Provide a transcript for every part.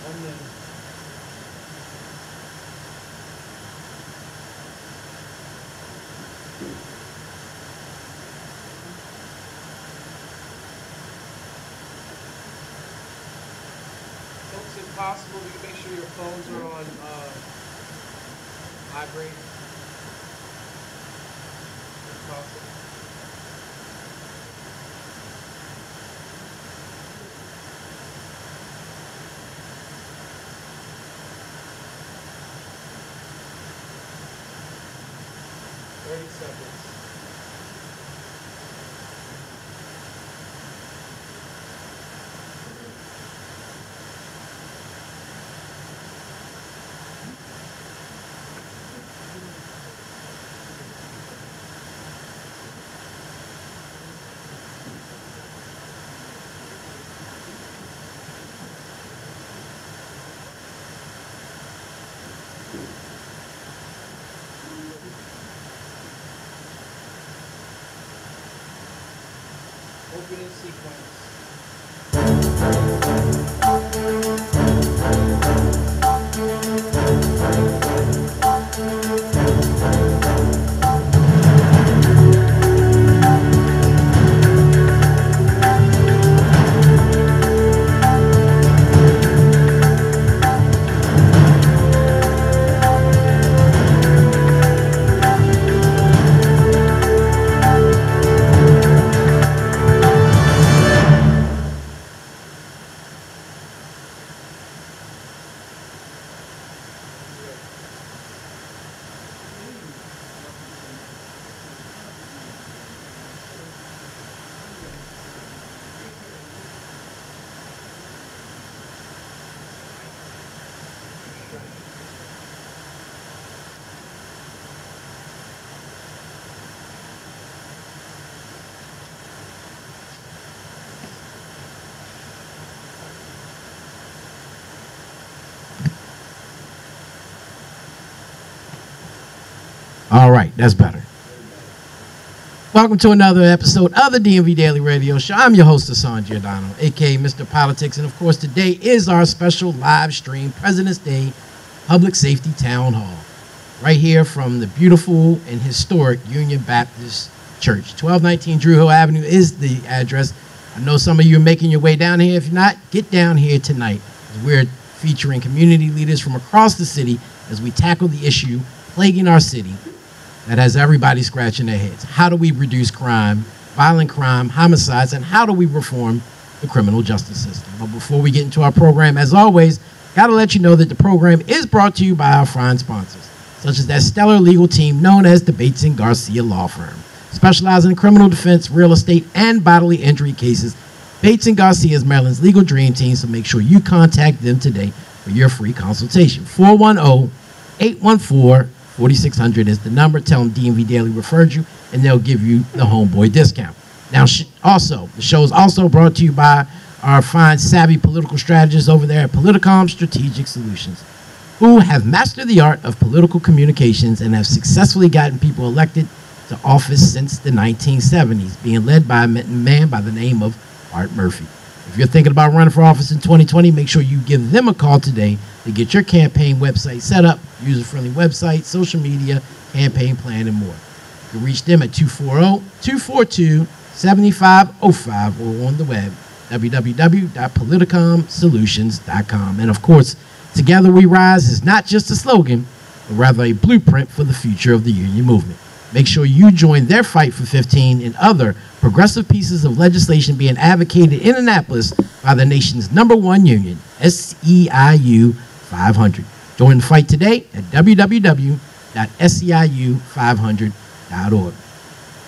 Folks, if possible, you can make sure your phones are on vibrate. If possible. Seconds. Opening sequence. All right, that's better. Welcome to another episode of the DMV Daily Radio Show. I'm your host, Hassan Giordano, aka Mr. Politics, and of course, today is our special live stream President's Day Public Safety Town Hall, right here from the beautiful and historic Union Baptist Church. 1219 Drew Hill Avenue is the address. I know some of you are making your way down here. If you're not, get down here tonight. We're featuring community leaders from across the city as we tackle the issue plaguing our city that has everybody scratching their heads. How do we reduce crime, violent crime, homicides, and how do we reform the criminal justice system? But before we get into our program, as always, got to let you know that the program is brought to you by our fine sponsors, such as that stellar legal team known as the Bates & Garcia Law Firm. Specializing in criminal defense, real estate, and bodily injury cases, Bates & Garcia is Maryland's legal dream team, so make sure you contact them today for your free consultation. 410-814-4600 is the number. Tell them DMV Daily referred you, and they'll give you the homeboy discount. Now, also, the show is also brought to you by our fine, savvy political strategists over there at Politicom Strategic Solutions, who have mastered the art of political communications and have successfully gotten people elected to office since the 1970s, being led by a man by the name of Art Murphy. If you're thinking about running for office in 2020, make sure you give them a call today to get your campaign website set up, user-friendly website, social media, campaign plan, and more. You can reach them at 240-242-7505 or on the web, www.politicomsolutions.com. And of course, Together We Rise is not just a slogan, but rather a blueprint for the future of the union movement. Make sure you join their Fight for 15 and other progressive pieces of legislation being advocated in Annapolis by the nation's #1 union, SEIU 500. Join the fight today at www.seiu500.org.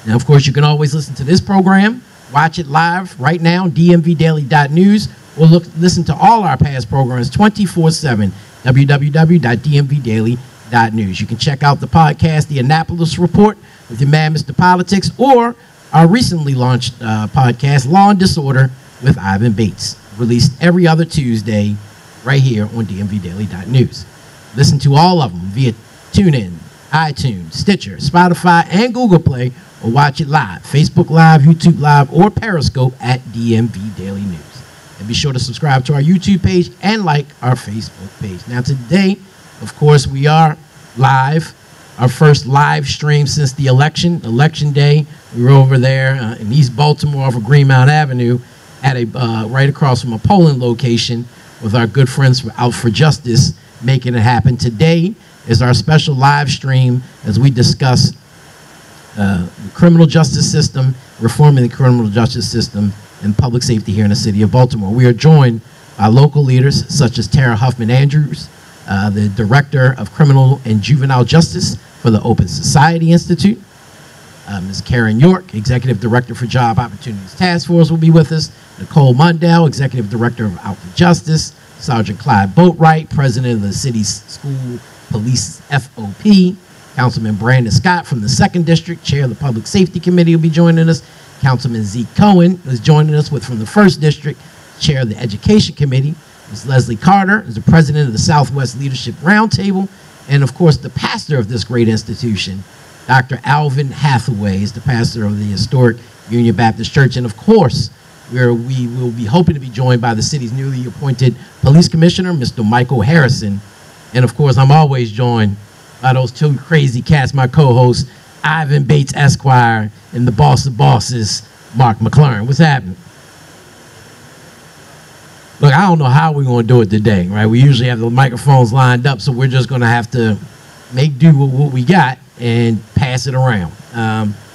Now, of course, you can always listen to this program, watch it live right now, DMVDaily.news, or listen to all our past programs 24/7, www.dmvdaily.news. You can check out the podcast, The Annapolis Report, with your man, Mr. Politics, or our recently launched podcast, Law and Disorder, with Ivan Bates, released every other Tuesday right here on dmvdaily.news. Listen to all of them via TuneIn, iTunes, Stitcher, Spotify, and Google Play, or watch it live, Facebook Live, YouTube Live, or Periscope at DMV Daily News. And be sure to subscribe to our YouTube page and like our Facebook page. Now today, of course, we are live. Our first live stream since the election day. We were over there in East Baltimore off of Greenmount Avenue at a right across from a polling location with our good friends from Out for Justice making it happen. Today is our special live stream as we discuss the criminal justice system, reforming the criminal justice system, and public safety here in the city of Baltimore. We are joined by local leaders such as Tara Huffman Andrews, the Director of Criminal and Juvenile Justice for the Open Society Institute. Ms. Karen York, Executive Director for Job Opportunities Task Force, will be with us. Nicole Mundell, Executive Director of Out for Justice. Sergeant Clyde Boatwright, President of the City's School Police FOP. Councilman Brandon Scott from the 2nd District, Chair of the Public Safety Committee, will be joining us. Councilman Zeke Cohen is joining us from the 1st District, Chair of the Education Committee. Ms. Leslie Carter is the President of the Southwest Leadership Roundtable. And, of course, the pastor of this great institution, Dr. Alvin Hathaway, is the pastor of the historic Union Baptist Church. And, of course, we will be hoping to be joined by the city's newly appointed police commissioner, Mr. Michael Harrison. And, of course, I'm always joined by those two crazy cats, my co-hosts, Ivan Bates Esquire, and the boss of bosses, Mark McLaurin. What's happening? Look, I don't know how we're going to do it today, right? We usually have the microphones lined up, so we're just going to have to make do with what we got and pass it around.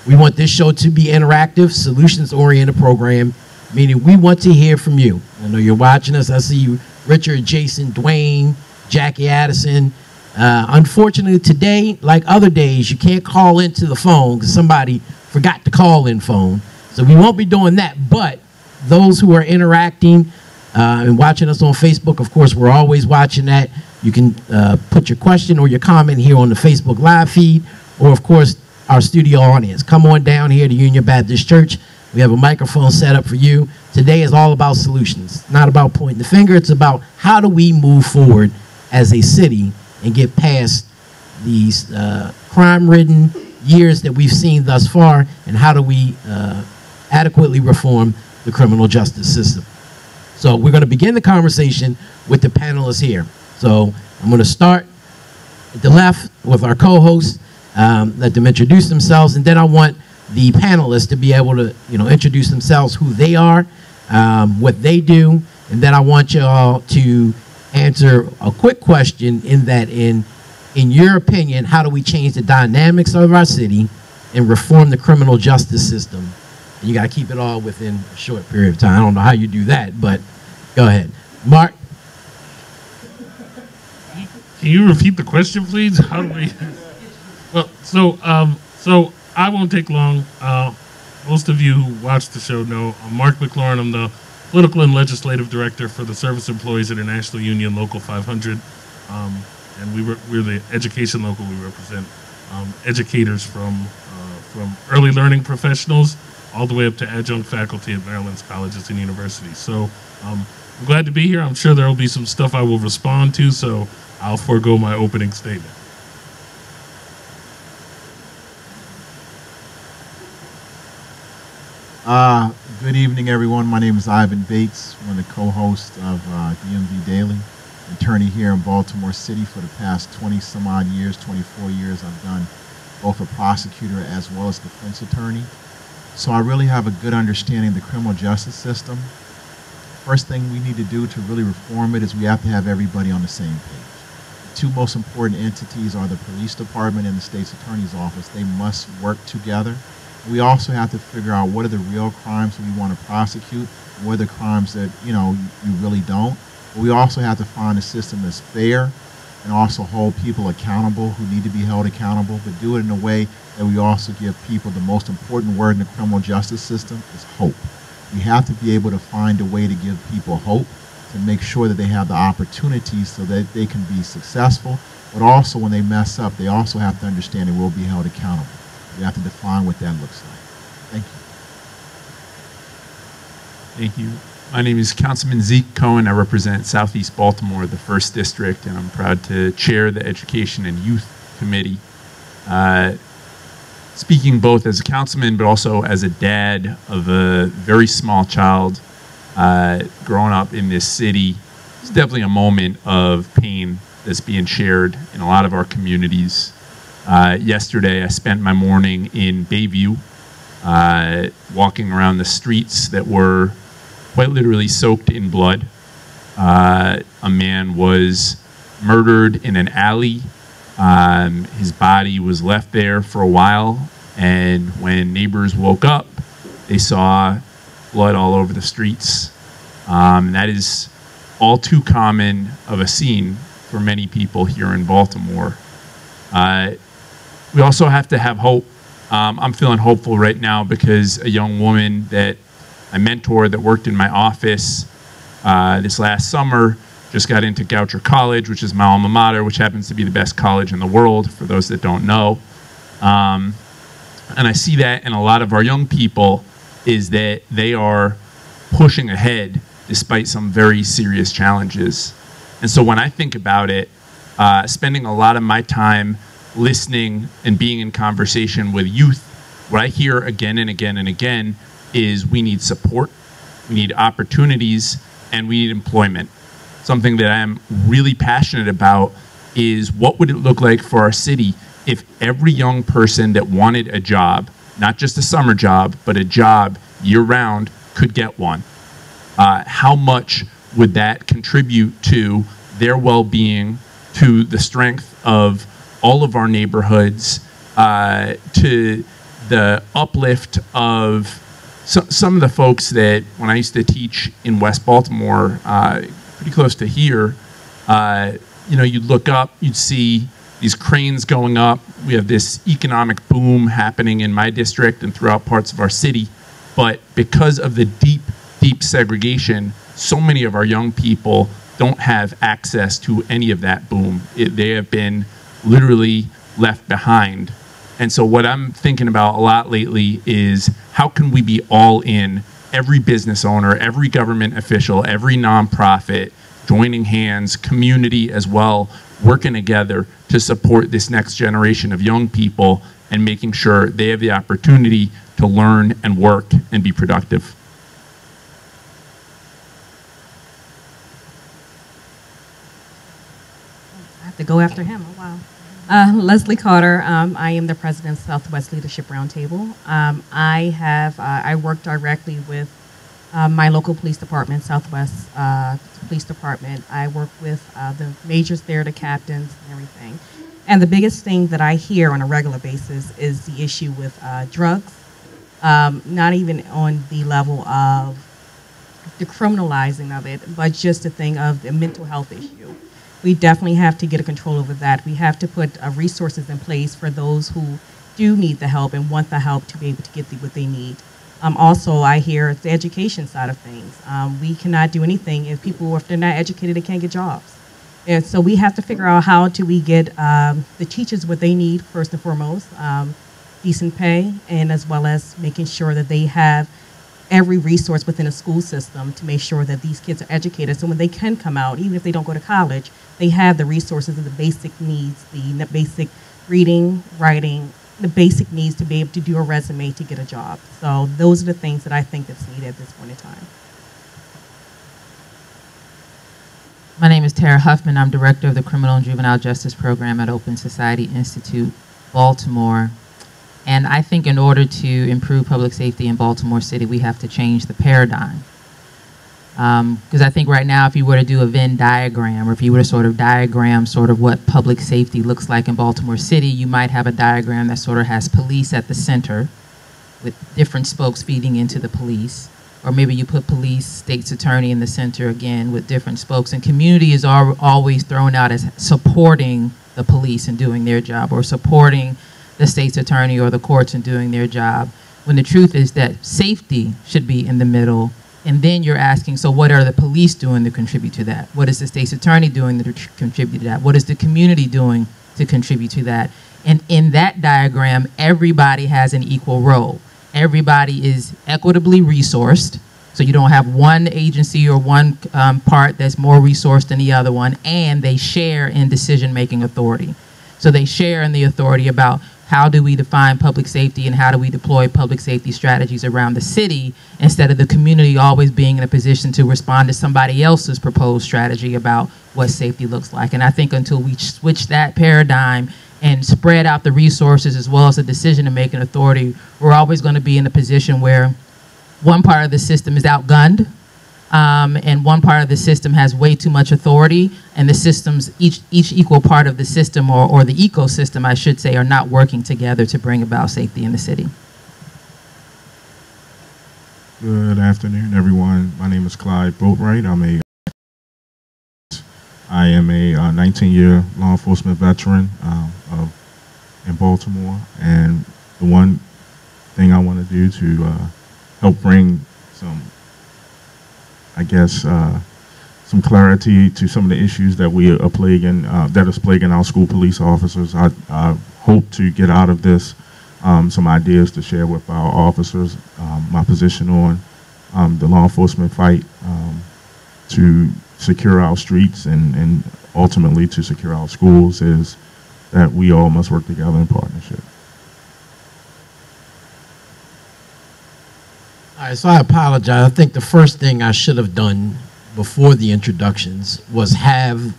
We want this show to be interactive, solutions-oriented program, meaning we want to hear from you. I know you're watching us. I see you, Richard, Jason, Dwayne, Jackie Addison. Unfortunately, today, like other days, you can't call into the phone because somebody forgot to call in phone. So we won't be doing that. But those who are interacting and watching us on Facebook, of course, we're always watching that. You can put your question or your comment here on the Facebook live feed, or, of course, our studio audience. Come on down here to Union Baptist Church. We have a microphone set up for you. Today is all about solutions. Not about pointing the finger. It's about how do we move forward as a city and get past these crime-ridden years that we've seen thus far, and how do we adequately reform the criminal justice system. So we're going to begin the conversation with the panelists here. So I'm going to start at the left with our co-hosts, let them introduce themselves, and then I want the panelists to be able to, introduce themselves, who they are, what they do, and then I want you all to answer a quick question in your opinion, how do we change the dynamics of our city and reform the criminal justice system? And you got to keep it all within a short period of time. I don't know how you do that, but go ahead. Mark? Can you repeat the question, please? How do we... Well, so I won't take long. Most of you who watch the show know I'm Mark McLaurin. I'm the Political and Legislative Director for the Service Employees International Union Local 500. And we're the education local. We represent educators from early learning professionals all the way up to adjunct faculty at Maryland's colleges and universities. So I'm glad to be here. I'm sure there will be some stuff I will respond to, so I'll forego my opening statement. Good evening, everyone. My name is Ivan Bates. I'm the co-host of DMVDaily, attorney here in Baltimore City for the past 20-some-odd years, 24 years. I've done both a prosecutor as well as defense attorney. So I really have a good understanding of the criminal justice system. First thing we need to do to really reform it is we have to have everybody on the same page. The two most important entities are the police department and the state's attorney's office. They must work together. We also have to figure out what are the real crimes we want to prosecute, and what are the crimes that, you really don't. But we also have to find a system that's fair and also hold people accountable who need to be held accountable, but do it in a way that we also give people the most important word in the criminal justice system is hope. We have to be able to find a way to give people hope, to make sure that they have the opportunities so that they can be successful, but also when they mess up, they also have to understand they will be held accountable. We have to define what that looks like. Thank you. Thank you. My name is Councilman Zeke Cohen. I represent Southeast Baltimore, the 1st District, and I'm proud to chair the Education and Youth Committee. Speaking both as a councilman, but also as a dad of a very small child growing up in this city, it's definitely a moment of pain that's being shared in a lot of our communities. Yesterday, I spent my morning in Bayview, walking around the streets that were quite literally soaked in blood. A man was murdered in an alley. His body was left there for a while, and when neighbors woke up, they saw blood all over the streets. That is all too common of a scene for many people here in Baltimore. We also have to have hope. I'm feeling hopeful right now because a young woman that I mentored that worked in my office this last summer just got into Goucher College, which is my alma mater, which happens to be the best college in the world, for those that don't know. And I see that in a lot of our young people, is that they are pushing ahead despite some very serious challenges. And so when I think about it, spending a lot of my time listening and being in conversation with youth, what I hear again and again and again is we need support, we need opportunities, and we need employment. Something that I'm really passionate about is what would it look like for our city if every young person that wanted a job, not just a summer job, but a job year-round, could get one. How much would that contribute to their well-being, to the strength of all of our neighborhoods, to the uplift of some of the folks that, when I used to teach in West Baltimore, pretty close to here, you'd look up, you'd see these cranes going up. We have this economic boom happening in my district and throughout parts of our city. But because of the deep, deep segregation, so many of our young people don't have access to any of that boom. They have been literally left behind. And so what I'm thinking about a lot lately is how can we be all in, every business owner, every government official, every nonprofit, joining hands, community as well, working together to support this next generation of young people and making sure they have the opportunity to learn and work and be productive. I have to go after him. Oh, wow. Leslie Carter. I am the president of Southwest Leadership Roundtable. I work directly with my local police department, Southwest Police Department. I work with the majors there, the captains, and everything. And the biggest thing that I hear on a regular basis is the issue with drugs, not even on the level of the criminalizing of it, but just the thing of the mental health issue. We definitely have to get a control over that. We have to put resources in place for those who do need the help and want the help to be able to get what they need. Also, I hear the education side of things. We cannot do anything if they're not educated, they can't get jobs. And so we have to figure out how do we get the teachers what they need, first and foremost, decent pay, and as well as making sure that they have every resource within a school system to make sure that these kids are educated. So when they can come out, even if they don't go to college, they have the resources and the basic needs, the basic reading, writing, the basic needs to be able to do a resume to get a job. So those are the things that I think that's needed at this point in time. My name is Tara Huffman. I'm director of the Criminal and Juvenile Justice Program at Open Society Institute, Baltimore. And I think in order to improve public safety in Baltimore City, we have to change the paradigm. Because I think right now, if you were to do a Venn diagram, or if you were to sort of diagram sort of what public safety looks like in Baltimore City, you might have a diagram that sort of has police at the center with different spokes feeding into the police. Or maybe you put police, state's attorney in the center again with different spokes. And community is always thrown out as supporting the police in doing their job, or supporting the state's attorney or the courts in doing their job, when the truth is that safety should be in the middle. And then you're asking, so what are the police doing to contribute to that? What is the state's attorney doing to contribute to that? What is the community doing to contribute to that? And in that diagram, everybody has an equal role. Everybody is equitably resourced, so you don't have one agency or one part that's more resourced than the other one, and they share in decision-making authority. So they share in the authority about how do we define public safety and how do we deploy public safety strategies around the city instead of the community always being in a position to respond to somebody else's proposed strategy about what safety looks like. And I think until we switch that paradigm and spread out the resources as well as the decision-making authority, we're always going to be in a position where one part of the system is outgunned, and one part of the system has way too much authority, and the systems, each equal part of the system, or the ecosystem, I should say, are not working together to bring about safety in the city. Good afternoon, everyone. My name is Clyde Boatwright. I am a 19-year law enforcement veteran in Baltimore, and the one thing I want to do to help bring some, I guess, some clarity to some of the issues that we are plaguing, that is plaguing our school police officers. I hope to get out of this some ideas to share with our officers. My position on the law enforcement fight to secure our streets and ultimately to secure our schools is that we all must work together in partnership. All right, so I apologize. I think the first thing I should have done before the introductions was have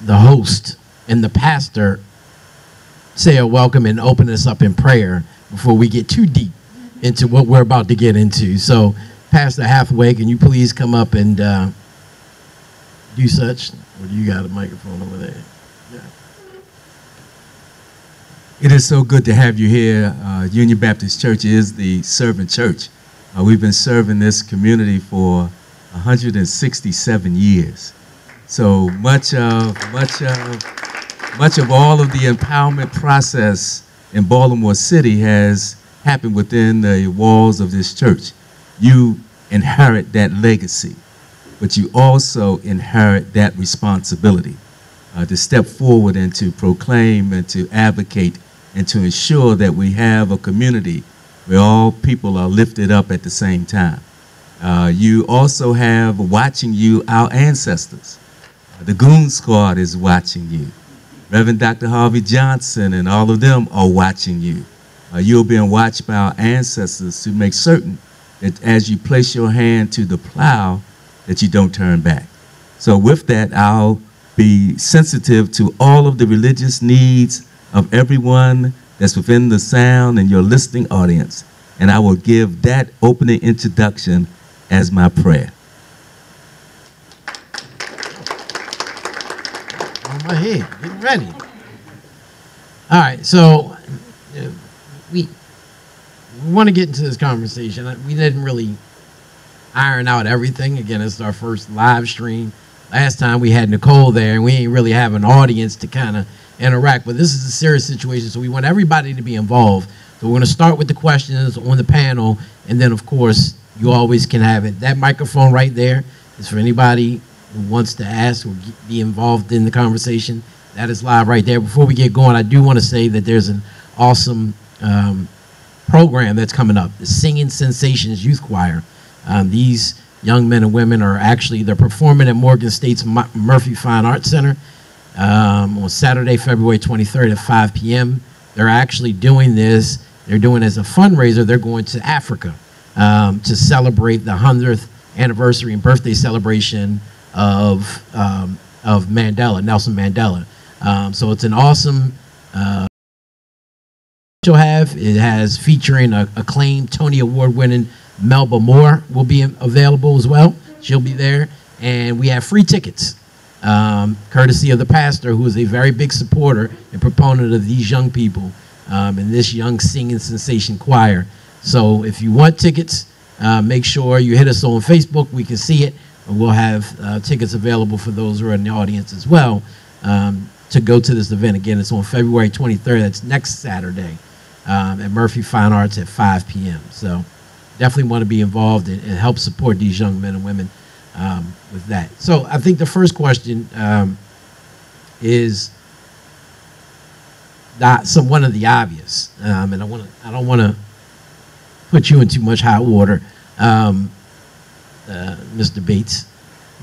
the host and the pastor say a welcome and open us up in prayer before we get too deep into what we're about to get into. So, Pastor Hathaway, can you please come up and do such? Or do you got a microphone over there? Yeah. It is so good to have you here. Union Baptist Church is the servant church. We've been serving this community for 167 years. So much of all of the empowerment process in Baltimore City has happened within the walls of this church. You inherit that legacy, but you also inherit that responsibility to step forward and to proclaim and to advocate and to ensure that we have a community where all people are lifted up at the same time. You also have watching you our ancestors. The Goon Squad is watching you. Reverend Dr. Harvey Johnson and all of them are watching you. You're being watched by our ancestors to make certain that as you place your hand to the plow, that you don't turn back. So with that, I'll be sensitive to all of the religious needs of everyone that's within the sound and your listening audience. And I will give that opening introduction as my prayer. On my head, get ready. All right, so we want to get into this conversation. We didn't really iron out everything. Again, it's our first live stream. Last time we had Nicole there, and we ain't really have an audience to kind of interact. But this is a serious situation, so we want everybody to be involved. So we're going to start with the questions on the panel, and then, of course, you always can have it. That microphone right there is for anybody who wants to ask or be involved in the conversation. That is live right there. Before we get going, I do want to say that there's an awesome program that's coming up, the Singing Sensations Youth Choir. These young men and women are actually, they're performing at Morgan State's Murphy Fine Arts Center on Saturday, February 23rd at 5 p.m. They're actually doing this, they're doing as a fundraiser, they're going to Africa to celebrate the 100th anniversary and birthday celebration of Mandela, Nelson Mandela. So it's an awesome you'll have. It has featuring acclaimed Tony Award winning Melba Moore will be available as well. She'll be there. And we have free tickets, courtesy of the pastor, who is a very big supporter and proponent of these young people and this young singing sensation choir. So if you want tickets, make sure you hit us on Facebook. We can see it. We'll have tickets available for those who are in the audience as well to go to this event. Again, it's on February 23rd. That's next Saturday at Murphy Fine Arts at 5 p.m. So definitely want to be involved and help support these young men and women with that. So I think the first question is one of the obvious, and I don't want to put you in too much hot water, Mr. Bates,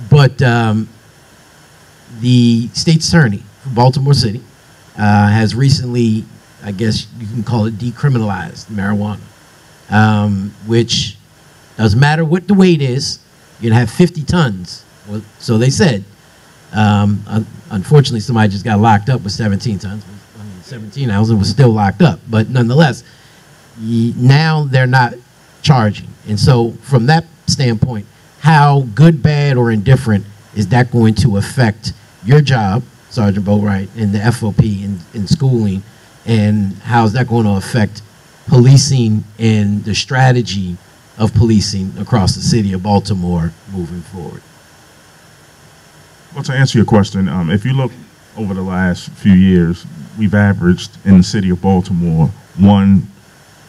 but the state's attorney for Baltimore City has recently I guess you can call it decriminalized marijuana, which doesn't matter what the weight is. You can have 50 tons. Well, so they said. Unfortunately, somebody just got locked up with 17 tons. 17 ounces and was still locked up. But nonetheless, now they're not charging. And so from that standpoint, how good, bad, or indifferent is that going to affect your job, Sergeant Boatwright, and the FOP in schooling? And how is that going to affect policing and the strategy of policing across the city of Baltimore moving forward? Well, to answer your question, if you look over the last few years, we've averaged in the city of Baltimore 1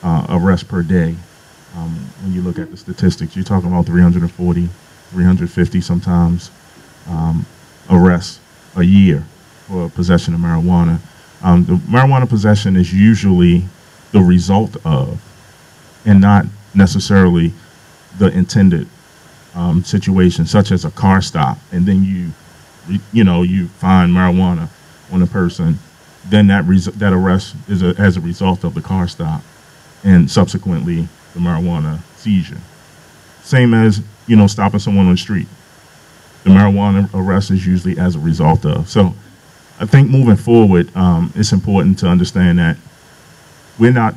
arrest per day. When you look at the statistics, you're talking about 340, 350 sometimes arrests a year for possession of marijuana. The marijuana possession is usually the result of, and not necessarily the intended situation, such as a car stop, and then you find marijuana on a person, then that arrest is as a result of the car stop, and subsequently the marijuana seizure. Same as stopping someone on the street. The marijuana arrest is usually as a result of. So I think moving forward, it's important to understand that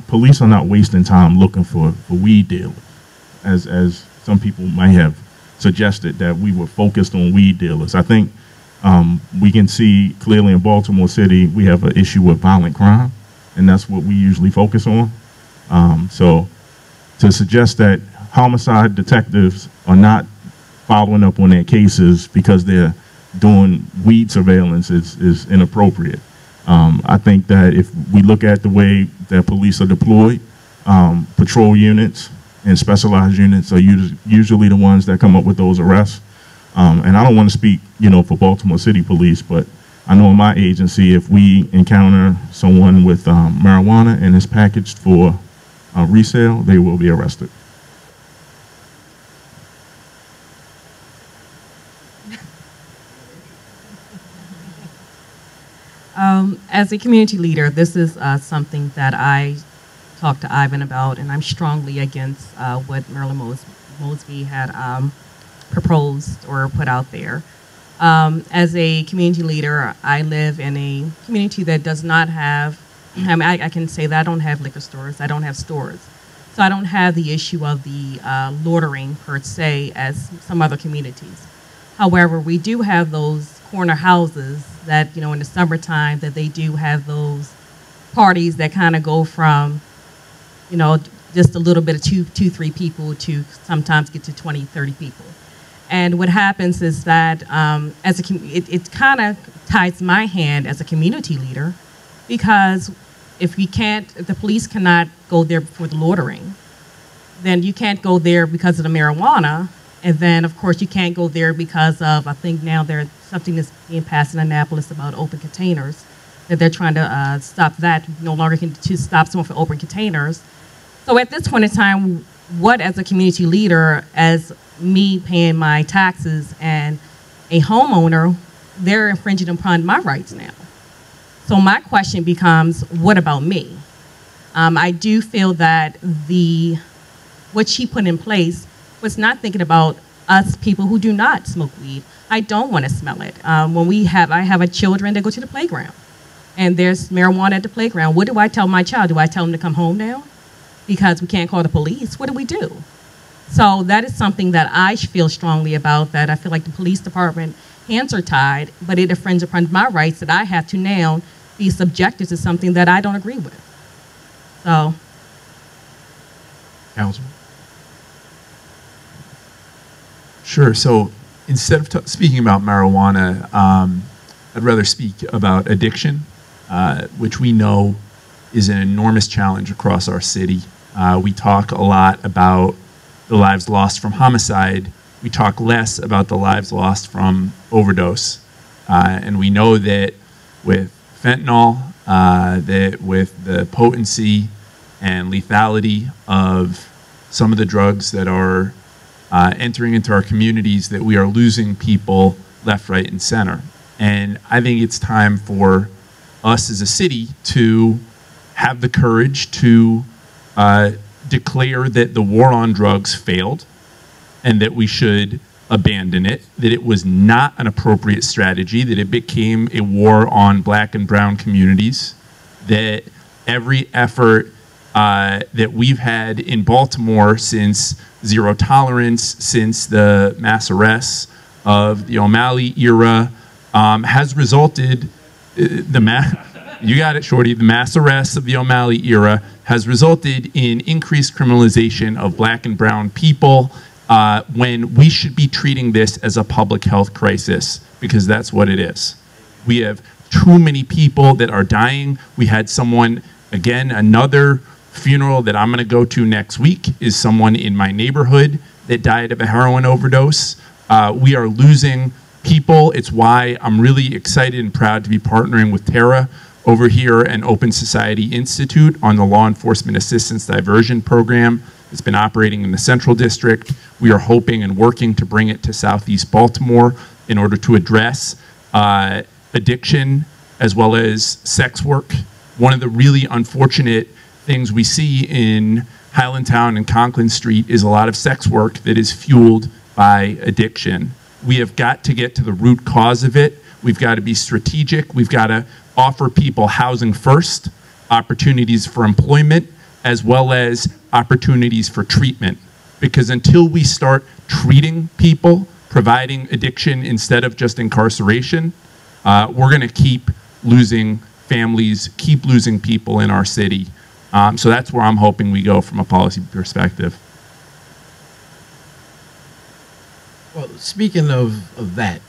police are not wasting time looking for weed dealers, as some people might have suggested that we were focused on weed dealers. I think we can see clearly in Baltimore City we have an issue with violent crime, and that's what we usually focus on. So to suggest that homicide detectives are not following up on their cases because they're doing weed surveillance is inappropriate. I think that if we look at the way that police are deployed, patrol units and specialized units are usually the ones that come up with those arrests. And I don't want to speak, for Baltimore City Police, but I know in my agency, if we encounter someone with marijuana and it's packaged for resale, they will be arrested. As a community leader, this is something that I talked to Ivan about, and I'm strongly against what Marilyn Mosby had proposed or put out there. As a community leader, I live in a community that does not have, I can say that I don't have liquor stores, I don't have stores. So I don't have the issue of the loitering per se as some other communities. However, we do have those corner houses that, in the summertime, that they do have those parties that kind of go from, just a little bit of two, 3 people to sometimes get to 20, 30 people. And what happens is that it kind of ties my hand as a community leader, because if the police cannot go there for the loitering, then you can't go there because of the marijuana. And then, of course, you can't go there because of, I think now there's something that's being passed in Annapolis about open containers, that they're trying to stop that, no longer to stop someone from open containers. So at this point in time, what as a community leader, as me paying my taxes and a homeowner, they're infringing upon my rights now. So my question becomes, what about me? I do feel that what she put in place was not thinking about us people who do not smoke weed. I don't want to smell it. I have children that go to the playground, and there's marijuana at the playground. What do I tell my child? Do I tell him to come home now? Because we can't call the police. What do we do? So that is something that I feel strongly about, that I feel like the police department hands are tied, but it infringes upon my rights that I have to now be subjected to something that I don't agree with. So. Councilman? Sure. So instead of speaking about marijuana, I'd rather speak about addiction, which we know is an enormous challenge across our city. We talk a lot about the lives lost from homicide. We talk less about the lives lost from overdose. And we know that with fentanyl, that with the potency and lethality of some of the drugs that are entering into our communities, that we are losing people left, right, and center. And I think it's time for us as a city to have the courage to declare that the war on drugs failed and that we should abandon it, that it was not an appropriate strategy, that it became a war on black and brown communities, that every effort that we've had in Baltimore since zero tolerance, since the mass arrests of the O'Malley era, has resulted, you got it, Shorty, the mass arrests of the O'Malley era has resulted in increased criminalization of black and brown people when we should be treating this as a public health crisis, because that's what it is. We have too many people that are dying. We had someone, again, another funeral that I'm going to go to next week is someone in my neighborhood that died of a heroin overdose. We are losing people. It's why I'm really excited and proud to be partnering with Tara over here and Open Society Institute on the Law Enforcement Assistance Diversion Program. It's been operating in the Central District. We are hoping and working to bring it to Southeast Baltimore in order to address addiction as well as sex work. One of the really unfortunate things we see in Highlandtown and Conklin Street is a lot of sex work that is fueled by addiction. We have got to get to the root cause of it. We've got to be strategic. We've got to offer people housing first, opportunities for employment, as well as opportunities for treatment. Because until we start treating people, providing addiction instead of just incarceration, we're going to keep losing families, keep losing people in our city. So that's where I'm hoping we go from a policy perspective. Well, speaking of that,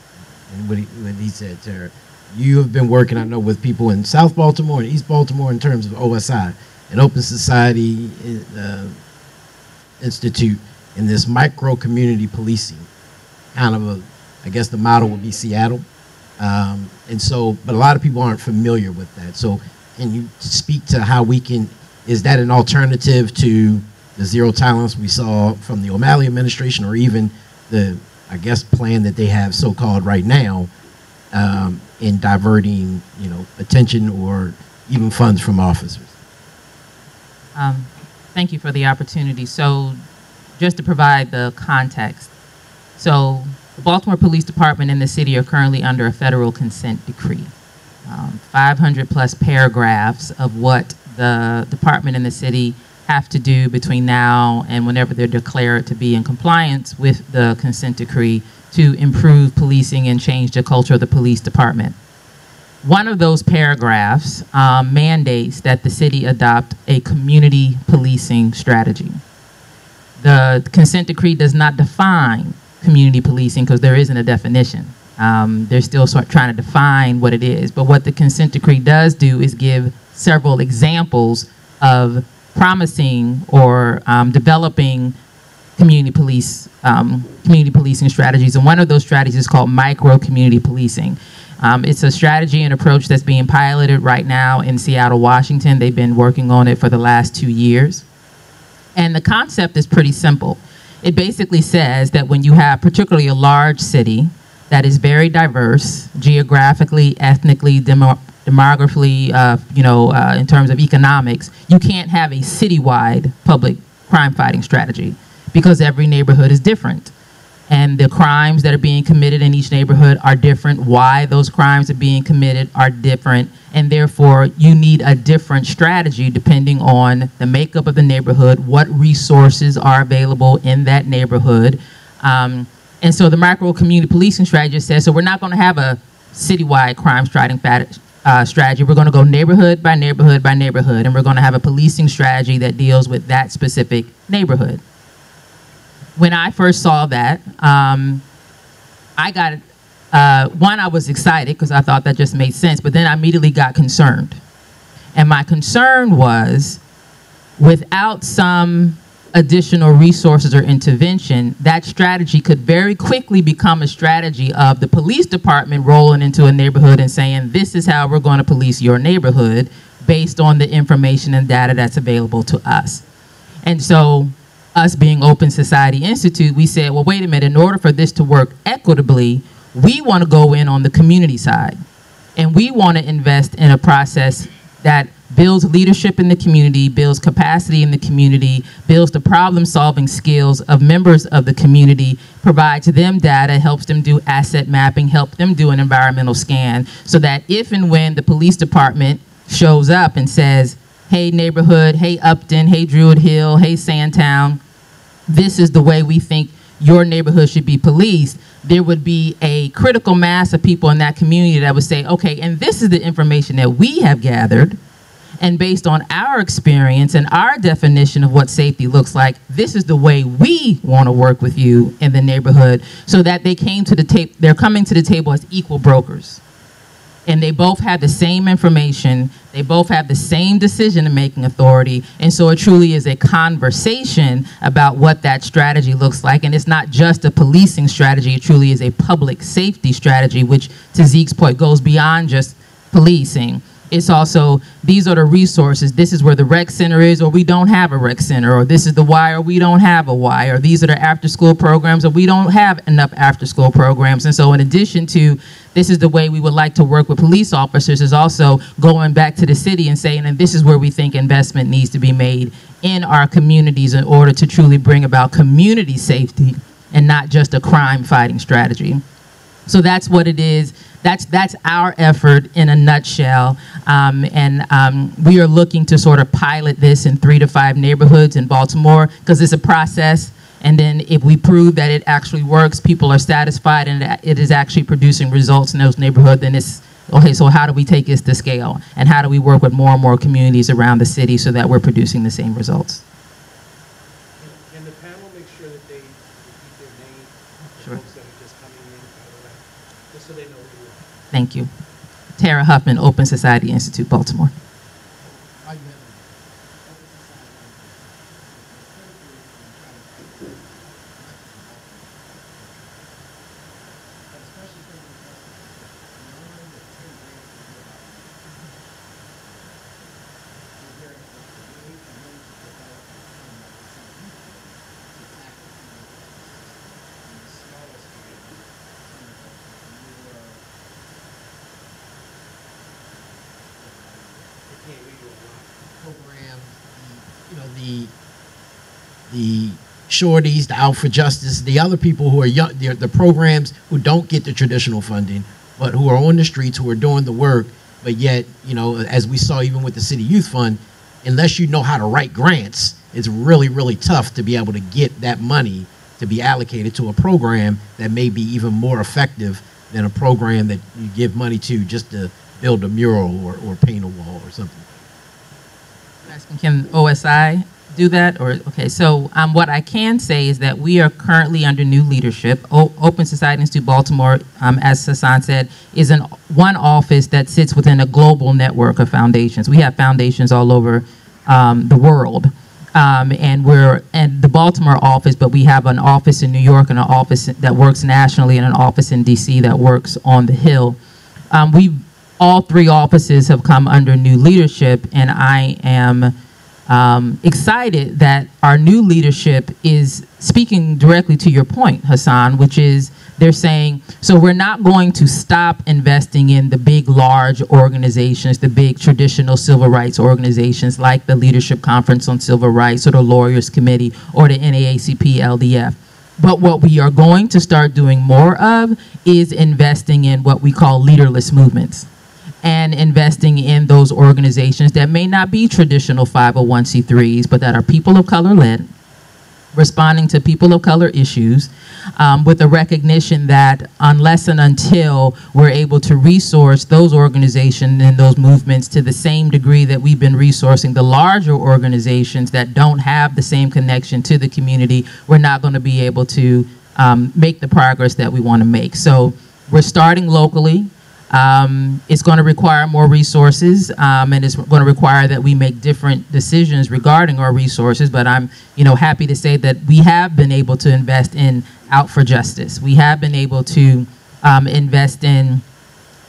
and what he said, Tara, you have been working, I know, with people in South Baltimore and East Baltimore in terms of OSI and Open Society Institute in this micro community policing. Kind of I guess the model would be Seattle. And so, but a lot of people aren't familiar with that. So can you speak to how we can, is that an alternative to the zero tolerance we saw from the O'Malley administration, or even the, I guess, plan that they have so-called right now in diverting, attention or even funds from officers? Thank you for the opportunity. So just to provide the context, so the Baltimore Police Department and the city are currently under a federal consent decree. 500 plus paragraphs of what the department and the city have to do between now and whenever they're declared to be in compliance with the consent decree to improve policing and change the culture of the police department. One of those paragraphs mandates that the city adopt a community policing strategy. The consent decree does not define community policing because there isn't a definition. They're still trying to define what it is. But what the consent decree does do is give several examples of promising or developing community policing strategies. And one of those strategies is called micro community policing. It's a strategy and approach that's being piloted right now in Seattle, Washington. They've been working on it for the last 2 years. And the concept is pretty simple. It basically says that when you have particularly a large city that is very diverse, geographically, ethnically, demographically, in terms of economics, you can't have a citywide public crime fighting strategy because every neighborhood is different. And the crimes that are being committed in each neighborhood are different. Why those crimes are being committed are different. And therefore, you need a different strategy depending on the makeup of the neighborhood, what resources are available in that neighborhood. And so the micro community policing strategy says, so we're not going to have a citywide crime strategy. We're going to go neighborhood by neighborhood by neighborhood, and we're going to have a policing strategy that deals with that specific neighborhood. When I first saw that, I got, I was excited because I thought that just made sense, but then I immediately got concerned. And my concern was, without some additional resources or intervention, that strategy could very quickly become a strategy of the police department rolling into a neighborhood and saying, this is how we're going to police your neighborhood based on the information and data that's available to us. And so, us being Open Society Institute, we said, well, wait a minute, in order for this to work equitably, we want to go in on the community side. And we want to invest in a process that builds leadership in the community, builds capacity in the community, builds the problem-solving skills of members of the community, provides them data, helps them do asset mapping, helps them do an environmental scan, so that if and when the police department shows up and says, hey neighborhood, hey Upton, hey Druid Hill, hey Sandtown, this is the way we think your neighborhood should be policed, there would be a critical mass of people in that community that would say, okay, and this is the information that we have gathered, and based on our experience and our definition of what safety looks like, this is the way we want to work with you in the neighborhood, so that they came to the they're coming to the table as equal brokers. And they both have the same information, they both have the same decision-making authority, and so it truly is a conversation about what that strategy looks like. And it's not just a policing strategy, it truly is a public safety strategy, which, to Zeke's point, goes beyond just policing. It's also, these are the resources, this is where the rec center is, or we don't have a rec center, or this is the Y, or we don't have a Y, or these are the after-school programs, or we don't have enough after-school programs. And so in addition to, this is the way we would like to work with police officers, is also going back to the city and saying, and this is where we think investment needs to be made in our communities in order to truly bring about community safety and not just a crime-fighting strategy. So that's what it is. That's our effort in a nutshell. We are looking to sort of pilot this in 3 to 5 neighborhoods in Baltimore, because it's a process. And then if we prove that it actually works, people are satisfied, and it is actually producing results in those neighborhoods, then it's, okay, so how do we take this to scale? And how do we work with more and more communities around the city so that we're producing the same results? Can the panel make sure that they repeat their name? Sure. Folks that are just coming in, by the way, just so they know who you are. Thank you. Tara Huffman, Open Society Institute, Baltimore. The shorties, the Out for Justice, the other people who are young, the programs who don't get the traditional funding, but who are on the streets, who are doing the work, but yet, you know, as we saw even with the City Youth Fund, unless you know how to write grants, it's really, really tough to be able to get that money to be allocated to a program that may be even more effective than a program that you give money to just to build a mural or paint a wall or something. Can OSI do that? Or okay, so what I can say is that we are currently under new leadership. Open Society Institute Baltimore, as Hassan said, is one office that sits within a global network of foundations. We have foundations all over the world, and we're at the Baltimore office, but we have an office in New York and an office that works nationally and an office in DC that works on the Hill. All 3 offices have come under new leadership, and I am excited that our new leadership is speaking directly to your point, Hassan, which is they're saying, so we're not going to stop investing in the big, large organizations, the big traditional civil rights organizations like the Leadership Conference on Civil Rights or the Lawyers Committee or the NAACP LDF. But what we are going to start doing more of is investing in what we call leaderless movements, and investing in those organizations that may not be traditional 501c3s, but that are people of color led, responding to people of color issues, with a recognition that unless and until we're able to resource those organizations and those movements to the same degree that we've been resourcing the larger organizations that don't have the same connection to the community, we're not going to be able to make the progress that we want to make. So we're starting locally. It's going to require more resources, and it's going to require that we make different decisions regarding our resources. But I'm, happy to say that we have been able to invest in Out for Justice. We have been able to invest in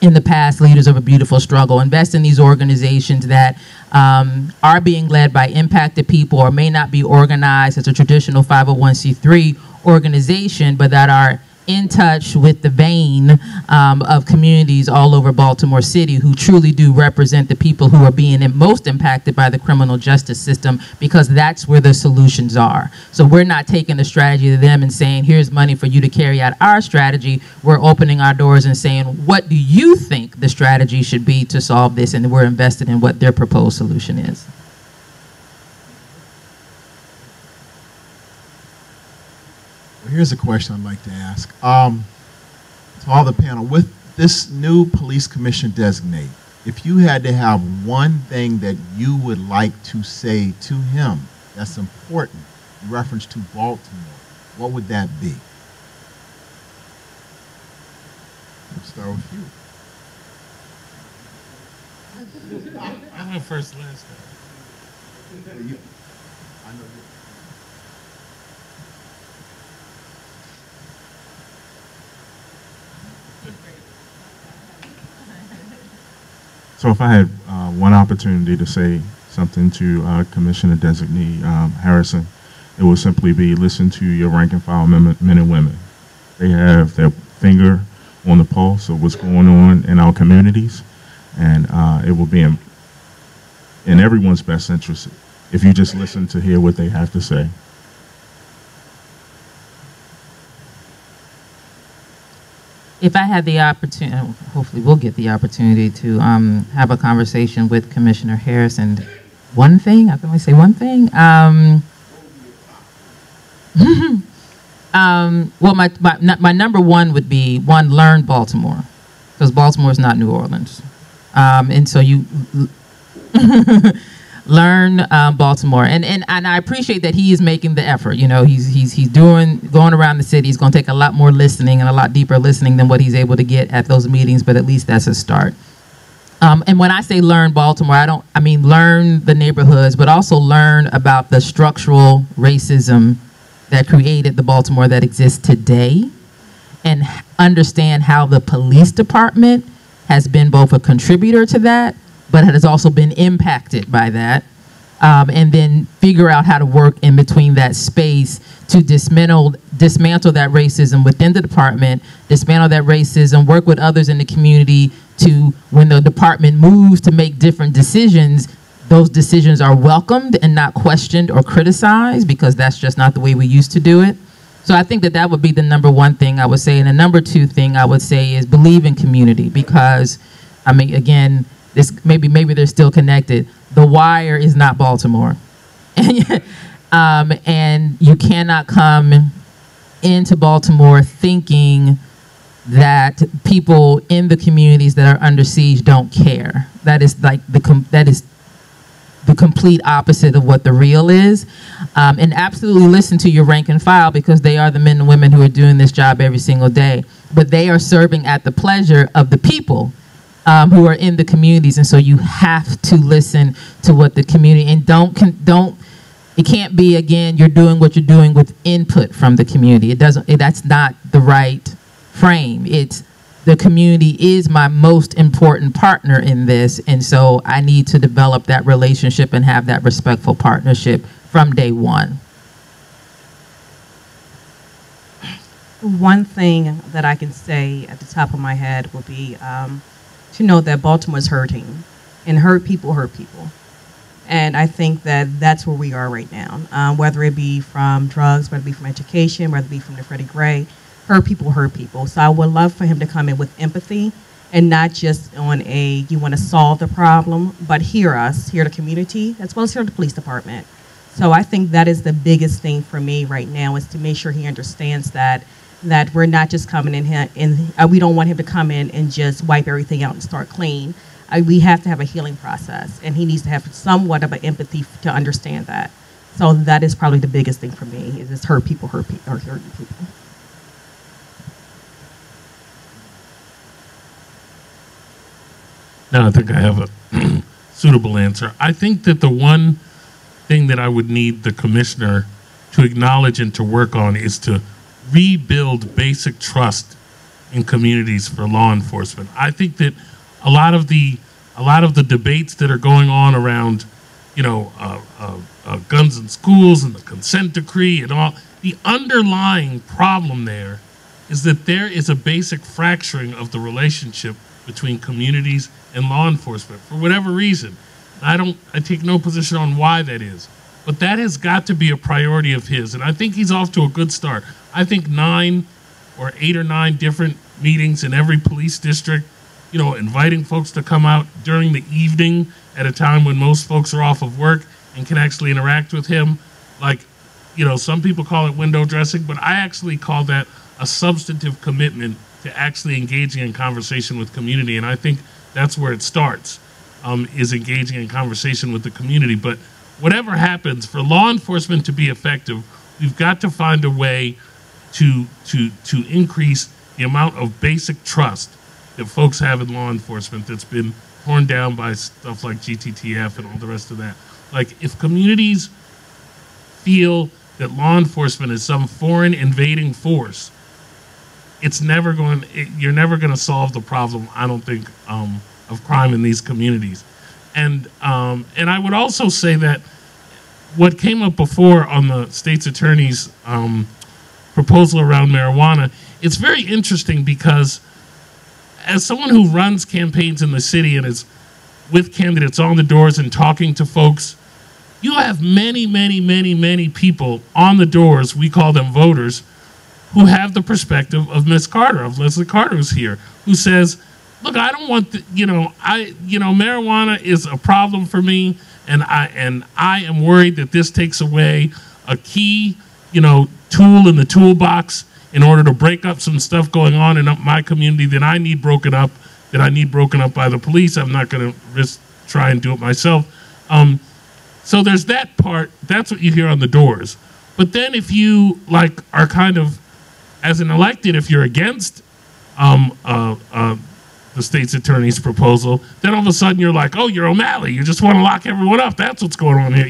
the past Leaders of a Beautiful Struggle, invest in these organizations that are being led by impacted people or may not be organized as a traditional 501c3 organization, but that are in touch with the vein of communities all over Baltimore City who truly do represent the people who are being most impacted by the criminal justice system, because that's where the solutions are. So we're not taking the strategy to them and saying, here's money for you to carry out our strategy. We're opening our doors and saying, what do you think the strategy should be to solve this? And we're invested in what their proposed solution is. Here's a question I'd like to ask. To all the panel, with this new police commission designate, if you had to have one thing that you would like to say to him that's important in reference to Baltimore, what would that be? We'll start with you. I went first last time. I know you. So if I had one opportunity to say something to Commissioner Designee Harrison, it would simply be listen to your rank and file men and women. They have their finger on the pulse of what's going on in our communities, and it will be in everyone's best interest if you just listen to hear what they have to say. If I had the opportunity, hopefully we'll get the opportunity to have a conversation with Commissioner Harrison. One thing, I can only say one thing. Well, my number one would be, one, learn Baltimore, because Baltimore is not New Orleans. And so you learn Baltimore, and I appreciate that he is making the effort. You know, he's going around the city. He's going to take a lot more listening and a lot deeper listening than what he's able to get at those meetings, but at least that's a start. And when I say learn Baltimore, I mean learn the neighborhoods, but also learn about the structural racism that created the Baltimore that exists today, and understand how the police department has been both a contributor to that, but has also been impacted by that, and then figure out how to work in between that space to dismantle that racism within the department, dismantle that racism, work with others in the community to, when the department moves to make different decisions, those decisions are welcomed and not questioned or criticized, because that's just not the way we used to do it. So I think that would be the number one thing I would say. And the number two thing I would say is believe in community, because, I mean, again, this maybe they're still connected. The Wire is not Baltimore. And you cannot come into Baltimore thinking that people in the communities that are under siege don't care. That is like the complete opposite of what the real is. And absolutely listen to your rank and file, because they are the men and women who are doing this job every single day. But they are serving at the pleasure of the people who are in the communities, and so you have to listen to what the community, and it can't be, again, you're doing what you're doing with input from the community. That's not the right frame. It's the community is my most important partner in this, and so I need to develop that relationship and have that respectful partnership from day one. One thing that I can say at the top of my head would be to know that Baltimore is hurting, and hurt people. And I think that that's where we are right now, whether it be from drugs, whether it be from education, whether it be from the Freddie Gray. Hurt people. So I would love for him to come in with empathy, and not just on you want to solve the problem, but hear us, hear the community, as well as hear the police department. So I think that is the biggest thing for me right now, is to make sure he understands that we're not just coming in here, and we don't want him to come in and just wipe everything out and start clean. We have to have a healing process, and he needs to have somewhat of an empathy to understand that. So that is probably the biggest thing for me, is just hurting people. Now I think I have a suitable answer. I think that the one thing that I would need the commissioner to acknowledge and to work on is to rebuild basic trust in communities for law enforcement. I think that a lot of the debates that are going on around, guns in schools and the consent decree and all, the underlying problem there is that there is a basic fracturing of the relationship between communities and law enforcement for whatever reason. I take no position on why that is, but that has got to be a priority of his, and I think he's off to a good start. I think 8 or 9 different meetings in every police district, you know, inviting folks to come out during the evening at a time when most folks are off of work and can actually interact with him. Like, you know, some people call it window dressing, but I actually call that a substantive commitment to actually engaging in conversation with community, and I think that's where it starts, is engaging in conversation with the community. But whatever happens, for law enforcement to be effective, we've got to find a way to increase the amount of basic trust that folks have in law enforcement that's been torn down by stuff like GTTF and all the rest of that. Like, if communities feel that law enforcement is some foreign invading force, you're never going to solve the problem, I don't think, of crime in these communities. And I would also say that what came up before on the state's attorney's proposal around marijuana, it's very interesting because as someone who runs campaigns in the city and is with candidates on the doors and talking to folks, you have many, many, many, many people on the doors, we call them voters, who have the perspective of Ms. Carter, of Leslie Carter, who's here, who says, look, I don't want marijuana is a problem for me, and I am worried that this takes away a key, tool in the toolbox in order to break up some stuff going on in my community that I need broken up by the police. I'm not going to try and do it myself. So there's that part. That's what you hear on the doors. But then if you are kind of, as an elected, if you're against the state's attorney's proposal, then all of a sudden you're like, oh, you're O'Malley. You just want to lock everyone up. That's what's going on here,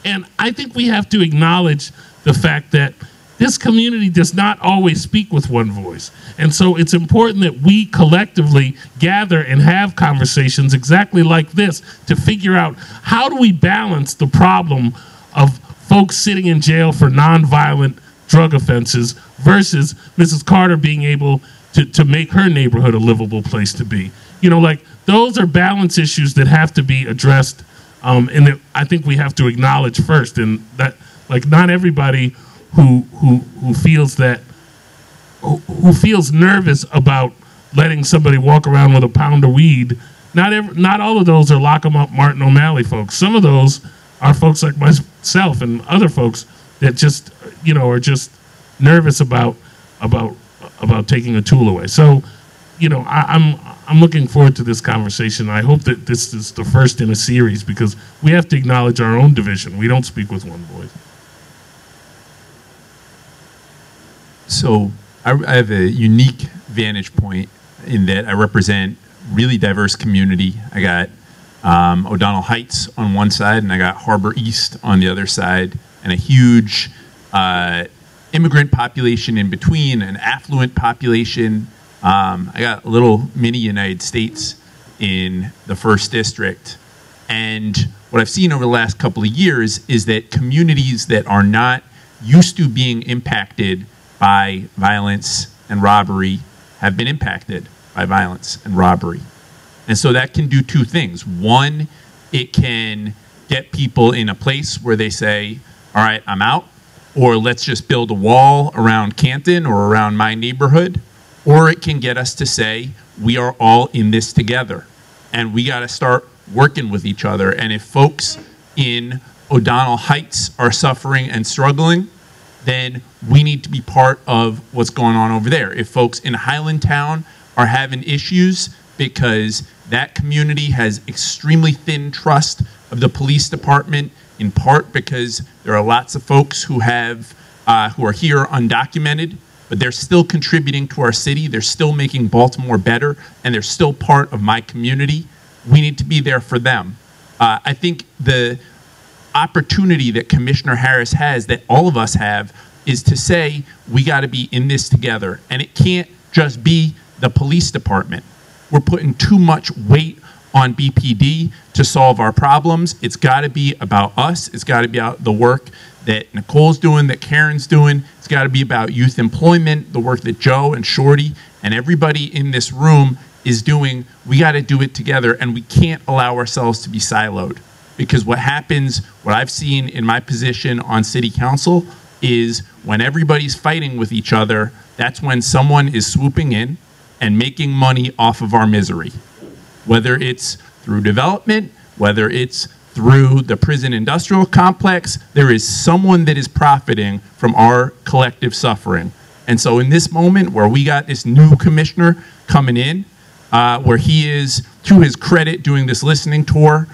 And I think we have to acknowledge the fact that this community does not always speak with one voice. And so it's important that we collectively gather and have conversations exactly like this to figure out how do we balance the problem of folks sitting in jail for nonviolent drug offenses versus Mrs. Carter being able to make her neighborhood a livable place to be. Those are balance issues that have to be addressed, and that I think we have to acknowledge first. And that, not everybody who feels nervous about letting somebody walk around with a pound of weed, not all of those are lock 'em up Martin O'Malley folks. Some of those are folks like myself and other folks that just are just nervous about taking a tool away. So I'm looking forward to this conversation. I hope that this is the first in a series, because we have to acknowledge our own division. We don't speak with one voice. So I have a unique vantage point in that I represent really diverse community. I got O'Donnell Heights on one side, and I got Harbor East on the other side, and a huge immigrant population in between, an affluent population. I got a little mini United States in the 1st District. And what I've seen over the last couple of years is that communities that are not used to being impacted by violence and robbery have been impacted by violence and robbery. And so that can do 2 things. One, it can get people in a place where they say, all right, I'm out, or let's just build a wall around Canton or around my neighborhood. Or it can get us to say, we are all in this together, and we got to start working with each other. And if folks in O'Donnell Heights are suffering and struggling, then we need to be part of what's going on over there. If folks in Highlandtown are having issues because that community has extremely thin trust of the police department, in part because there are lots of folks who are here undocumented, but they're still contributing to our city, they're still making Baltimore better, and they're still part of my community, we need to be there for them. I think the opportunity that Commissioner Harris has, that all of us have, is to say we got to be in this together. And it can't just be the police department. We're putting too much weight on BPD to solve our problems. It's got to be about us. It's got to be about the work that Nicole's doing, that Karen's doing. It's It's got to be about youth employment, the work that Joe and Shorty and everybody in this room is doing. We got to do it together, and we can't allow ourselves to be siloed. Because what happens, what I've seen in my position on city council, is when everybody's fighting with each other, that's when someone is swooping in and making money off of our misery. Whether it's through development, whether it's through the prison industrial complex, there is someone that is profiting from our collective suffering. And so in this moment where we got this new commissioner coming in, where he is, to his credit, doing this listening tour,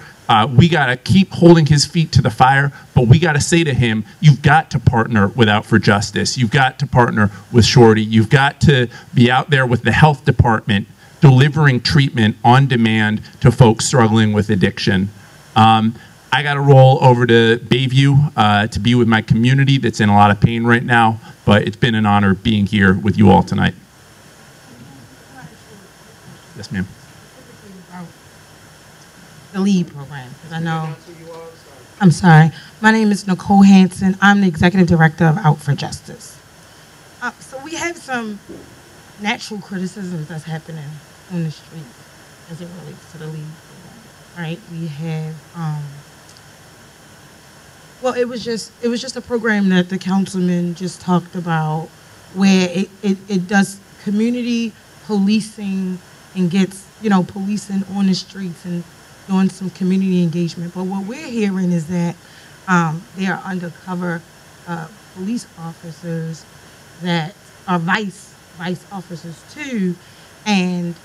we got to keep holding his feet to the fire, but we got to say to him, you've got to partner with Out for Justice. You've got to partner with Shorty. You've got to be out there with the health department delivering treatment on demand to folks struggling with addiction. I got to roll over to Bayview to be with my community that's in a lot of pain right now, but it's been an honor being here with you all tonight. Yes, ma'am. The LEAD program, because I know. I'm sorry. My name is Nicole Hansen. I'm the executive director of Out for Justice. So we have some natural criticisms that's happening on the street as it relates to the LEAD program, right? We have, well, it was just a program that the councilman just talked about, where it does community policing and gets, policing on the streets and doing some community engagement. But what we're hearing is that there are undercover police officers that are vice officers too, and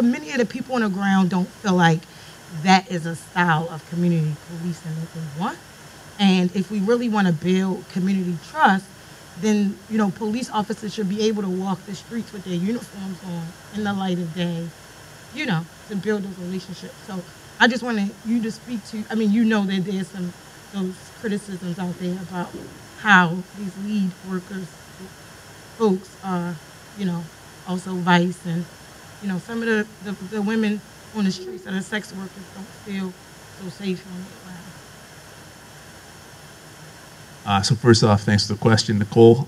many of the people on the ground don't feel like that is a style of community policing that they want. And if we really want to build community trust, then police officers should be able to walk the streets with their uniforms on in the light of day, to build those relationships. So I just wanted you to speak to, that there's those criticisms out there about how these LEAD workers, folks are, also vice, and, some of the women on the streets that are sex workers don't feel so safe on the ground. So first off, thanks for the question, Nicole.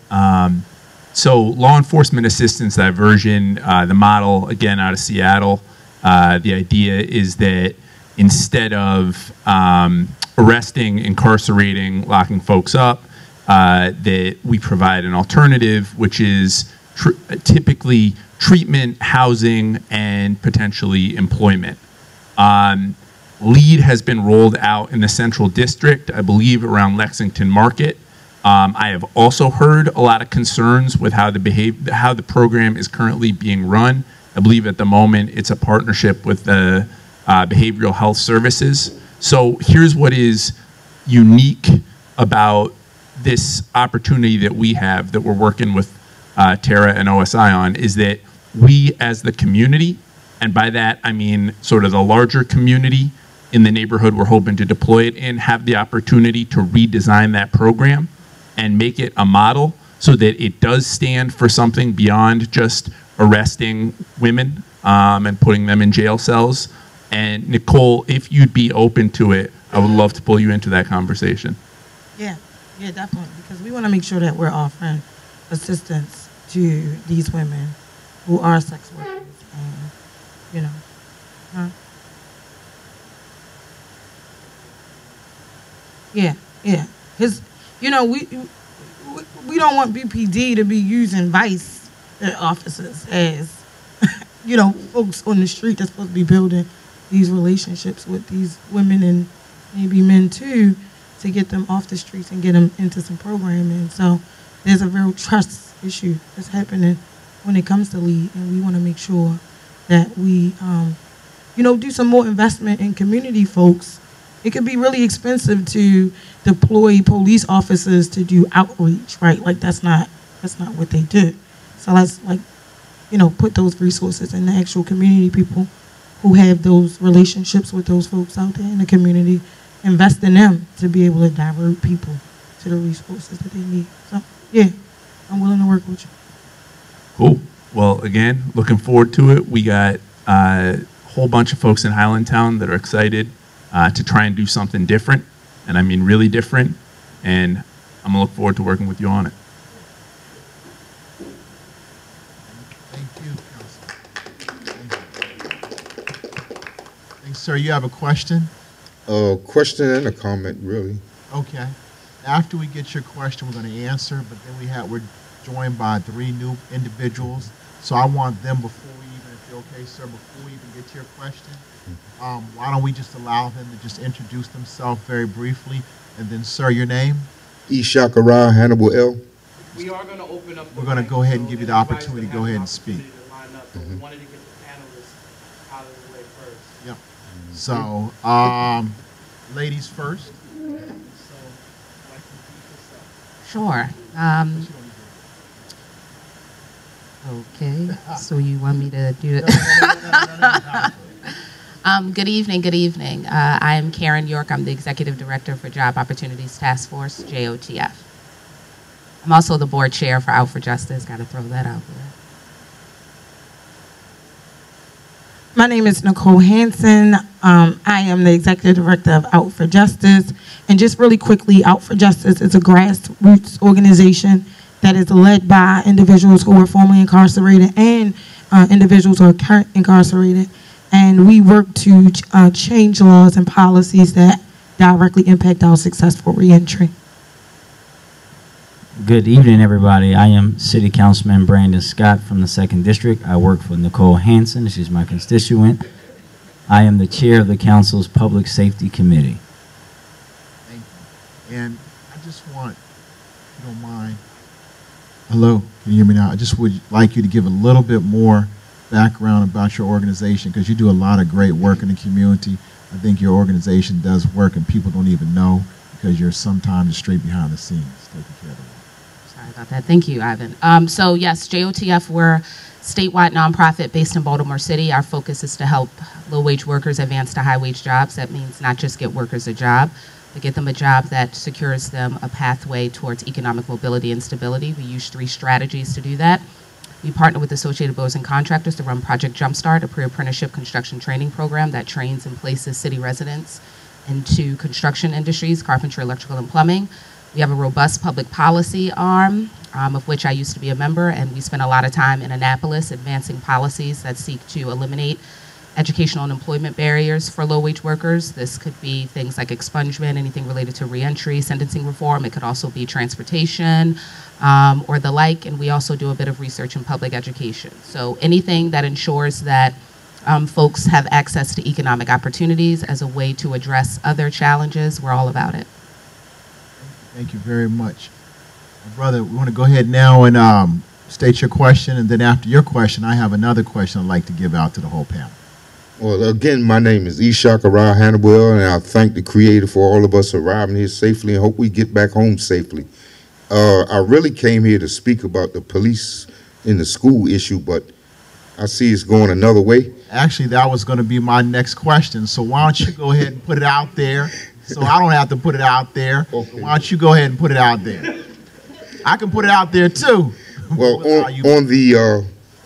So law enforcement assistance diversion, the model, again, out of Seattle, the idea is that instead of arresting, incarcerating, locking folks up, that we provide an alternative, which is typically treatment, housing, and potentially employment. LEAD has been rolled out in the Central District, I believe around Lexington Market. I have also heard a lot of concerns with how the program is currently being run. I believe at the moment it's a partnership with the Behavioral Health Services. So here's what is unique about this opportunity that we have, that we're working with Tara and OSI on, is that we as the community, and by that I mean sort of the larger community in the neighborhood we're hoping to deploy it in, have the opportunity to redesign that program and make it a model so that it does stand for something beyond just arresting women and putting them in jail cells. And Nicole, if you'd be open to it, I would love to pull you into that conversation. Yeah, definitely, because we want to make sure that we're offering assistance to these women who are sex workers, and Yeah. His, we don't want BPD to be using vice officers as, folks on the street that's supposed to be building these relationships with these women and maybe men too, to get them off the streets and get them into some programming. So there's a real trust issue that's happening when it comes to LEAD, and we want to make sure that we, do some more investment in community folks. It can be really expensive to deploy police officers to do outreach, right? Like that's not what they do. So let's put those resources in the actual community people who have those relationships with those folks out there in the community, invest in them to be able to divert people to the resources that they need. So yeah, I'm willing to work with you. Cool. Well, again, looking forward to it. We got a whole bunch of folks in Highlandtown that are excited to try and do something different, and I mean really different. And I'm going to look forward to working with you on it. Thank you, Councilman. Thanks, sir. You have a question? Question and a comment, really. Okay. After we get your question, we're going to answer, but then we're joined by 3 new individuals. So I want them before we even, if you're okay, sir, before we even get to your question, why don't we just allow them to just introduce themselves very briefly, and then, sir, your name? Ishakara Hannibal L. We are going to open up. We're going to go ahead and give you the opportunity to go ahead and speak. We wanted to get the panelists out of the way first. Yep. So, ladies first. Sure. Okay. So you want me to do it? Good evening. Good evening. I'm Karen York. I'm the Executive Director for Job Opportunities Task Force, JOTF. I'm also the board chair for Out for Justice. Got to throw that out there. My name is Nicole Hansen. I am the Executive Director of Out for Justice. And just really quickly, Out for Justice is a grassroots organization that is led by individuals who were formerly incarcerated and individuals who are currently incarcerated. And we work to change laws and policies that directly impact our successful reentry. Good evening, everybody. I am City Councilman Brandon Scott from the 2nd District. I work for Nicole Hansen. She's my constituent. I am the chair of the council's Public Safety Committee. Thank you. And I just want, if you don't mind, hello, can you hear me now? I just would like you to give a little bit more background about your organization, because you do a lot of great work in the community. I think your organization does work and people don't even know, because you're sometimes straight behind the scenes taking care of it. Sorry about that. Thank you, Ivan. So yes, JOTF, we're a statewide nonprofit based in Baltimore City. Our focus is to help low-wage workers advance to high-wage jobs. That means not just get workers a job, but get them a job that secures them a pathway towards economic mobility and stability. We use 3 strategies to do that. We partner with Associated Builders and Contractors to run Project Jumpstart, a pre-apprenticeship construction training program that trains and places city residents into construction industries, carpentry, electrical, and plumbing. We have a robust public policy arm, of which I used to be a member, and we spend a lot of time in Annapolis advancing policies that seek to eliminate educational and employment barriers for low-wage workers. This could be things like expungement, anything related to reentry, sentencing reform. It could also be transportation or the like, and we also do a bit of research in public education. So anything that ensures that folks have access to economic opportunities as a way to address other challenges, we're all about it. Thank you very much. Brother, we want to go ahead now and state your question, and then after your question, I have another question I'd like to give out to the whole panel. Well, again, my name is Ishakara Hannibal, and I thank the Creator for all of us arriving here safely and hope we get back home safely. I really came here to speak about the police in the school issue, but I see it's going another way. Actually, that was going to be my next question, so why don't you go ahead and put it out there so I don't have to put it out there. Okay. Why don't you go ahead and put it out there? I can put it out there, too. Well,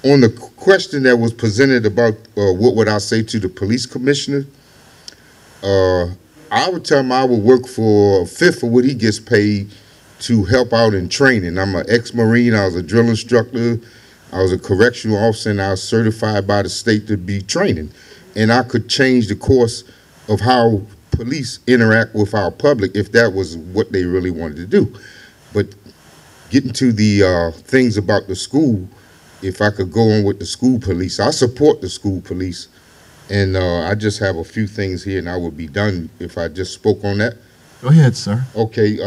on the question that was presented about what would I say to the police commissioner, I would tell him I would work for a fifth of what he gets paid to help out in training. I'm an ex-Marine. I was a drill instructor. I was a correctional officer, and I was certified by the state to be training. And I could change the course of how police interact with our public if that was what they really wanted to do. But getting to the things about the school, if I could go on with the school police, I support the school police. And I just have a few things here, and I would be done if I just spoke on that. Go ahead, sir. Okay.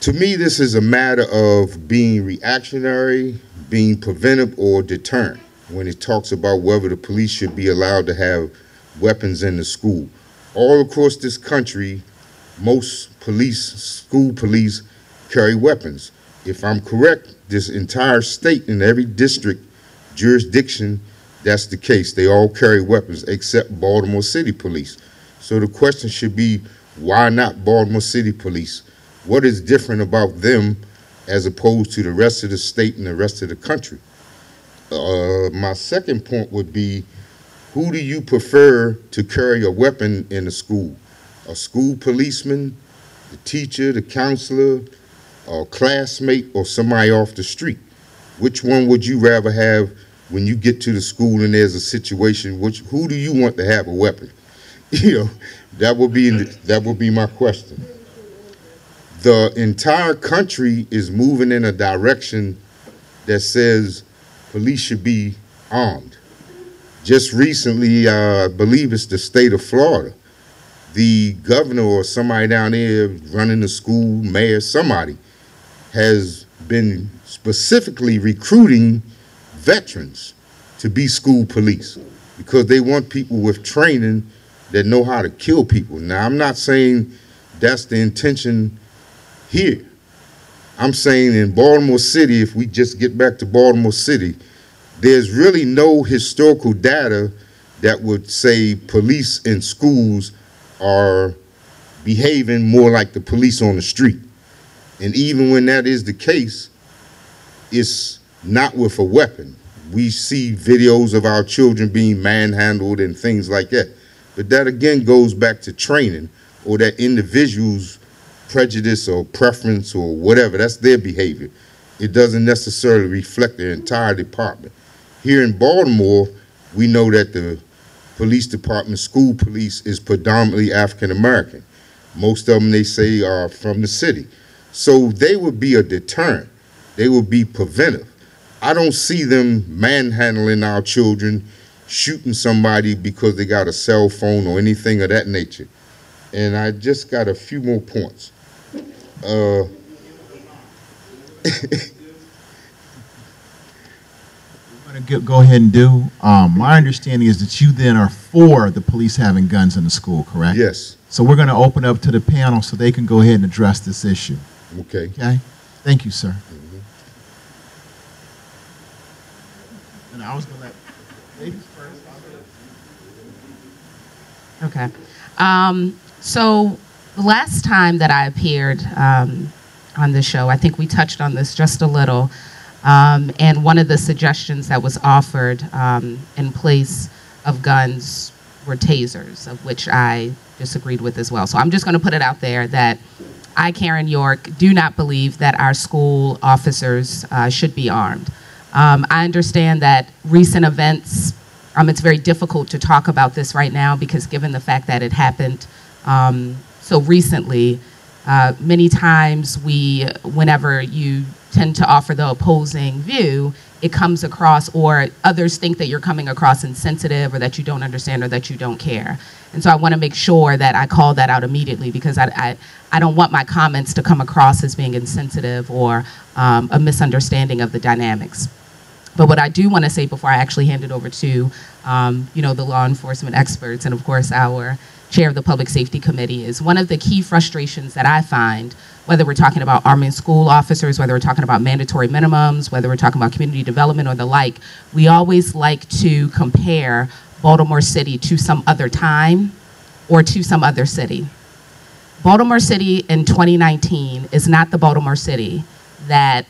To me, this is a matter of being reactionary, being preventive, or deterrent when it talks about whether the police should be allowed to have weapons in the school. All across this country, most police, school police, carry weapons. If I'm correct, this entire state in every district, jurisdiction, that's the case. They all carry weapons except Baltimore City Police. So the question should be, why not Baltimore City Police? What is different about them as opposed to the rest of the state and the rest of the country? My second point would be, who do you prefer to carry a weapon in a school? A school policeman the teacher, the counselor, a classmate, or somebody off the street? Which one would you rather have when you get to the school and there's a situation? Who do you want to have a weapon? You know, that would be my question. The entire country is moving in a direction that says police should be armed. Just recently, I believe it's the state of Florida, the governor or somebody down there running the school, mayor, somebody, has been specifically recruiting veterans to be school police because they want people with training that know how to kill people. Now, I'm not saying that's the intention here. I'm saying in Baltimore City, if we just get back to Baltimore City, there's really no historical data that would say police in schools are behaving more like the police on the street. And even when that is the case, it's not with a weapon. We see videos of our children being manhandled and things like that. But that again goes back to training or that individual's prejudice or preference or whatever. That's their behavior. It doesn't necessarily reflect the entire department. Here in Baltimore, we know that the police department, school police, is predominantly African American. Most of them, they say, are from the city. So they would be a deterrent. They would be preventive. I don't see them manhandling our children, shooting somebody because they got a cell phone or anything of that nature. And I just got a few more points. I'm going to go ahead and do. My understanding is that you then are for the police having guns in the school, correct? Yes. So we're going to open up to the panel so they can go ahead and address this issue. Okay. Okay? Thank you, sir. And I was going to let ladies first. Okay. So the last time that I appeared on the show, I think we touched on this just a little. And one of the suggestions that was offered in place of guns were tasers, of which I disagreed with as well. So I'm just going to put it out there that I, Karen York, do not believe that our school officers should be armed. I understand that recent events, it's very difficult to talk about this right now because given the fact that it happened so recently, many times whenever you tend to offer the opposing view, it comes across, or others think that you're coming across insensitive or that you don't understand or that you don't care. And so I want to make sure that I call that out immediately because I don't want my comments to come across as being insensitive or a misunderstanding of the dynamics. But what I do want to say before I actually hand it over to, the law enforcement experts and of course our chair of the Public Safety Committee is one of the key frustrations that I find, whether we're talking about arming school officers, whether we're talking about mandatory minimums, whether we're talking about community development or the like, we always like to compare Baltimore City to some other time or to some other city. Baltimore City in 2019 is not the Baltimore City that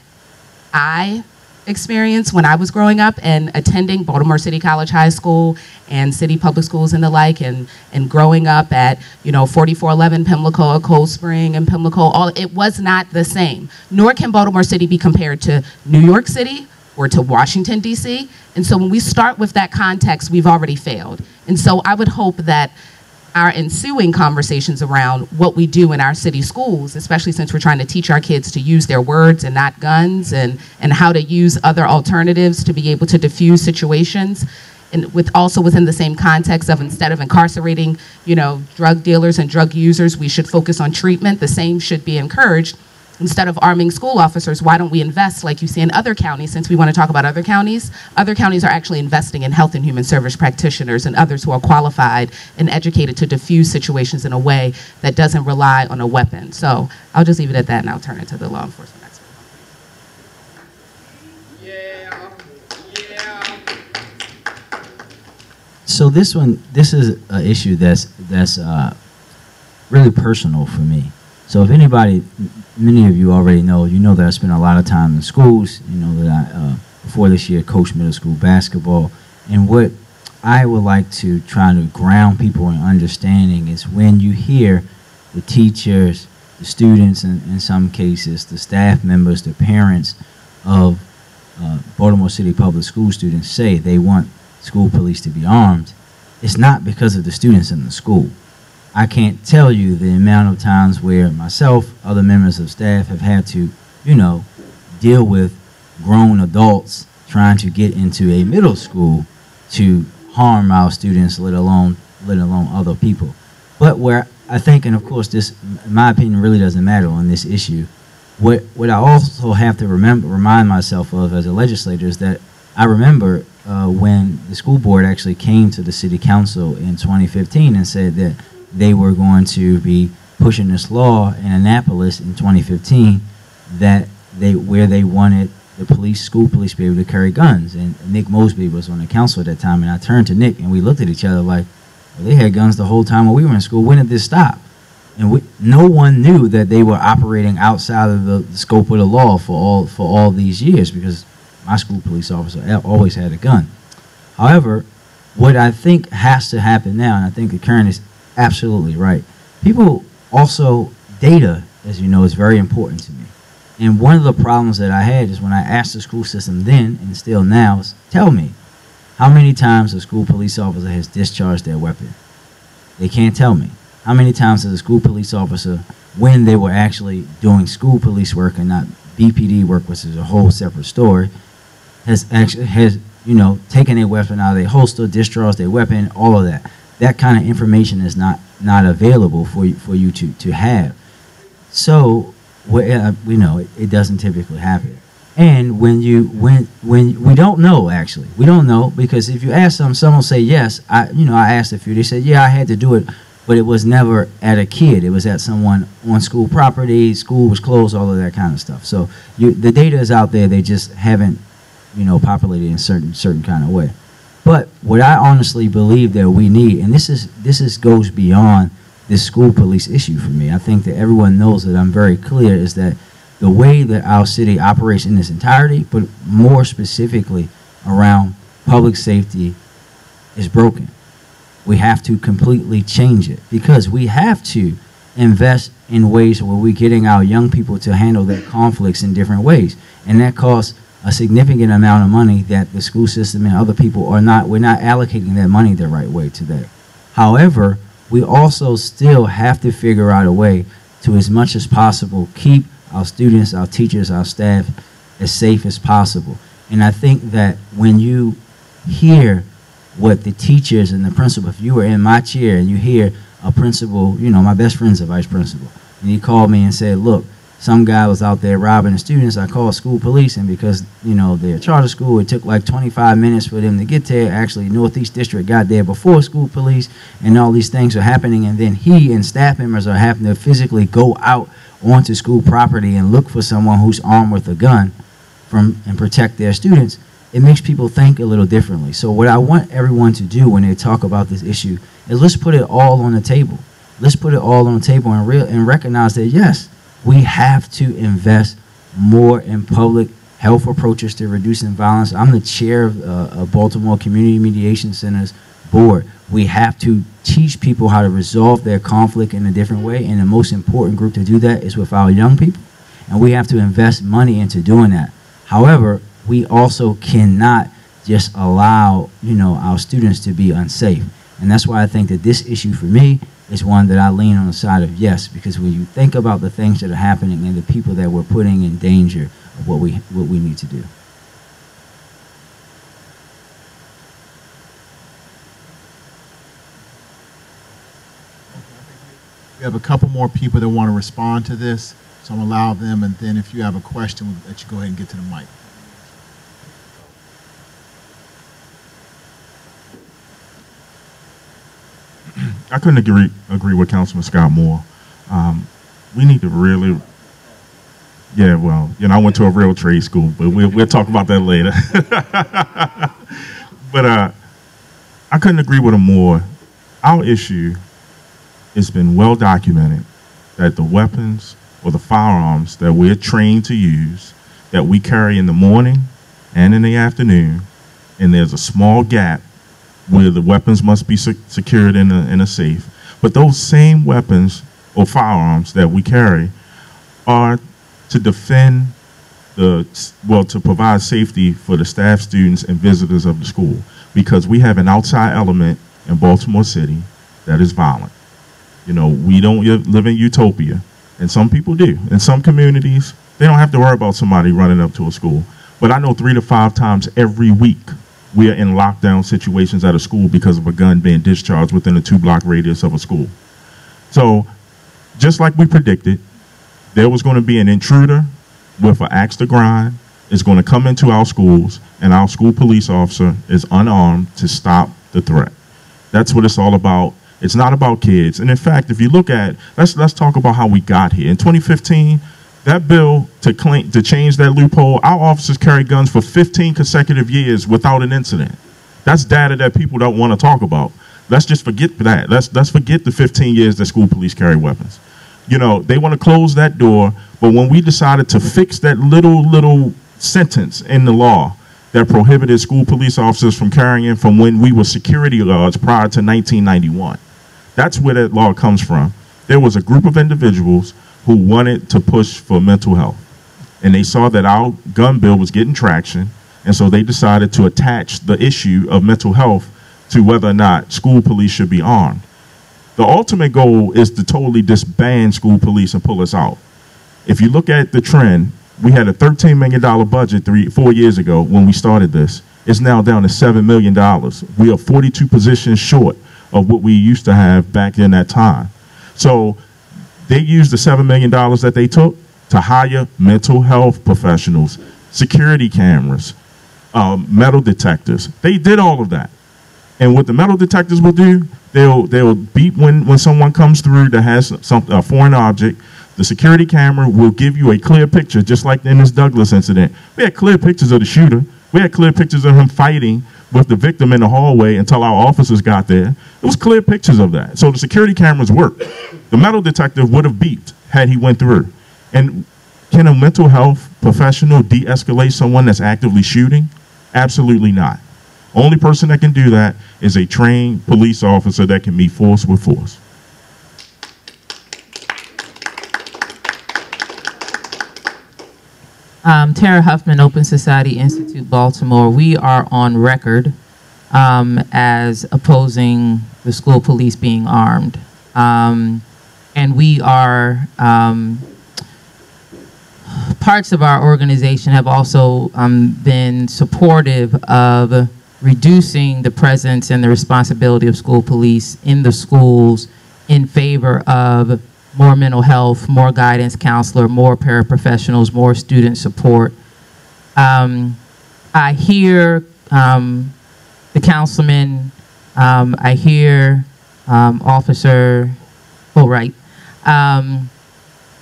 I experienced when I was growing up and attending Baltimore City College High School and city public schools and the like, and growing up at 4411 Pimlico, Cold Spring and Pimlico. It was not the same. Nor can Baltimore City be compared to New York City or to Washington, D.C. And so when we start with that context, we've already failed. And so I would hope that our ensuing conversations around what we do in our city schools, especially since we're trying to teach our kids to use their words and not guns, and how to use other alternatives to be able to diffuse situations, and also within the same context of instead of incarcerating, drug dealers and drug users, we should focus on treatment. The same should be encouraged. Instead of arming school officers, why don't we invest like you see in other counties? Since we want to talk about other counties are actually investing in health and human service practitioners and others who are qualified and educated to diffuse situations in a way that doesn't rely on a weapon. So I'll just leave it at that and I'll turn it to the law enforcement expert. So this is an issue that's really personal for me. So if many of you already know, that I spent a lot of time in schools. That I, before this year, coached middle school basketball. And what I would like to try to ground people in understanding is when you hear the teachers the students, and in some cases, the staff members, the parents of Baltimore City Public School students say they want school police to be armed, it's not because of the students in the school. I can't tell you the amount of times where myself, other members of staff have had to, deal with grown adults trying to get into a middle school to harm our students, let alone other people. But where I think, and of course this, in my opinion, really doesn't matter on this issue, what I also have to remind myself of as a legislator is that I remember when the school board actually came to the city council in 2015 and said that they were going to be pushing this law in Annapolis in 2015 that where they wanted the school police to be able to carry guns. And Nick Mosby was on the council at that time, and I turned to Nick and we looked at each other like, well, they had guns the whole time when we were in school. When did this stop? And no one knew that they were operating outside of the scope of the law for all these years, because my school police officer always had a gun. However, what I think has to happen now, and I think the Karen is absolutely right, people also, data, as you know, is very important to me. And one of the problems that I had is when I asked the school system then, and still now, is tell me, how many times a school police officer has discharged their weapon? They can't tell me. How many times has a school police officer, when they were actually doing school police work and not BPD work, which is a whole separate story, has taken a weapon out of their holster, discharged their weapon, all of that. That kind of information is not available for you to have. So we know it doesn't typically happen. And when we don't know, actually, we don't know, because if you ask someone will say yes. I asked a few. They said, yeah, I had to do it, but it was never at a kid. It was at someone on school property. School was closed, all of that kind of stuff. So the data is out there. They just haven't, populated in a certain kind of way. But what I honestly believe that we need, and this goes beyond this school police issue for me. I think that everyone knows that I'm very clear, is that the way that our city operates in its entirety, but more specifically around public safety, is broken. We have to completely change it, because we have to invest in ways where we're getting our young people to handle their conflicts in different ways. And that costs a significant amount of money that the school system and other people we're not allocating that money the right way today. However, we also still have to figure out a way to, as much as possible, keep our students, our teachers, our staff as safe as possible. And I think that when you hear what the teachers and the principal, if you were in my chair and you hear a principal, my best friend's a vice principal, and he called me and said, look, some guy was out there robbing the students. I called school police, and because, they're a charter school, it took like 25 minutes for them to get there. Actually, Northeast District got there before school police, and all these things are happening. And then he and staff members are having to physically go out onto school property and look for someone who's armed with a gun and protect their students. It makes people think a little differently. So what I want everyone to do when they talk about this issue is let's put it all on the table. Let's put it all on the table and recognize that, yes, we have to invest more in public health approaches to reducing violence. I'm the chair of Baltimore Community Mediation Center's board. We have to teach people how to resolve their conflict in a different way, and the most important group to do that is with our young people, and we have to invest money into doing that. However, we also cannot just allow, our students to be unsafe. And that's why I think that this issue for me is one that I lean on the side of yes, because when you think about the things that are happening and the people that we're putting in danger of what we need to do. We have a couple more people that want to respond to this, so I'm going to allow them, and then if you have a question, we'll let you go ahead and get to the mic. I couldn't agree with Councilman Scott more. We need to really, I went to a real trade school, but we'll talk about that later. But I couldn't agree with him more. Our issue has been well documented that the weapons or the firearms that we're trained to use, that we carry in the morning and in the afternoon, and there's a small gap where the weapons must be secured in a safe. But those same weapons or firearms that we carry are to defend to provide safety for the staff, students, and visitors of the school, because we have an outside element in Baltimore City that is violent. You know, we don't live in utopia, and some people do. In some communities, they don't have to worry about somebody running up to a school. But I know 3 to 5 times every week we are in lockdown situations at a school because of a gun being discharged within a 2-block radius of a school. So, just like we predicted, there was going to be an intruder with an axe to grind, is going to come into our schools, and our school police officer is unarmed to stop the threat. That's what it's all about. It's not about kids. And in fact, if you look at, let's talk about how we got here. In 2015, that bill to change that loophole, our officers carried guns for 15 consecutive years without an incident. That's data that people don't want to talk about. Let's just forget that. Let's forget the 15 years that school police carry weapons. You know, they want to close that door, but when we decided to fix that little sentence in the law that prohibited school police officers from carrying from when we were security guards prior to 1991, that's where that law comes from. There was a group of individuals who wanted to push for mental health, and they saw that our gun bill was getting traction, and so they decided to attach the issue of mental health to whether or not school police should be armed. The ultimate goal is to totally disband school police and pull us out. If you look at the trend, we had a $13 million budget 4 years ago when we started this. It's now down to $7 million. We are 42 positions short of what we used to have back in that time. So they used the $7 million that they took to hire mental health professionals, security cameras, metal detectors. They did all of that. And what the metal detectors will do, they'll beep when someone comes through that has a foreign object. The security camera will give you a clear picture, just like in this Douglas incident. We had clear pictures of the shooter. We had clear pictures of him fighting with the victim in the hallway until our officers got there. It was clear pictures of that. So the security cameras worked. The metal detector would have beeped had he went through. And can a mental health professional de-escalate someone that's actively shooting? Absolutely not. Only person that can do that is a trained police officer that can meet force with force. Tara Huffman, Open Society Institute, Baltimore. We are on record as opposing the school police being armed. And we are, parts of our organization have also been supportive of reducing the presence and the responsibility of school police in the schools in favor of more mental health, more guidance counselor, more paraprofessionals, more student support. I hear the councilman, I hear Officer Fulbright,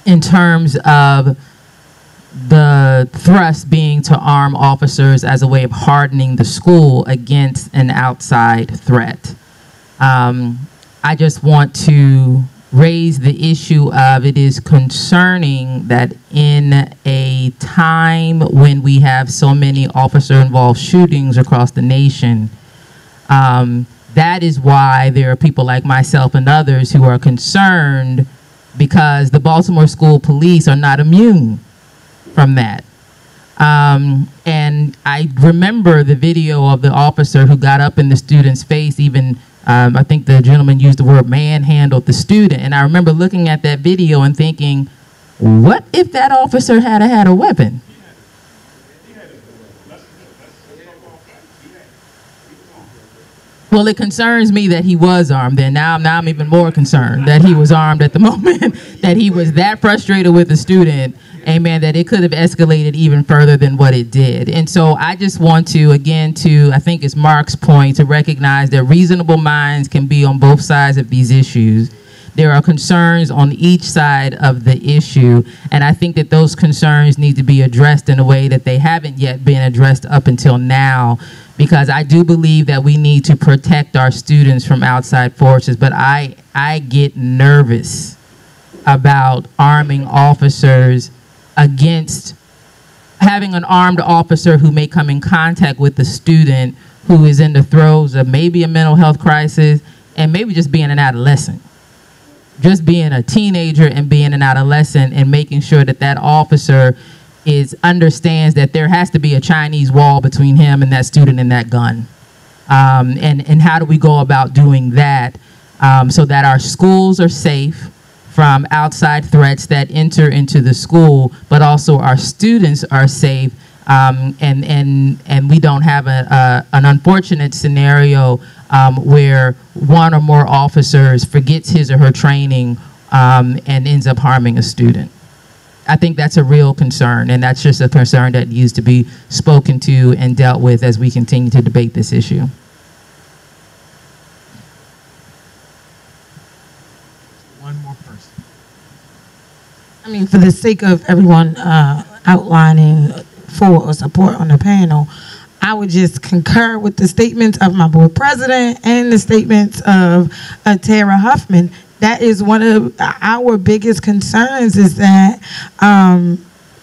in terms of the thrust being to arm officers as a way of hardening the school against an outside threat. I just want to raise the issue of it is concerning that in a time when we have so many officer-involved shootings across the nation, that is why there are people like myself and others who are concerned because the Baltimore School Police are not immune from that. And I remember the video of the officer who got up in the student's face, even I think the gentleman used the word manhandled the student. And I remember looking at that video and thinking, what if that officer had a weapon? Well, it concerns me that he was armed. And now I'm even more concerned that he was armed at the moment, that he was that frustrated with the student, amen, that it could have escalated even further than what it did. And so I just want to, again, I think it's Mark's point, to recognize that reasonable minds can be on both sides of these issues. There are concerns on each side of the issue, and I think that those concerns need to be addressed in a way that they haven't yet been addressed up until now, because I do believe that we need to protect our students from outside forces, but I get nervous about arming officers against having an armed officer who may come in contact with the student who is in the throes of maybe a mental health crisis and maybe just being an adolescent. just being a teenager and being an adolescent and making sure that that officer understands that there has to be a Chinese wall between him and that student and that gun. And how do we go about doing that so that our schools are safe from outside threats that enter into the school, but also our students are safe, and we don't have an unfortunate scenario where one or more officers forgets his or her training and ends up harming a student. I think that's a real concern, and that's just a concern that needs to be spoken to and dealt with as we continue to debate this issue. One more person. I mean, for the sake of everyone outlining for or support on the panel, I would just concur with the statements of my board president and the statements of Tara Huffman. That is one of our biggest concerns, is that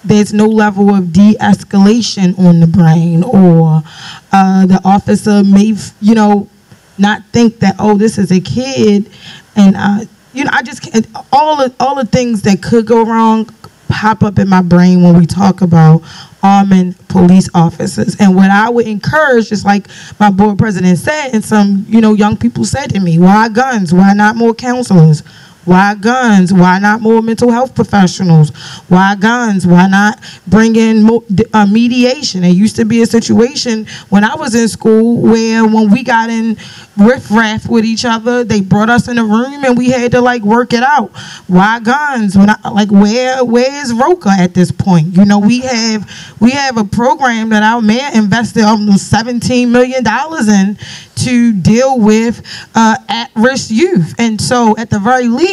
there's no level of de-escalation on the brain, or the officer may, not think that, oh, this is a kid, and I just can't. All the things that could go wrong pop up in my brain when we talk about arming police officers. And what I would encourage, just like my board president said, and some young people said to me, why guns? Why not more counselors? Why guns? Why not more mental health professionals? Why guns? Why not bring in mediation? There used to be a situation when I was in school where when we got in riffraff with each other, they brought us in a room and we had to work it out. Why guns? Where is Roka at this point? We have a program that our mayor invested almost $17 million in to deal with at-risk youth. And so at the very least,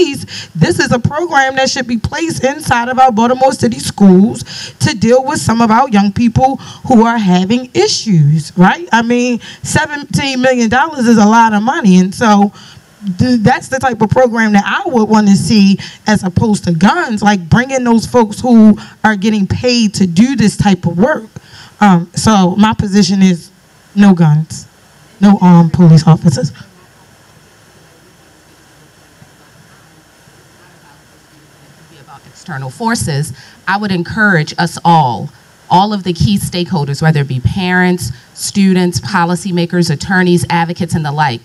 this is a program that should be placed inside of our Baltimore City schools to deal with some of our young people who are having issues, right? I mean, $17 million is a lot of money. And so that's the type of program that I would want to see, as opposed to guns, bringing those folks who are getting paid to do this type of work. So my position is no guns. No armed police officers. About external forces, I would encourage us all of the key stakeholders, whether it be parents, students, policymakers, attorneys, advocates, and the like.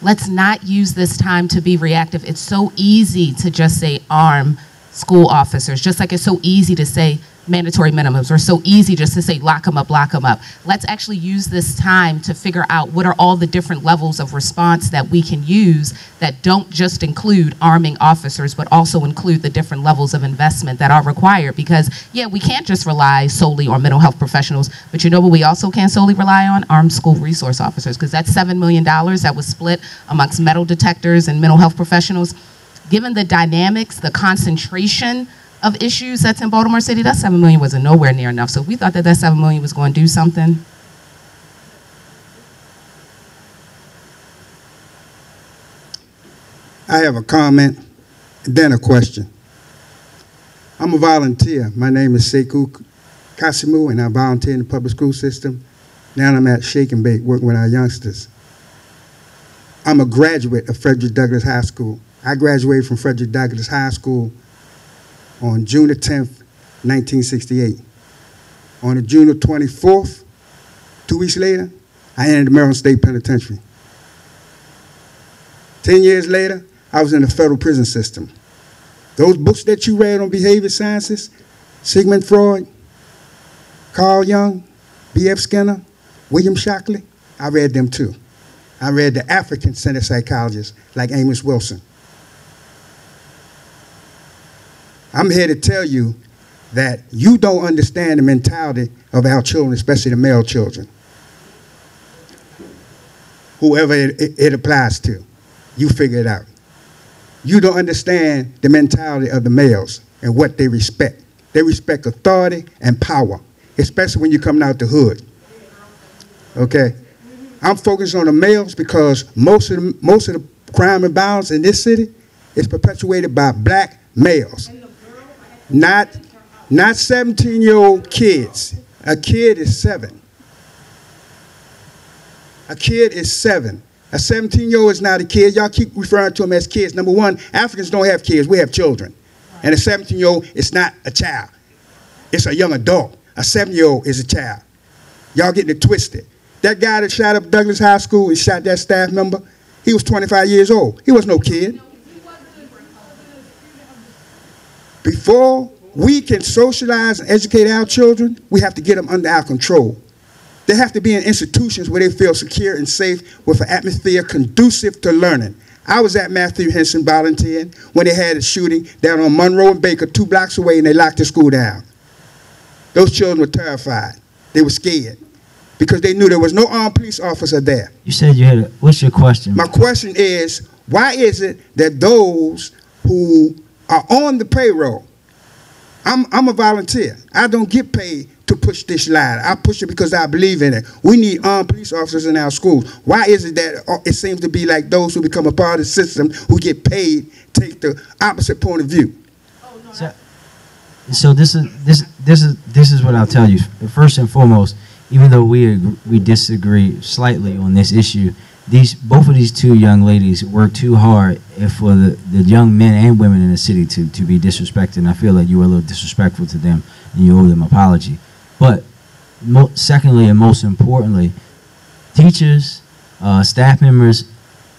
Let's not use this time to be reactive. It's so easy to just say arm school officers, just like it's so easy to say mandatory minimums, or so easy just to say lock them up, lock them up. Let's actually use this time to figure out what are all the different levels of response that we can use that don't just include arming officers, but also include the different levels of investment that are required. Because, yeah, we can't just rely solely on mental health professionals, but what we also can't solely rely on? Armed school resource officers, because that's $7 million that was split amongst metal detectors and mental health professionals. Given the dynamics, the concentration of issues that's in Baltimore City, that $7 million wasn't nowhere near enough. So if we thought that $7 million was going to do something. I have a comment and then a question. I'm a volunteer. My name is Sekou Kasimu, and I volunteer in the public school system. Now I'm at Shake and Bake, working with our youngsters. I'm a graduate of Frederick Douglass High School. I graduated from Frederick Douglass High School on June the 10th, 1968. On the June the 24th, 2 weeks later, I entered the Maryland State Penitentiary. 10 years later, I was in the federal prison system. Those books that you read on behavior sciences, Sigmund Freud, Carl Jung, B.F. Skinner, William Shockley, I read them too. I read the African-centered psychologists like Amos Wilson. I'm here to tell you that you don't understand the mentality of our children, especially the male children. Whoever it applies to, you figure it out. You don't understand the mentality of the males and what they respect. They respect authority and power, especially when you're coming out the hood. Okay? I'm focused on the males because most of the crime and violence in this city is perpetuated by black males. Not 17-year-old kids. A kid is 7. A kid is 7. A 17-year-old is not a kid. Y'all keep referring to them as kids. Number one, Africans don't have kids. We have children. And a 17-year-old is not a child. It's a young adult. A 7-year-old is a child. Y'all getting it twisted. That guy that shot up Douglas High School and shot that staff member, he was 25 years old. He was no kid. Before we can socialize and educate our children, we have to get them under our control. They have to be in institutions where they feel secure and safe with an atmosphere conducive to learning. I was at Matthew Henson volunteering when they had a shooting down on Monroe and Baker, 2 blocks away, and they locked the school down. Those children were terrified. They were scared because they knew there was no armed police officer there. You said you had a, what's your question? My question is, why is it that those who are on the payroll, I'm a volunteer. I don't get paid to push this line. I push it because I believe in it. We need armed police officers in our schools. Why is it that it seems to be like those who become a part of the system who get paid take the opposite point of view? So this is what I'll tell you. First and foremost, even though we disagree slightly on this issue, both of these 2 young ladies work too hard for the young men and women in the city to be disrespected. And I feel like you were a little disrespectful to them, and you owe them an apology. But secondly, and most importantly, teachers, staff members,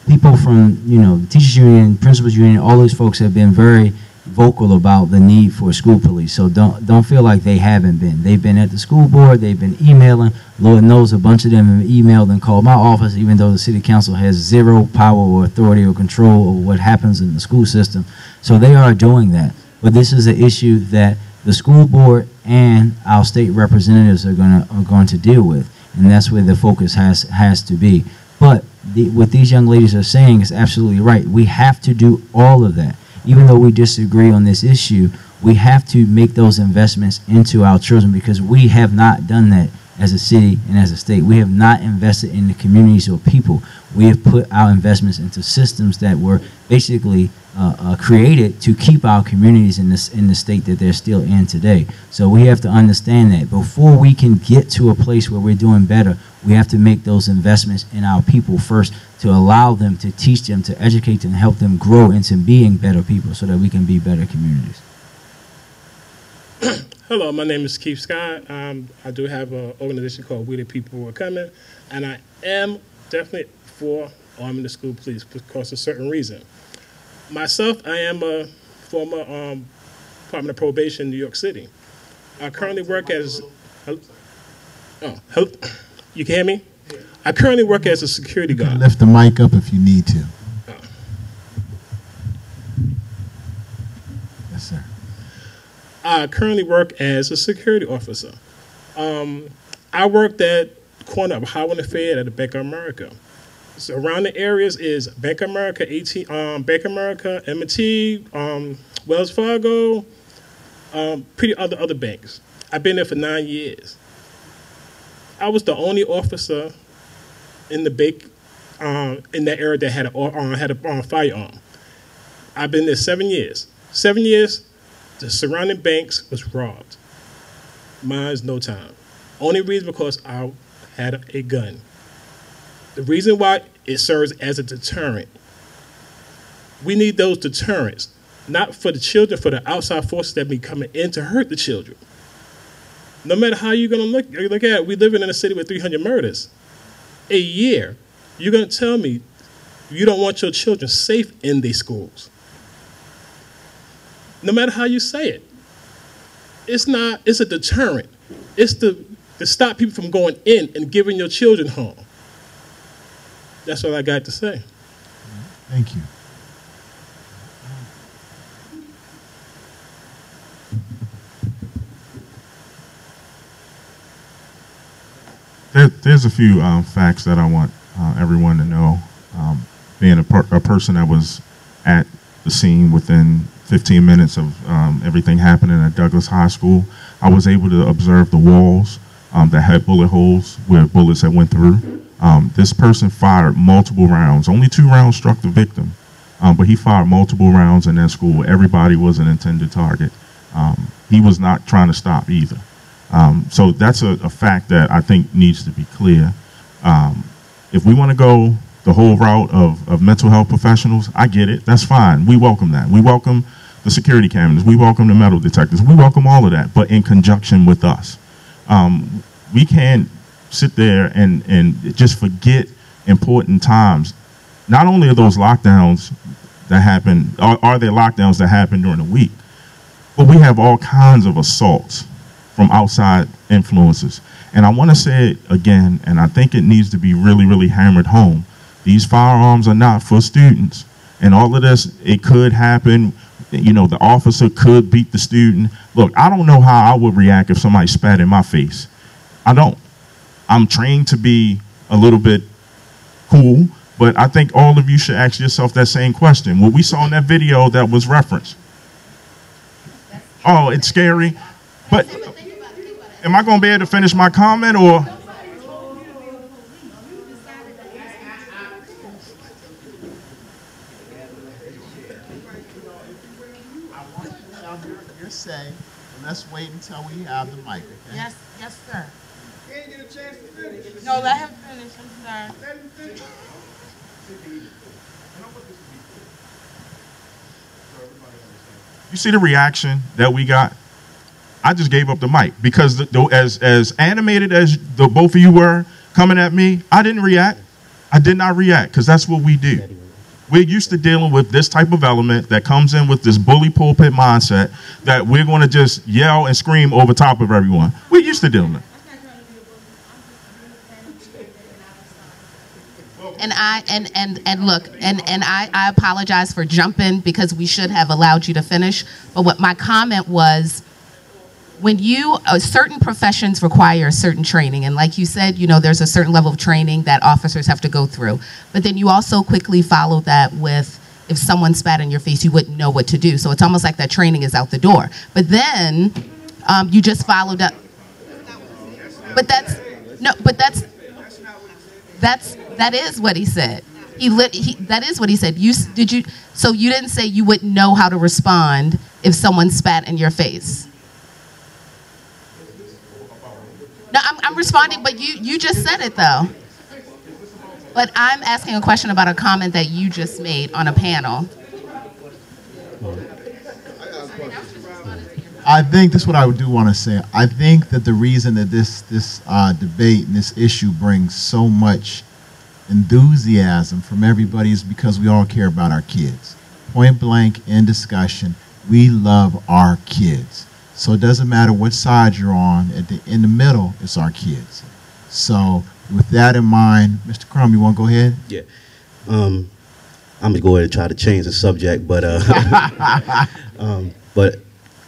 people from the teachers union, principals union, all those folks have been very vocal about the need for school police. So don't feel like they haven't been. They've been at the school board. They've been emailing. Lord knows a bunch of them have emailed and called my office, even though the city council has zero power or authority or control over what happens in the school system. So they are doing that. But this is an issue that the school board and our state representatives are going to deal with, and that's where the focus has to be. But what these young ladies are saying is absolutely right. We have to do all of that. Even though we disagree on this issue, we have to make those investments into our children because we have not done that as a city and as a state. We have not invested in the communities or people. We have put our investments into systems that were basically created to keep our communities in the state that they're still in today. So we have to understand that before we can get to a place where we're doing better, we have to make those investments in our people first to allow them, to teach them, to educate them, help them grow into being better people so that we can be better communities. Hello, my name is Keith Scott. I do have an organization called We the People Are Coming, and I am definitely for arming the school police because of a certain reason. Myself, I am a former Department of Probation in New York City. I currently work as... hello? You can hear me? I currently work as a security guard. Lift the mic up if you need to. Yes, sir. I currently work as a security officer. I worked at the corner of Howard and Fayette at the Bank of America. So around the areas is Bank of America, Bank of America, M&T, Wells Fargo, pretty other banks. I've been there for 9 years. I was the only officer in the bank in that area that had a firearm. I've been there 7 years. 7 years, the surrounding banks was robbed. Mine's no time. Only reason because I had a gun. The reason why it serves as a deterrent. We need those deterrents, not for the children, for the outside forces that be coming in to hurt the children. No matter how you're going to look at it, we live in a city with 300 murders a year. You're going to tell me you don't want your children safe in their schools. No matter how you say it. It's a deterrent. It's to stop people from going in and giving your children harm. That's all I got to say. Thank you. There's a few facts that I want everyone to know. Being a person that was at the scene within 15 minutes of everything happening at Douglas High School, I was able to observe the walls that had bullet holes where bullets had went through. This person fired multiple rounds. Only 2 rounds struck the victim, but he fired multiple rounds in that school. Everybody was an intended target. He was not trying to stop either. So that's a fact that I think needs to be clear. If we want to go the whole route of mental health professionals, I get it. That's fine. We welcome that. We welcome the security cameras. We welcome the metal detectors. We welcome all of that, but in conjunction with us. We can't sit there and just forget important times. Not only are those lockdowns that happen, are there lockdowns that happen during the week, but we have all kinds of assaults from outside influences. And I want to say it again, and I think it needs to be really, really hammered home. These firearms are not for students. And all of this, it could happen. You know, the officer could beat the student. Look, I don't know how I would react if somebody spat in my face. I don't. I'm trained to be a little bit cool, but I think all of you should ask yourself that same question. What we saw in that video that was referenced. Oh, it's scary. But am I going to be able to finish my comment, or? Your say, and let's wait until we have the mic, okay? Yes, yes, sir. He didn't get a chance to finish. No, let him finish. I'm sorry. Let him finish. You see the reaction that we got? I just gave up the mic because as animated as the both of you were coming at me, I didn't react. I did not react because that's what we do. We're used to dealing with this type of element that comes in with this bully pulpit mindset that we're going to just yell and scream over top of everyone. We're used to dealing with it. And look, I apologize for jumping because we should have allowed you to finish. But what my comment was, when certain professions require certain training, and like you said, you know, there's a certain level of training that officers have to go through. But then you also quickly follow that with, if someone spat in your face, you wouldn't know what to do. So it's almost like that training is out the door. But then you just followed up. But that is what he said. That is what he said. So you didn't say you wouldn't know how to respond if someone spat in your face. No, I'm responding, but you just said it though. But I'm asking a question about a comment that you just made on a panel. I think this is what I do want to say. I think that the reason that this debate and this issue brings so much enthusiasm from everybody is because we all care about our kids. Point blank, in discussion, we love our kids. So it doesn't matter what side you're on. In the middle, it's our kids. So with that in mind, Mr. Crum, you want to go ahead? Yeah. I'm going to go ahead and try to change the subject, but but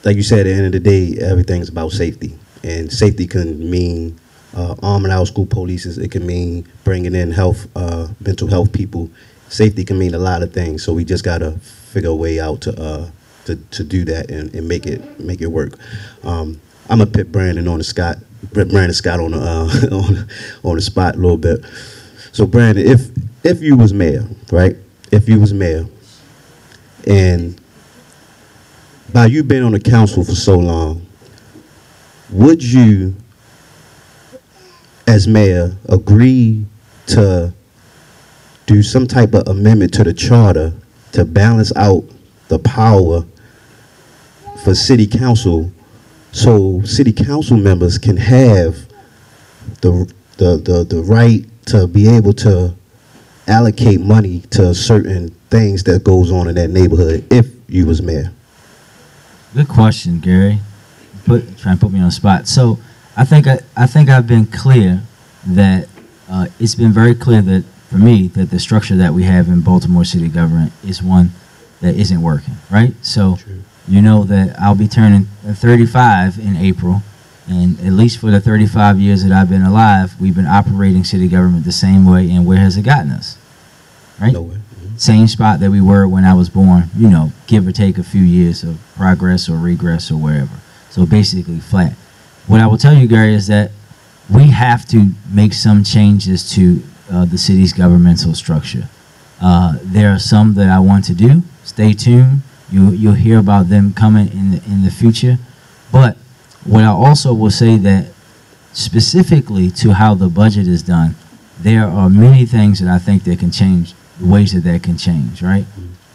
like you said, at the end of the day, everything's about safety. And safety can mean arming our school polices. It can mean bringing in mental health people. Safety can mean a lot of things. So we just got to figure a way out to do that and make it work. I'm gonna put Brandon Scott on the spot a little bit. So Brandon, if you was mayor, right? If you was mayor, and by you being on the council for so long, would you, as mayor, agree to do some type of amendment to the charter to balance out the power for city council, so city council members can have the right to be able to allocate money to certain things that goes on in that neighborhood if you was mayor? Good question, Gary. Trying to put me on the spot. So I think I've been clear that it's been very clear that for me that the structure that we have in Baltimore city government is one that isn't working, right? So you know that I'll be turning 35 in April, and at least for the 35 years that I've been alive, we've been operating city government the same way, and where has it gotten us? Right? Nowhere. Same spot that we were when I was born, you know, give or take a few years of progress or regress or wherever. So basically flat. What I will tell you, Gary, is that we have to make some changes to the city's governmental structure. There are some that I want to do. Stay tuned. You'll hear about them coming in the future. But what I also will say that specifically to how the budget is done, there are many things that I think that can change, the ways that that can change, right?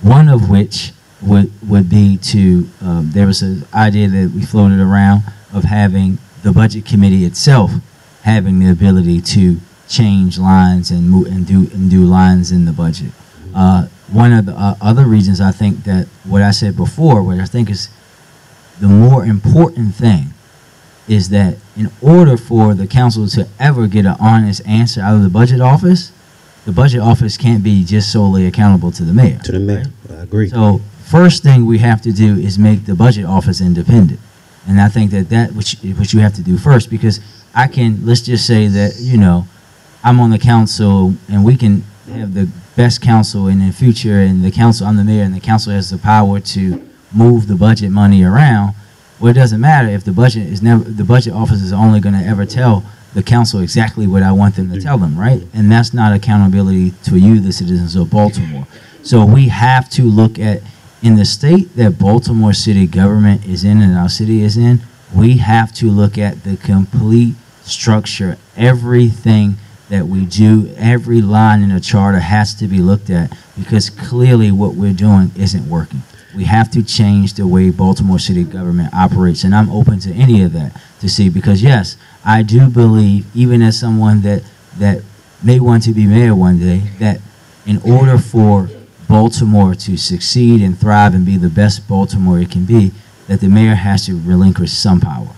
One of which would be to, there was an idea that we floated around of having the budget committee itself having the ability to change lines and move and do lines in the budget. One of the other reasons I think that what I said before, what I think is the more important thing, is that in order for the council to ever get an honest answer out of the budget office can't be just solely accountable to the mayor. To the mayor, I agree. So first thing we have to do is make the budget office independent. And I think that which you have to do first, because let's just say that, you know, I'm on the council and we can have the best council in the future, and the council, I'm the mayor, and the council has the power to move the budget money around. Well, it doesn't matter if the budget office is only going to ever tell the council exactly what I want them to tell them, right? And that's not accountability to you, the citizens of Baltimore. So we have to look at, in the state that Baltimore city government is in and our city is in, we have to look at the complete structure. Everything that we do, every line in the charter has to be looked at, because clearly what we're doing isn't working. We have to change the way Baltimore city government operates, and I'm open to any of that to see, because yes, I do believe, even as someone that may want to be mayor one day, that in order for Baltimore to succeed and thrive and be the best Baltimore it can be, that the mayor has to relinquish some power.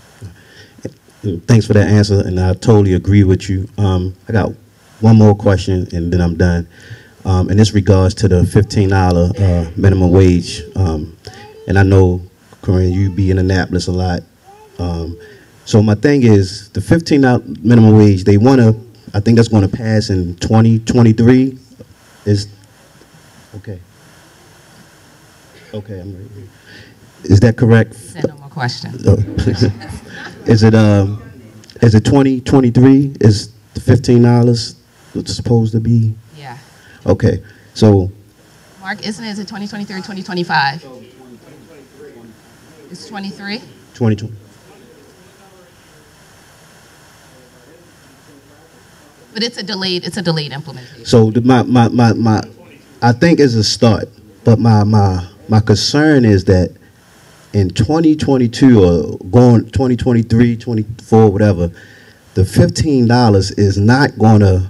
Thanks for that answer, and I totally agree with you. I got one more question, and then I'm done. And this regards to the $15 minimum wage. And I know, Corinne, you be in Annapolis a lot. So my thing is, the $15 minimum wage, they want to, I think that's going to pass in 2023. Okay, I'm ready. Is that correct? No more questions. Is it 2023? Is the $15 supposed to be? Yeah. Okay, so. Mark, is it 2023 or 2025? It's 23? 2020. But it's a delayed implementation. So I think it's a start, but my concern is that in 2022 or going 2023, 24, whatever, the $15 is not going to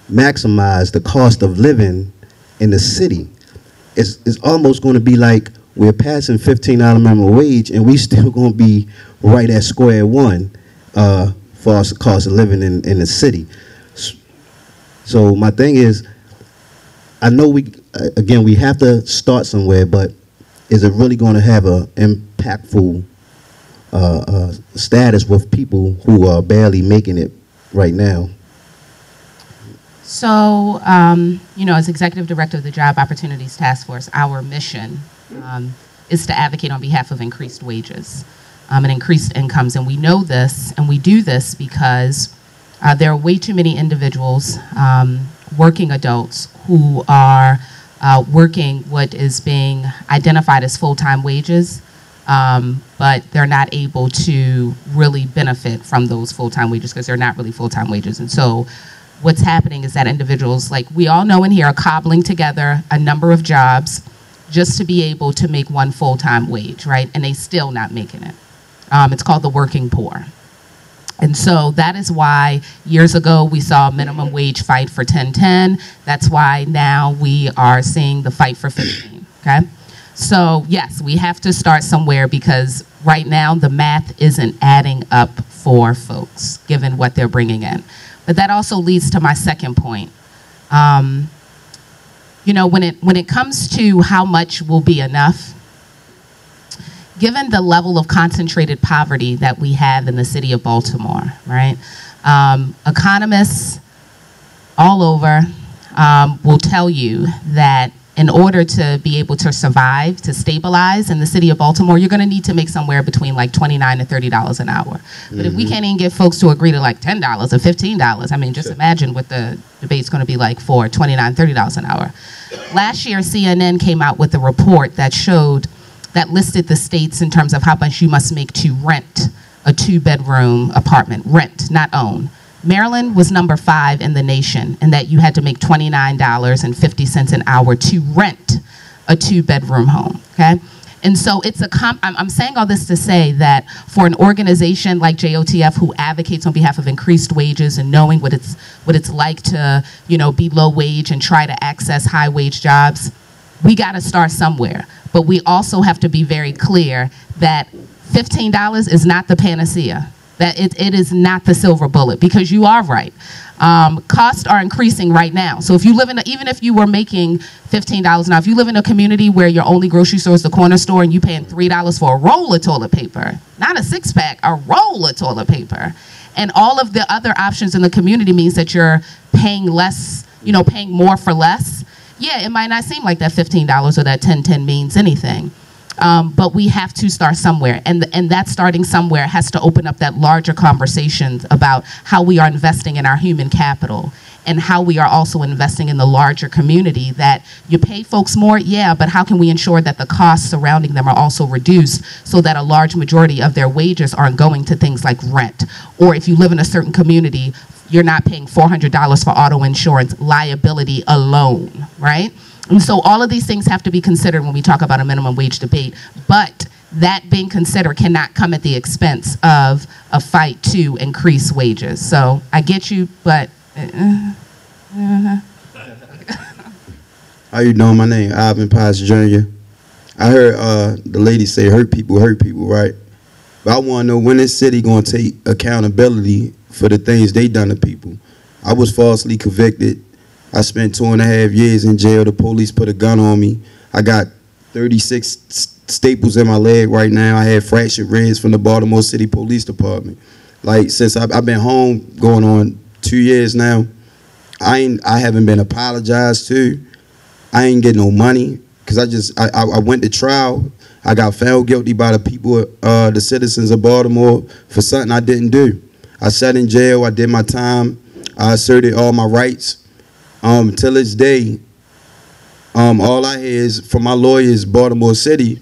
maximize the cost of living in the city. It's almost going to be like we're passing $15 minimum wage and we still going to be right at square one for our cost of living in the city. So my thing is, I know we have to start somewhere, but is it really going to have an impactful status with people who are barely making it right now? So, you know, as Executive Director of the Job Opportunities Task Force, our mission is to advocate on behalf of increased wages and increased incomes. And we know this, and we do this because there are way too many individuals, working adults, who are working what is being identified as full-time wages, but they're not able to really benefit from those full-time wages because they're not really full-time wages. And so what's happening is that individuals, like we all know in here, are cobbling together a number of jobs just to be able to make one full-time wage, right? And they still not making it. It's called the working poor. And so that is why years ago we saw minimum wage fight for 10-10. That's why now we are seeing the fight for 15, okay? So yes, we have to start somewhere because right now the math isn't adding up for folks given what they're bringing in. But that also leads to my second point. You know, when it comes to how much will be enough, given the level of concentrated poverty that we have in the city of Baltimore, right? Economists all over will tell you that in order to be able to survive, to stabilize in the city of Baltimore, you're gonna need to make somewhere between like $29 to $30 an hour. But if we can't even get folks to agree to like $10 or $15, I mean, just imagine what the debate's gonna be like for $29, $30 an hour. Last year, CNN came out with a report that listed the states in terms of how much you must make to rent a 2-bedroom apartment, rent, not own. Maryland was number 5 in the nation, in that you had to make $29.50 an hour to rent a 2-bedroom home, okay? And so it's I'm saying all this to say that for an organization like JOTF, who advocates on behalf of increased wages and knowing what it's like to, be low wage and try to access high wage jobs, we got to start somewhere. But we also have to be very clear that $15 is not the panacea. That it is not the silver bullet, because you are right. Costs are increasing right now. So if you live even if you were making $15 now, if you live in a community where your only grocery store is the corner store and you paying $3 for a roll of toilet paper, not a 6-pack, a roll of toilet paper, and all of the other options in the community means that you're paying less, paying more for less. Yeah, it might not seem like that $15 or that $10 means anything. But we have to start somewhere, and that starting somewhere has to open up that larger conversations about how we are investing in our human capital and how we are also investing in the larger community. That you pay folks more, yeah, but how can we ensure that the costs surrounding them are also reduced so that a large majority of their wages aren't going to things like rent? Or if you live in a certain community, you're not paying $400 for auto insurance liability alone, right? And so all of these things have to be considered when we talk about a minimum wage debate, but that being considered cannot come at the expense of a fight to increase wages. So I get you, but... How you doing? My name is Ivan Paz Jr. I heard the lady say hurt people, right? But I want to know, when this city going to take accountability for the things they done to people. I was falsely convicted. I spent 2.5 years in jail. The police put a gun on me. I got 36 staples in my leg right now. I had fractured ribs from the Baltimore City Police Department. Like, since I've been home going on 2 years now, I haven't been apologized to. I ain't get no money because I went to trial. I got found guilty by the people, the citizens of Baltimore, for something I didn't do. I sat in jail. I did my time. I asserted all my rights. Till this day, all I hear is from my lawyers, Baltimore City,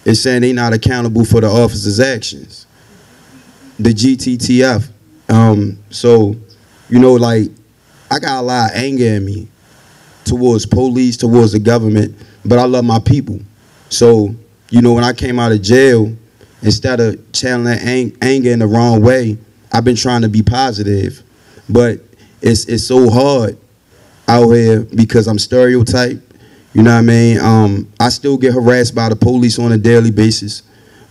is saying they not accountable for the officers' actions. The GTTF. So, like, I got a lot of anger in me towards police, towards the government, but I love my people. So, when I came out of jail, instead of channeling anger in the wrong way, I've been trying to be positive. But it's so hard out here because I'm stereotyped, you know what I mean? I still get harassed by the police on a daily basis.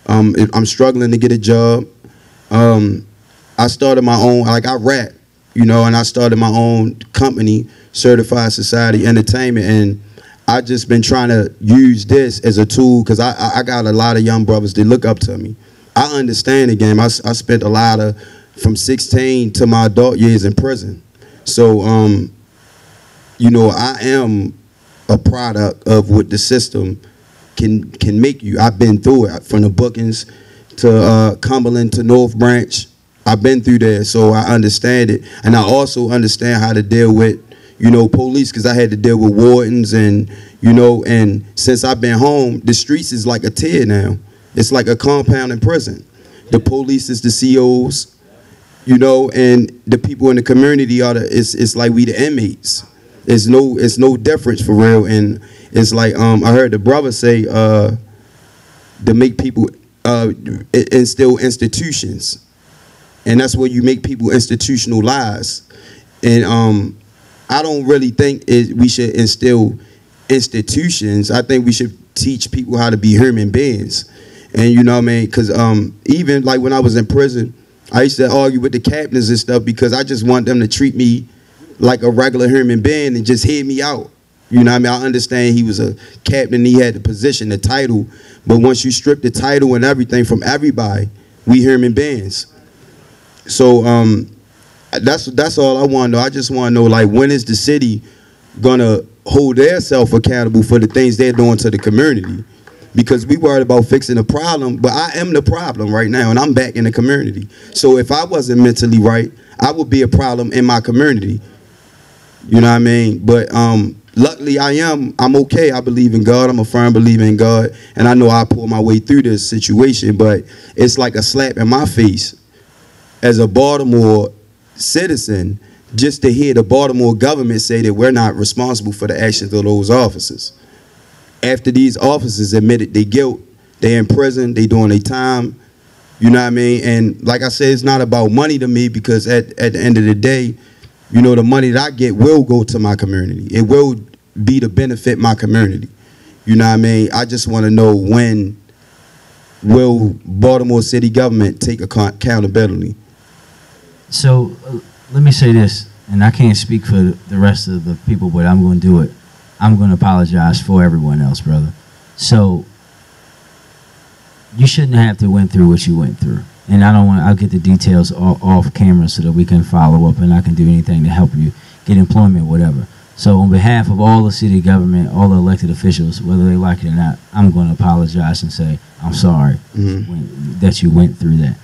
I'm struggling to get a job. I started my own, like, I rap, and I started my own company, Certified Society Entertainment, and I just been trying to use this as a tool because I got a lot of young brothers that look up to me. I understand the game. I spent a lot of, from 16 to my adult years in prison. So, I am a product of what the system can make you. I've been through it, from the bookings to Cumberland to North Branch. I've been through there, so I understand it. And I also understand how to deal with, police, because I had to deal with wardens and, and since I've been home, the streets is like a tier now. It's like a compound in prison. The police is the COs, and the people in the community are it's like we the inmates. It's no difference for real. And it's like, I heard the brother say, to make people instill institutions. And that's where you make people institutionalize. And I don't really think we should instill institutions. I think we should teach people how to be human beings. And you know what I mean? Because even like when I was in prison, I used to argue with the captains and stuff because I just want them to treat me like a regular human being and just hear me out. You know what I mean? I understand he was a captain, he had the position, the title, but once you strip the title and everything from everybody, we human beings. So that's all I want to know. I just want to know, like, when is the city gonna hold themselves accountable for the things they're doing to the community? Because we worried about fixing the problem, but I am the problem right now, and I'm back in the community. So if I wasn't mentally right, I would be a problem in my community. You know what I mean? But luckily I'm okay. I believe in God. I'm a firm believer in God, and I know I'll pull my way through this situation, but it's like a slap in my face as a Baltimore citizen just to hear the Baltimore government say that we're not responsible for the actions of those officers. After these officers admitted their guilt, they're in prison, they doing their time, you know what I mean? And like I said, it's not about money to me, because at the end of the day, you know, the money that I get will go to my community. It will be to benefit my community. You know what I mean? I just want to know, when will Baltimore City government take accountability? So let me say this, and I can't speak for the rest of the people, but I'm going to do it. I'm going to apologize for everyone else, brother. So you shouldn't have to went through what you went through. And I'll get the details off camera so that we can follow up, and I can do anything to help you get employment, whatever. So on behalf of all the city government, all the elected officials, whether they like it or not, I'm going to apologize and say, I'm sorry that you went through that.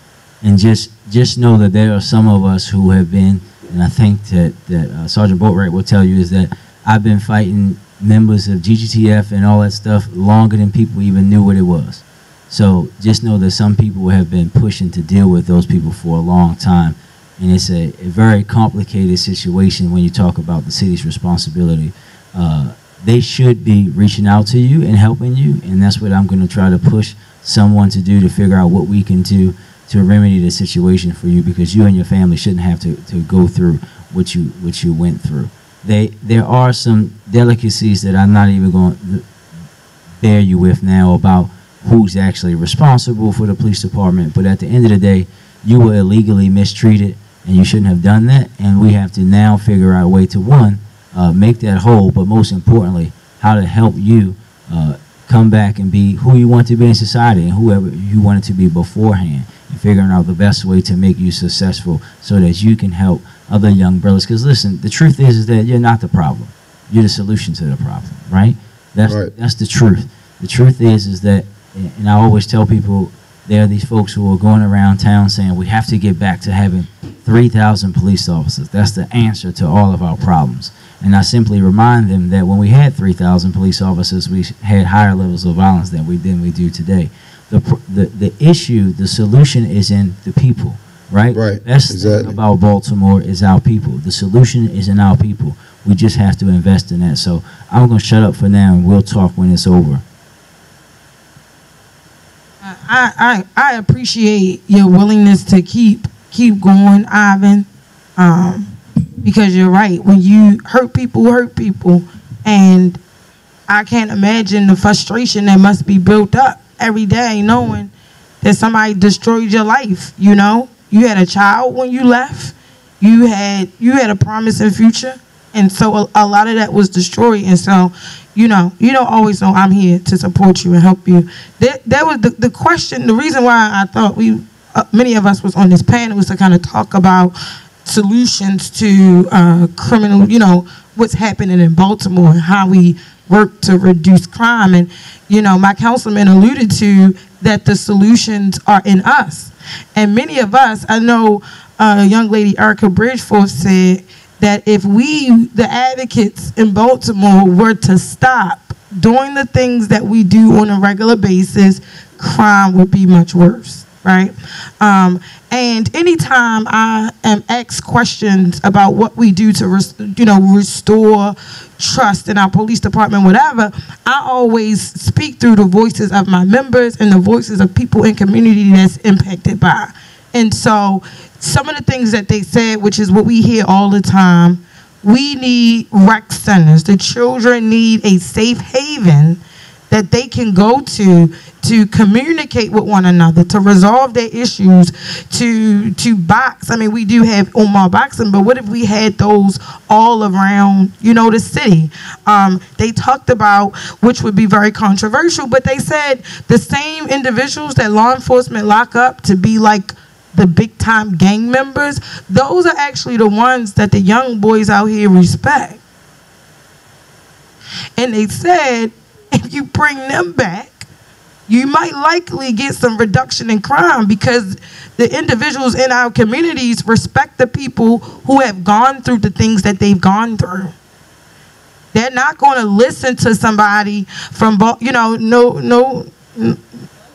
And just know that there are some of us who have been, and I think that Sergeant Boatwright will tell you, is that I've been fighting members of GGTF and all that stuff longer than people even knew what it was. So just know that some people have been pushing to deal with those people for a long time. And it's a very complicated situation when you talk about the city's responsibility. They should be reaching out to you and helping you, and that's what I'm going to try to push someone to do, to figure out what we can do to remedy the situation for you, because you and your family shouldn't have to go through what you went through. There are some delicacies that I'm not even going to bear you with now about who's actually responsible for the police department, but at the end of the day, you were illegally mistreated, and you shouldn't have done that, and we have to now figure out a way to, one, make that whole, but most importantly, how to help you come back and be who you want to be in society, and whoever you wanted to be beforehand, and figuring out the best way to make you successful so that you can help other young brothers. Because listen, the truth is that you're not the problem. You're the solution to the problem, right? That's the truth. The truth is that, and I always tell people, there are these folks who are going around town saying we have to get back to having 3,000 police officers. That's the answer to all of our problems. And I simply remind them that when we had 3,000 police officers, we had higher levels of violence than we do today. The issue, the solution is in the people, right? Right. That's exactly the thing about Baltimore, is our people. The solution is in our people. We just have to invest in that. So I'm going to shut up for now, and we'll talk when it's over. I appreciate your willingness to keep going, Ivan, because you're right. When you hurt people, and I can't imagine the frustration that must be built up every day knowing that somebody destroyed your life. You know, you had a child when you left, you had a promising future, and so a lot of that was destroyed. And so, you don't always know I'm here to support you and help you. That was the question. The reason why I thought many of us was on this panel was to kind of talk about solutions to criminal, what's happening in Baltimore and how we work to reduce crime. And, my councilman alluded to that the solutions are in us. And many of us, I know a young lady, Erica Bridgeforth, said that if we, the advocates in Baltimore, were to stop doing the things that we do on a regular basis, crime would be much worse, right? And anytime I am asked questions about what we do to, restore trust in our police department, whatever, I always speak through the voices of my members and the voices of people in community that's impacted by. And so some of the things that they said, which is what we hear all the time, we need rec centers. The children need a safe haven that they can go to communicate with one another, to resolve their issues, to box. I mean, we do have Omar boxing, but what if we had those all around, the city? They talked about, which would be very controversial, but they said the same individuals that law enforcement lock up to be like the big time gang members, those are actually the ones that the young boys out here respect. And they said, if you bring them back, you might likely get some reduction in crime, because the individuals in our communities respect the people who have gone through the things that they've gone through. They're not going to listen to somebody from,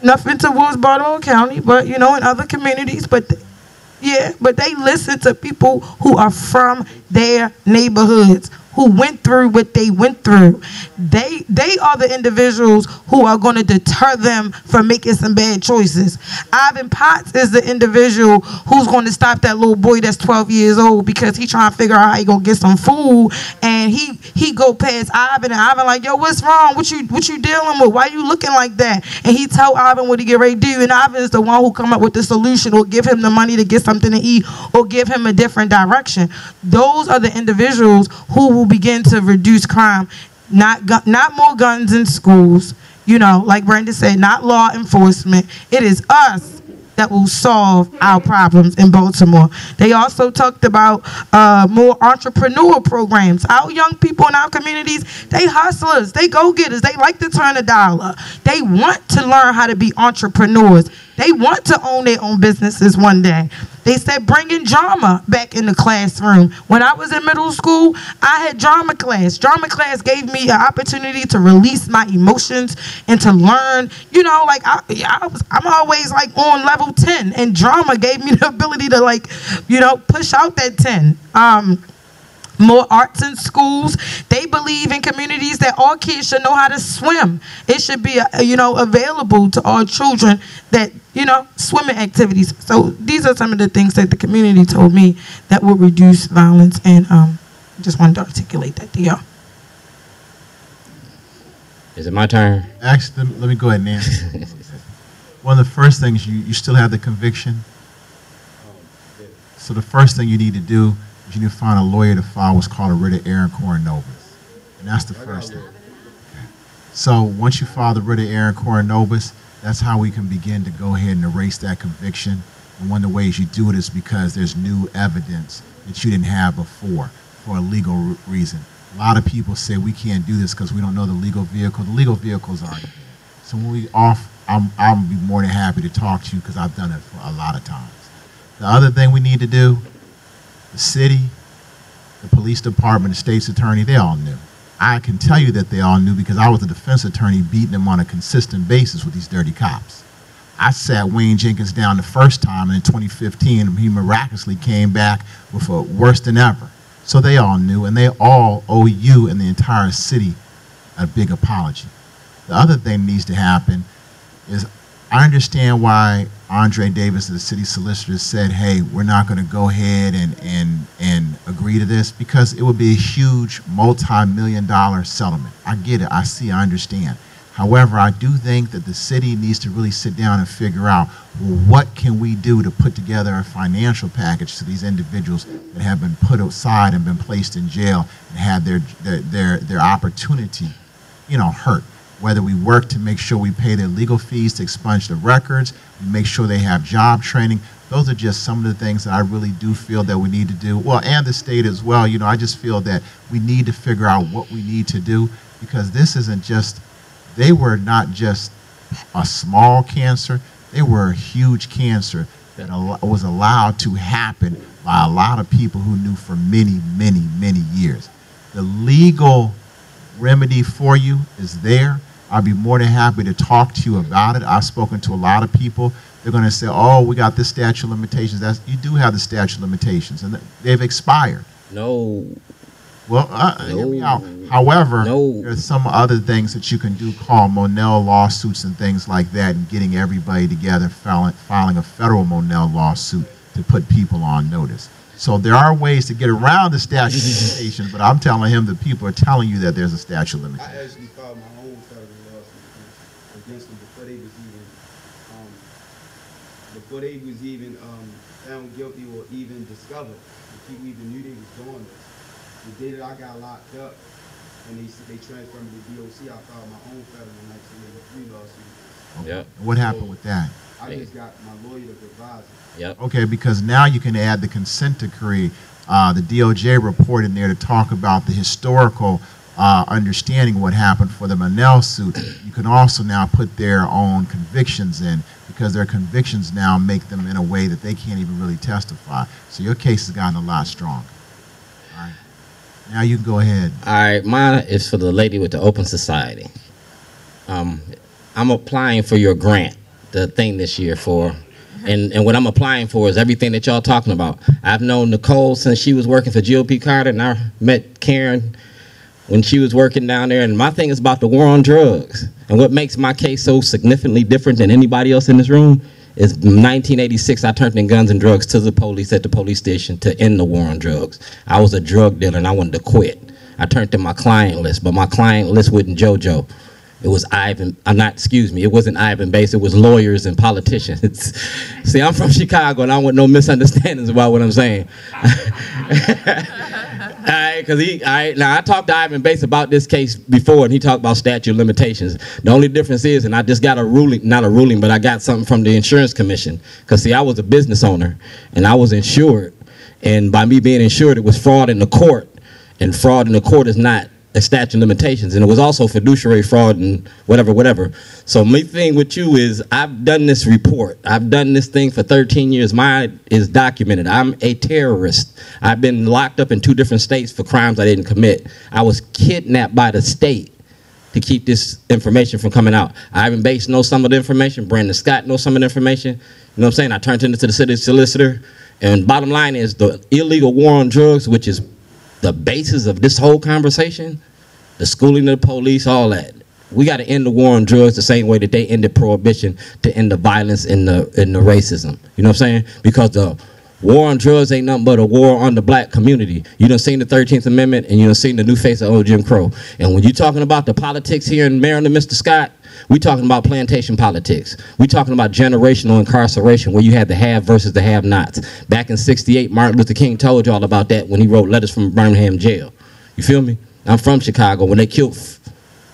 nothing towards Baltimore County, but, in other communities, but, Yeah, but they listen to people who are from their neighborhoods, who went through what they went through. They are the individuals who are going to deter them from making some bad choices. Ivan Potts is the individual who's going to stop that little boy that's 12 years old because he trying to figure out how he gonna get some food, and he go past Ivan, and Ivan like, yo, what's wrong? What you dealing with? Why you looking like that? And he tell Ivan what he get ready to do, and Ivan is the one who come up with the solution, or give him the money to get something to eat, or give him a different direction. Those are the individuals who will begin to reduce crime. Not more guns in schools, you know, like Brenda said, not law enforcement. It is us that will solve our problems in Baltimore. They also talked about more entrepreneur programs. Our young people in our communities, they hustlers, they go-getters, they like to turn a dollar. They want to learn how to be entrepreneurs. They want to own their own businesses one day. They said bringing drama back in the classroom. When I was in middle school, I had drama class. Drama class gave me an opportunity to release my emotions and to learn. You know, like I'm always like on level 10, and drama gave me the ability to, like, you know, push out that 10. More arts in schools. They believe in communities that all kids should know how to swim. It should be, you know, available to all children, that, you know, swimming activities. So these are some of the things that the community told me that will reduce violence, and just wanted to articulate that to y'all. Is it my turn? Actually, let me go ahead and answer. One of the first things, you still have the conviction. So the first thing you need to do, you need to find a lawyer to file what's called a writ of error nobis. And that's the first thing. So once you file the writ of error nobis, that's how we can begin to go ahead and erase that conviction. And one of the ways you do it is because there's new evidence that you didn't have before for a legal reason. A lot of people say we can't do this because we don't know the legal vehicle. The legal vehicle's already there. So when we I'll be more than happy to talk to you because I've done it for a lot of times. The other thing we need to do, the city, the police department, the state's attorney, they all knew. I can tell you that they all knew because I was a defense attorney beating them on a consistent basis with these dirty cops. I sat Wayne Jenkins down the first time, and in 2015, he miraculously came back with a worse than ever. So they all knew, and they all owe you and the entire city a big apology. The other thing that needs to happen is, I understand why Andre Davis, the city solicitor, said, hey, we're not going to go ahead and agree to this, because it would be a huge multi-million-dollar settlement. I get it. I see. I understand. However, I do think that the city needs to really sit down and figure out, well, what can we do to put together a financial package to these individuals that have been put aside and been placed in jail and had their opportunity, you know, hurt. Whether we work to make sure we pay their legal fees to expunge the records, we make sure they have job training. Those are just some of the things that I really do feel that we need to do. Well, and the state as well. You know, I just feel that we need to figure out what we need to do, because this isn't just, they were not just a small cancer, they were a huge cancer that was allowed to happen by a lot of people who knew for many, many, many years. The legal remedy for you is there. I'd be more than happy to talk to you about it. I've spoken to a lot of people. They're going to say, oh, we got this statute of limitations. You do have the statute of limitations, and they've expired. No. Well, hear me out. However, there's some other things that you can do, called Monell lawsuits and things like that, and getting everybody together, filing a federal Monell lawsuit to put people on notice. So there are ways to get around the statute of limitations, but I'm telling him that people are telling you that there's a statute of limitations. I actually filed my own federal lawsuit against them before they was even found guilty or even discovered. The people even knew they was doing this. The day that I got locked up and they transferred me to DOC, I filed my own federal 1983 lawsuit. Yep. What happened with that? I just got my lawyer to advise me. Yep. Okay, because now you can add the consent decree, the DOJ report in there to talk about the historical understanding what happened for the Monell suit. You can also now put their own convictions in, because their convictions now make them in a way that they can't even really testify. So your case has gotten a lot stronger. All right. Now you can go ahead. All right, mine is for the lady with the Open Society. I'm applying for your grant, the thing this year for And what I'm applying for is everything that y'all talking about. I've known Nicole since she was working for GOP Carter, and I met Karen when she was working down there. And my thing is about the war on drugs. And what makes my case so significantly different than anybody else in this room is 1986, I turned in guns and drugs to the police at the police station to end the war on drugs. I was a drug dealer and I wanted to quit. I turned in my client list, but my client list wasn't JoJo. It was it wasn't Ivan Bates, it was lawyers and politicians. See, I'm from Chicago and I want no misunderstandings about what I'm saying. Now I talked to Ivan Bates about this case before, and he talked about statute of limitations. The only difference is, and I just got not a ruling, but I got something from the insurance commission. Because see, I was a business owner, and I was insured. And by me being insured, it was fraud in the court. And fraud in the court is not a statute of limitations. And it was also fiduciary fraud and whatever. So my thing with you is, I've done this report. I've done this thing for 13 years. Mine is documented. I'm a terrorist. I've been locked up in 2 different states for crimes I didn't commit. I was kidnapped by the state to keep this information from coming out. Ivan Bates knows some of the information. Brandon Scott knows some of the information. You know what I'm saying? I turned into the city solicitor. And bottom line is, the illegal war on drugs, which is the basis of this whole conversation, the schooling of the police, all that. We got to end the war on drugs the same way that they ended prohibition to end the violence and the racism. You know what I'm saying? Because the war on drugs ain't nothing but a war on the black community. You done seen the 13th Amendment, and you done seen the new face of old Jim Crow. And when you're talking about the politics here in Maryland, Mr. Scott, we talking about plantation politics. We talking about generational incarceration, where you had the have versus the have-nots. Back in '68, Martin Luther King told you all about that when he wrote letters from Birmingham jail. You feel me? I'm from Chicago. When they killed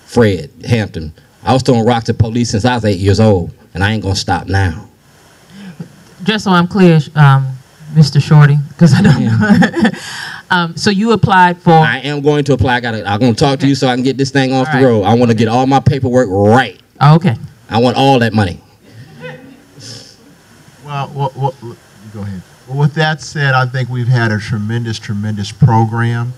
Fred Hampton, I was throwing rocks at police since I was 8 years old, and I ain't gonna stop now. Just so I'm clear, Mr. Shorty, because I don't know. So you applied for... I am going to apply. I'm going to talk to you so I can get this thing off the road. I want to get all my paperwork right. Oh, okay. I want all that money. Well, go ahead. Well, with that said, I think we've had a tremendous program.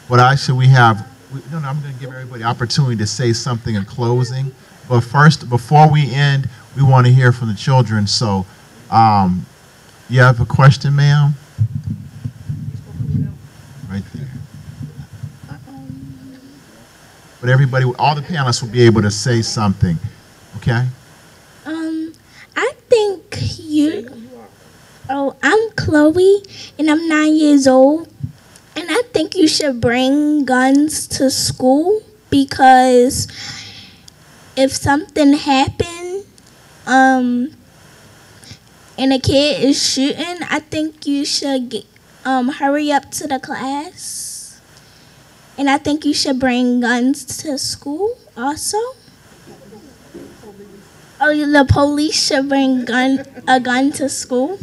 What I said I'm going to give everybody opportunity to say something in closing. But first, before we end, we want to hear from the children. So, you have a question, ma'am? Right there. But everybody, all the panelists will be able to say something. Okay? I think I'm Chloe, and I'm 9 years old. And I think you should bring guns to school, because if something happened, and a kid is shooting, I think you should hurry up to the class. And I think you should bring guns to school also. Oh, the police should bring a gun to school.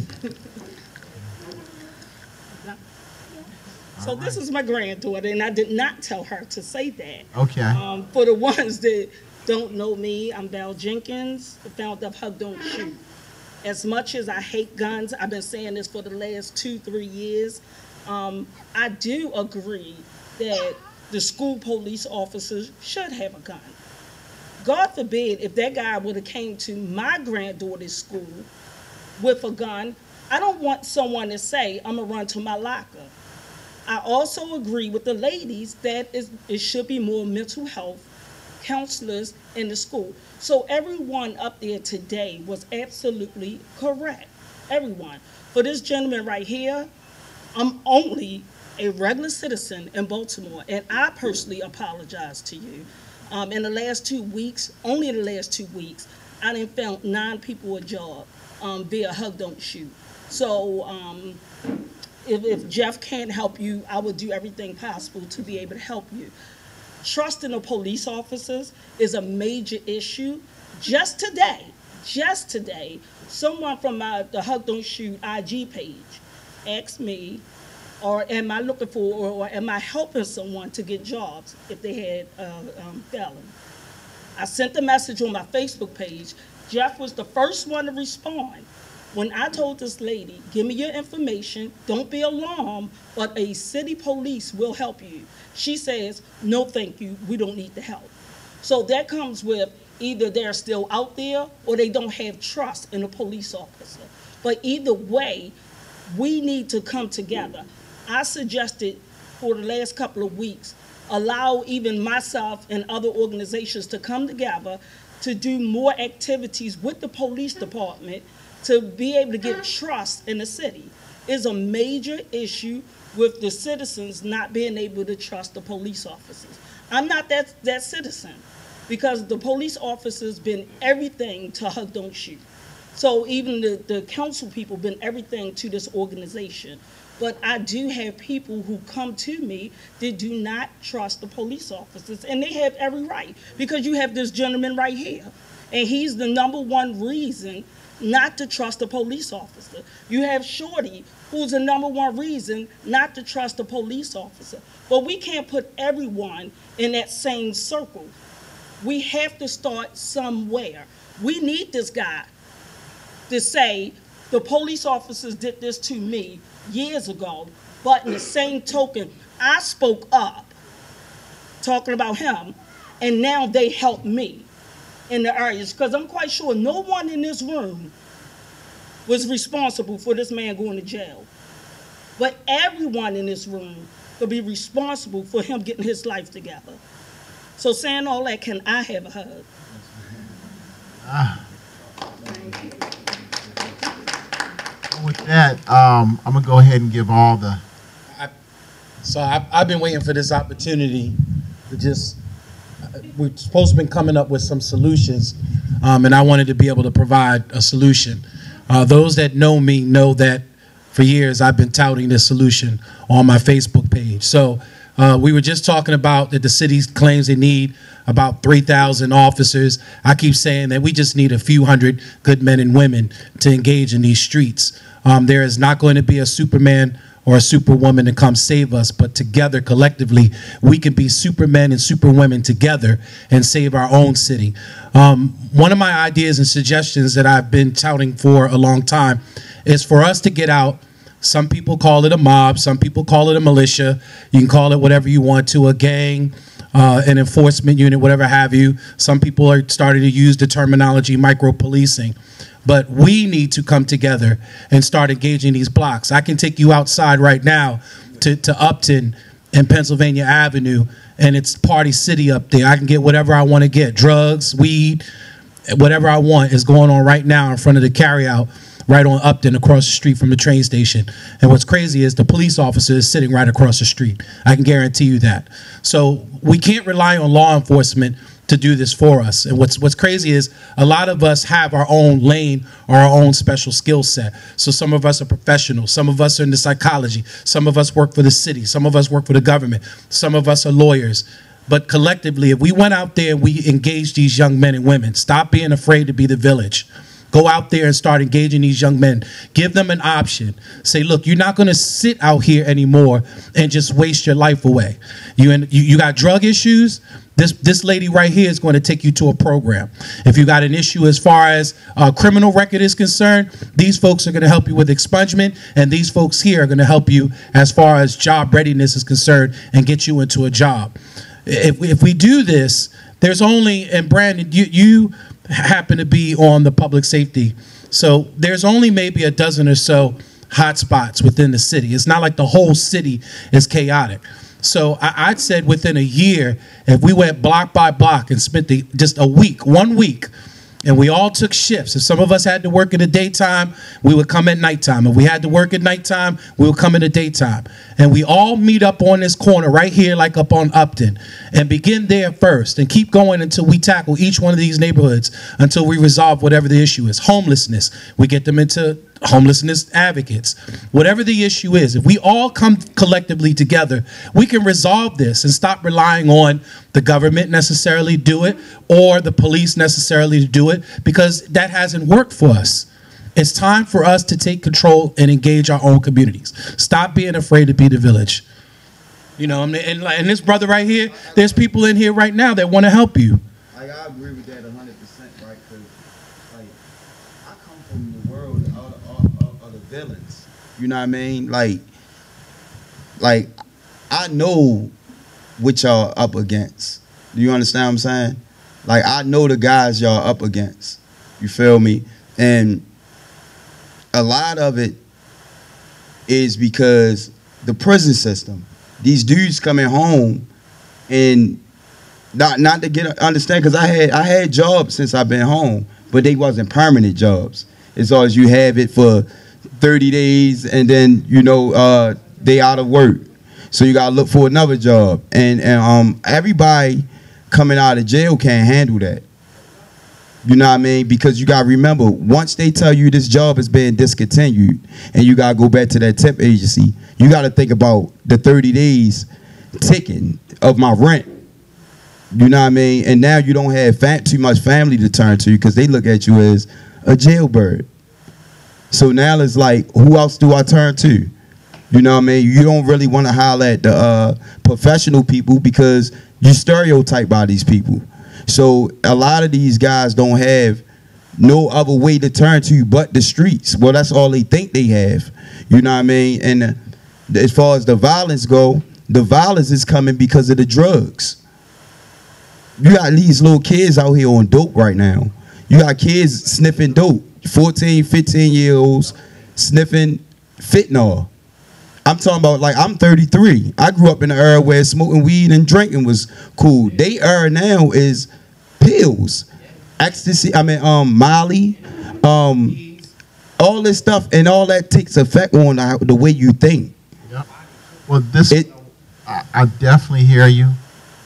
So this is my granddaughter, and I did not tell her to say that. Okay. For the ones that don't know me, I'm Val Jenkins, the founder of Hug Don't Shoot. As much as I hate guns, I've been saying this for the last 2-3 years, I do agree that the school police officers should have a gun. God forbid if that guy would have came to my granddaughter's school with a gun, I don't want someone to say, I'm gonna run to my locker. I also agree with the ladies that it should be more mental health counselors in the school. So everyone up there today was absolutely correct. Everyone. For this gentleman right here, I'm only a regular citizen in Baltimore, and I personally apologize to you. In the last 2 weeks, only in the last 2 weeks, I done found 9 people a job via Hug Don't Shoot. So if Jeff can't help you, I will do everything possible to be able to help you. Trust in the police officers is a major issue. Just today, someone from the Hug Don't Shoot IG page asked me, or am I looking for, or am I helping someone to get jobs if they had felon? I sent the message on my Facebook page. Jeff was the first one to respond. When I told this lady, give me your information, don't be alarmed, but a city police will help you. She says, no thank you, we don't need the help. So that comes with either they're still out there or they don't have trust in a police officer. But either way, we need to come together. I suggested for the last couple of weeks, allow even myself and other organizations to come together to do more activities with the police department to be able to get trust in the city. It's a major issue with the citizens not being able to trust the police officers. I'm not that citizen, because the police officers been everything to Hug Don't Shoot. So even the council people been everything to this organization. But I do have people who come to me that do not trust the police officers, and they have every right, because you have this gentleman right here, and he's the #1 reason not to trust a police officer. You have Shorty, who's the #1 reason not to trust a police officer. But we can't put everyone in that same circle. We have to start somewhere. We need this guy to say, the police officers did this to me years ago, but in the same token, I spoke up talking about him, and now they help me in the areas, because I'm quite sure no one in this room was responsible for this man going to jail. But everyone in this room could be responsible for him getting his life together. So saying all that, can I have a hug? With that, I'm going to go ahead and give all the... I've been waiting for this opportunity to just... We're supposed to be coming up with some solutions, and I wanted to be able to provide a solution. Those that know me know that for years I've been touting this solution on my Facebook page. So we were just talking about that the city claims they need about 3,000 officers. I keep saying that we just need a few hundred good men and women to engage in these streets. There is not going to be a Superman or a superwoman to come save us, but together, collectively, we can be supermen and superwomen together and save our own city. One of my ideas and suggestions that I've been touting for a long time is for us to get out. Some people call it a mob, some people call it a militia. You can call it whatever you want to, a gang, an enforcement unit, whatever have you. Some people are starting to use the terminology micro-policing. But we need to come together and start engaging these blocks. I can take you outside right now to Upton and Pennsylvania Avenue, and it's party city up there. I can get whatever I want to get, drugs, weed, whatever I want is going on right now in front of the carryout right on Upton across the street from the train station. And what's crazy is the police officer is sitting right across the street. I can guarantee you that. So we can't rely on law enforcement to do this for us. And what's crazy is a lot of us have our own lane or our own special skill set. So some of us are professionals, some of us are into psychology, some of us work for the city, some of us work for the government, some of us are lawyers. But collectively, if we went out there and we engaged these young men and women, stop being afraid to be the village. Go out there and start engaging these young men. Give them an option. Say, look, you're not going to sit out here anymore and just waste your life away. You got drug issues. This lady right here is going to take you to a program. If you got an issue as far as a criminal record is concerned, these folks are going to help you with expungement, and these folks here are going to help you as far as job readiness is concerned and get you into a job. If we do this, there's only, and Brandon, you happen to be on the public safety, so there's only maybe a dozen or so hot spots within the city. It's not like the whole city is chaotic. So I'd said within a year, if we went block by block and spent just a week, 1 week, and we all took shifts. If some of us had to work in the daytime, we would come at nighttime. If we had to work at nighttime, we would come in the daytime. And we all meet up on this corner right here, like up on Upton, and begin there first and keep going until we tackle each one of these neighborhoods until we resolve whatever the issue is. Homelessness, we get them into homelessness advocates. Whatever the issue is, if we all come collectively together, we can resolve this and stop relying on the government necessarily do it or the police necessarily to do it, because that hasn't worked for us. It's time for us to take control and engage our own communities. Stop being afraid to be the village. You know, and this brother right here, there's people in here right now that want to help you. I agree with that 100%, right? Because like, I come from the world of the villains. You know what I mean? Like I know what y'all up against. Do you understand what I'm saying? Like, I know the guys y'all up against. You feel me? And a lot of it is because the prison system. These dudes coming home and not to get understand, because I had jobs since I've been home, but they wasn't permanent jobs. It's always you have it for 30 days and then they out of work, so you gotta look for another job. And everybody coming out of jail can't handle that. You know what I mean? Because you got to remember, once they tell you this job is being discontinued and you got to go back to that temp agency, you got to think about the 30 days ticking of my rent. You know what I mean? And now you don't have too much family to turn to because they look at you as a jailbird. So now it's like, who else do I turn to? You know what I mean? You don't really want to holler at the professional people because you stereotype by these people. So a lot of these guys don't have no other way to turn to but the streets. Well, that's all they think they have. You know what I mean? And as far as the violence go, the violence is coming because of the drugs. You got these little kids out here on dope right now. You got kids sniffing dope, 14, 15-year-olds sniffing fentanyl. I'm talking about, like, I'm 33. I grew up in an era where smoking weed and drinking was cool. They era now is pills, ecstasy, Molly, all this stuff, and all that takes effect on the way you think. Yep. Well, I definitely hear you,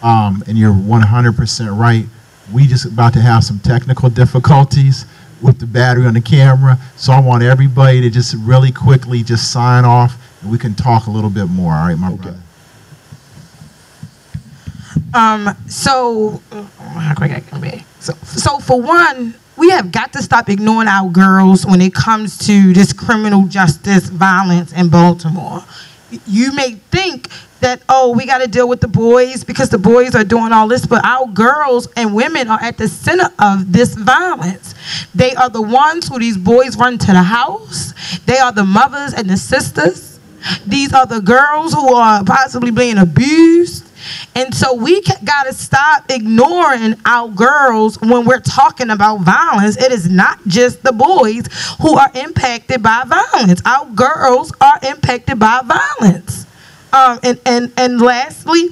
and you're 100% right. We just about to have some technical difficulties with the battery on the camera, so I want everybody to just really quickly just sign off, and we can talk a little bit more. All right, my brother. So for one, we have got to stop ignoring our girls when it comes to this criminal justice violence in Baltimore. You may think that, oh, we got to deal with the boys because the boys are doing all this, but our girls and women are at the center of this violence. They are the ones who these boys run to the house. They are the mothers and the sisters. These are the girls who are possibly being abused. And so we got to stop ignoring our girls when we're talking about violence. It is not just the boys who are impacted by violence. Our girls are impacted by violence. And lastly,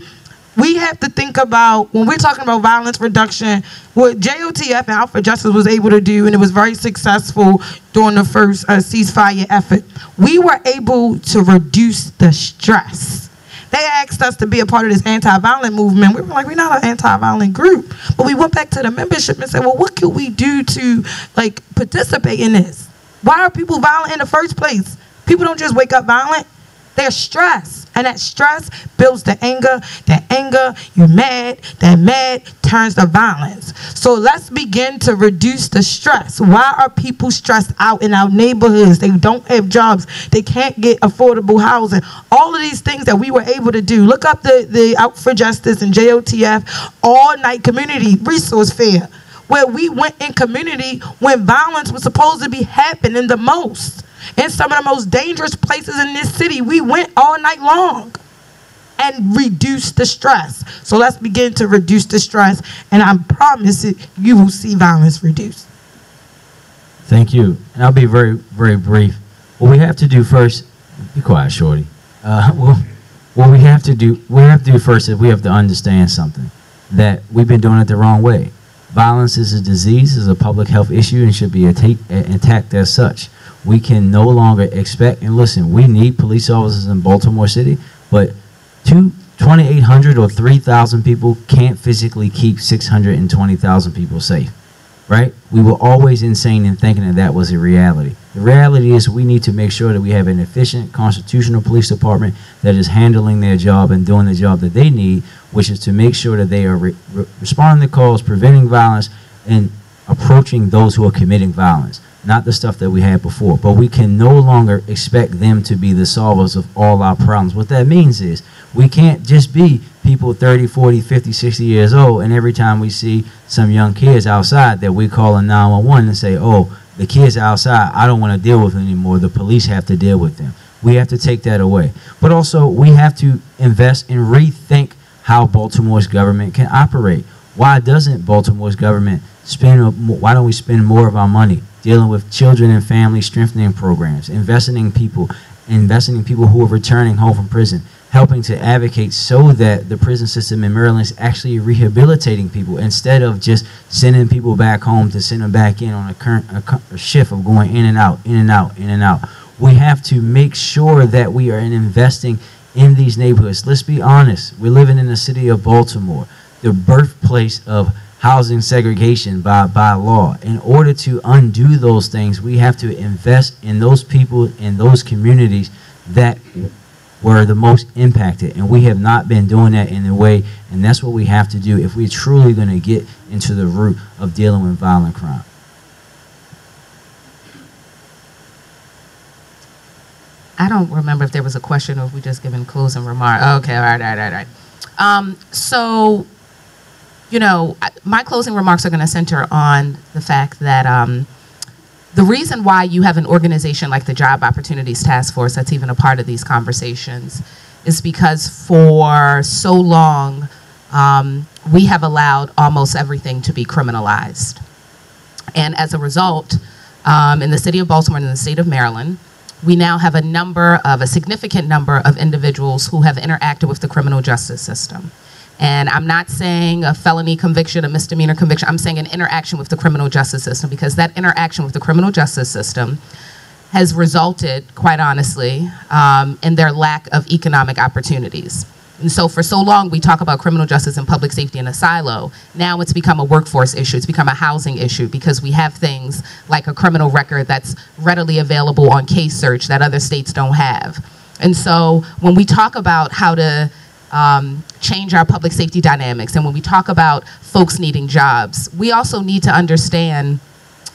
we have to think about, when we're talking about violence reduction, what JOTF and Alpha Justice was able to do, and it was very successful during the first ceasefire effort, we were able to reduce the stress. They asked us to be a part of this anti-violent movement. We were like, we're not an anti-violent group. But we went back to the membership and said, well, what could we do to participate in this? Why are people violent in the first place? People don't just wake up violent. They're stressed. And that stress builds the anger. That anger, you're mad. That mad turns to violence. So let's begin to reduce the stress. Why are people stressed out in our neighborhoods? They don't have jobs. They can't get affordable housing. All of these things that we were able to do. Look up the Out for Justice and JOTF all-night community resource fair, where we went in community when violence was supposed to be happening the most. In some of the most dangerous places in this city, we went all night long and reduced the stress. So let's begin to reduce the stress, and I promise you will see violence reduced. Thank you. And I'll be very, very brief. What we have to do first, be quiet, shorty. What we have to do first is we have to understand something, that we've been doing it the wrong way. Violence is a disease, is a public health issue, and should be attacked as such. We can no longer expect, and listen, we need police officers in Baltimore City, but 2,800 or 3,000 people can't physically keep 620,000 people safe, right? We were always insane in thinking that was a reality. The reality is we need to make sure that we have an efficient constitutional police department that is handling their job and doing the job that they need, which is to make sure that they are responding to calls, preventing violence, and approaching those who are committing violence. Not the stuff that we had before. But we can no longer expect them to be the solvers of all our problems. What that means is we can't just be people 30, 40, 50, 60 years old, and every time we see some young kids outside that we call a 911 and say, oh, the kids outside, I don't want to deal with them anymore. The police have to deal with them. We have to take that away. But also, we have to invest and rethink how Baltimore's government can operate. Why doesn't Baltimore's government why don't we spend more of our money dealing with children and family strengthening programs, investing in people who are returning home from prison, helping to advocate so that the prison system in Maryland is actually rehabilitating people instead of just sending people back home to send them back in on a shift of going in and out, in and out, in and out. We have to make sure that we are investing in these neighborhoods. Let's be honest. We're living in the city of Baltimore, the birthplace of housing segregation by law. In order to undo those things, we have to invest in those people in those communities that were the most impacted, and we have not been doing that in a way, and that's what we have to do if we're truly going to get into the root of dealing with violent crime. I don't remember if there was a question or if we just given closing remarks. Okay, all right. So, you know, my closing remarks are going to center on the fact that the reason why you have an organization like the Job Opportunities Task Force that's even a part of these conversations is because for so long we have allowed almost everything to be criminalized. And as a result, in the city of Baltimore and in the state of Maryland, we now have a significant number of individuals who have interacted with the criminal justice system. And I'm not saying a felony conviction, a misdemeanor conviction, I'm saying an interaction with the criminal justice system, because that interaction with the criminal justice system has resulted, quite honestly, in their lack of economic opportunities. And so for so long, we talk about criminal justice and public safety in a silo. Now it's become a workforce issue. It's become a housing issue because we have things like a criminal record that's readily available on case search that other states don't have. And so when we talk about how to change our public safety dynamics, and when we talk about folks needing jobs, we also need to understand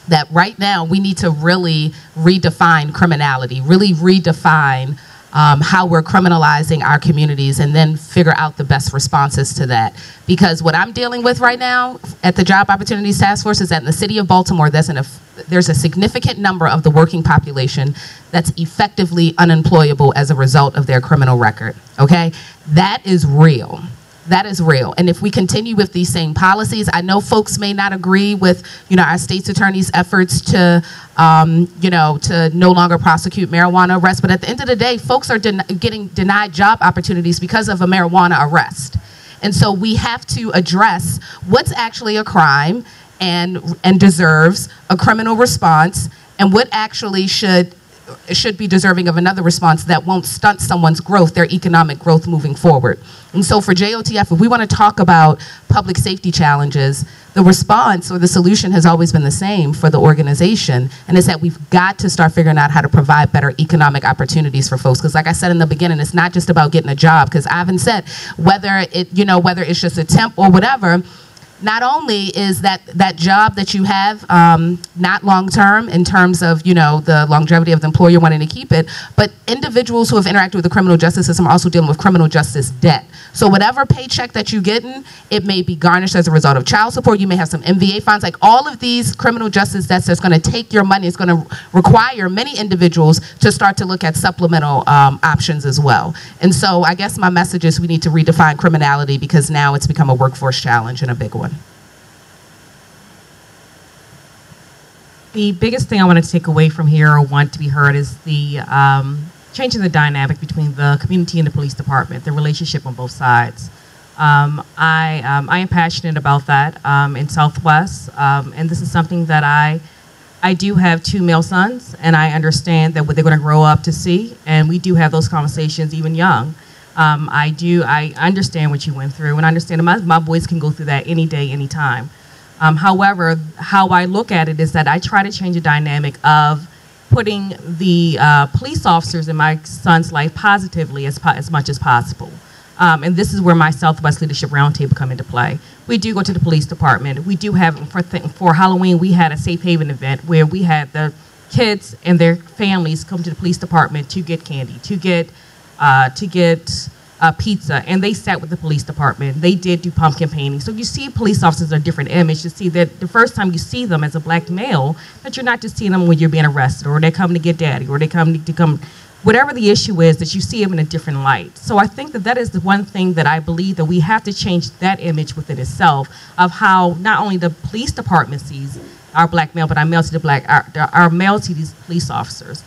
that right now we need to really redefine criminality, really redefine how we're criminalizing our communities, and then figure out the best responses to that. Because what I'm dealing with right now at the Job Opportunities Task Force is that in the city of Baltimore, there's a significant number of the working population that's effectively unemployable as a result of their criminal record, okay? That is real. That is real. And if we continue with these same policies, I know folks may not agree with, you know, our state's attorney's efforts to, you know, to no longer prosecute marijuana arrests. But at the end of the day, folks are getting denied job opportunities because of a marijuana arrest. And so we have to address what's actually a crime and deserves a criminal response, and what actually should be deserving of another response that won't stunt someone's growth, their economic growth moving forward. And so for JOTF, if we want to talk about public safety challenges, the response or the solution has always been the same for the organization, and it's that we've got to start figuring out how to provide better economic opportunities for folks. Because like I said in the beginning, it's not just about getting a job, because Ivan said, whether it's just a temp or whatever, not only is that job that you have not long-term in terms of, you know, the longevity of the employer wanting to keep it, but individuals who have interacted with the criminal justice system are also dealing with criminal justice debt. So whatever paycheck that you're getting, it may be garnished as a result of child support. You may have some MVA funds. Like all of these criminal justice debts that's going to take your money. It's going to require many individuals to start to look at supplemental options as well. And so I guess my message is we need to redefine criminality, because now it's become a workforce challenge and a big one. The biggest thing I want to take away from here, or want to be heard, is the changing the dynamic between the community and the police department, the relationship on both sides. I am passionate about that in Southwest, and this is something that I do have 2 male sons, and I understand that what they're going to grow up to see, and we do have those conversations even young. I understand what you went through, and I understand that my boys can go through that any day, any time. However, how I look at it is that I try to change the dynamic of putting the police officers in my son's life positively as much as possible. And this is where my Southwest Leadership Roundtable come into play. We do go to the police department. We do have, for Halloween, we had a Safe Haven event where we had the kids and their families come to the police department to get candy, to get pizza, and they sat with the police department. They did do pumpkin painting. So you see police officers are a different image. You see that the first time you see them as a black male, that you're not just seeing them when you're being arrested, or they're coming to get daddy, or they come whatever the issue is, that you see them in a different light. So I think that that is the one thing that I believe that we have to change that image within itself of how not only the police department sees our black male, but our male to the black, our male to these police officers.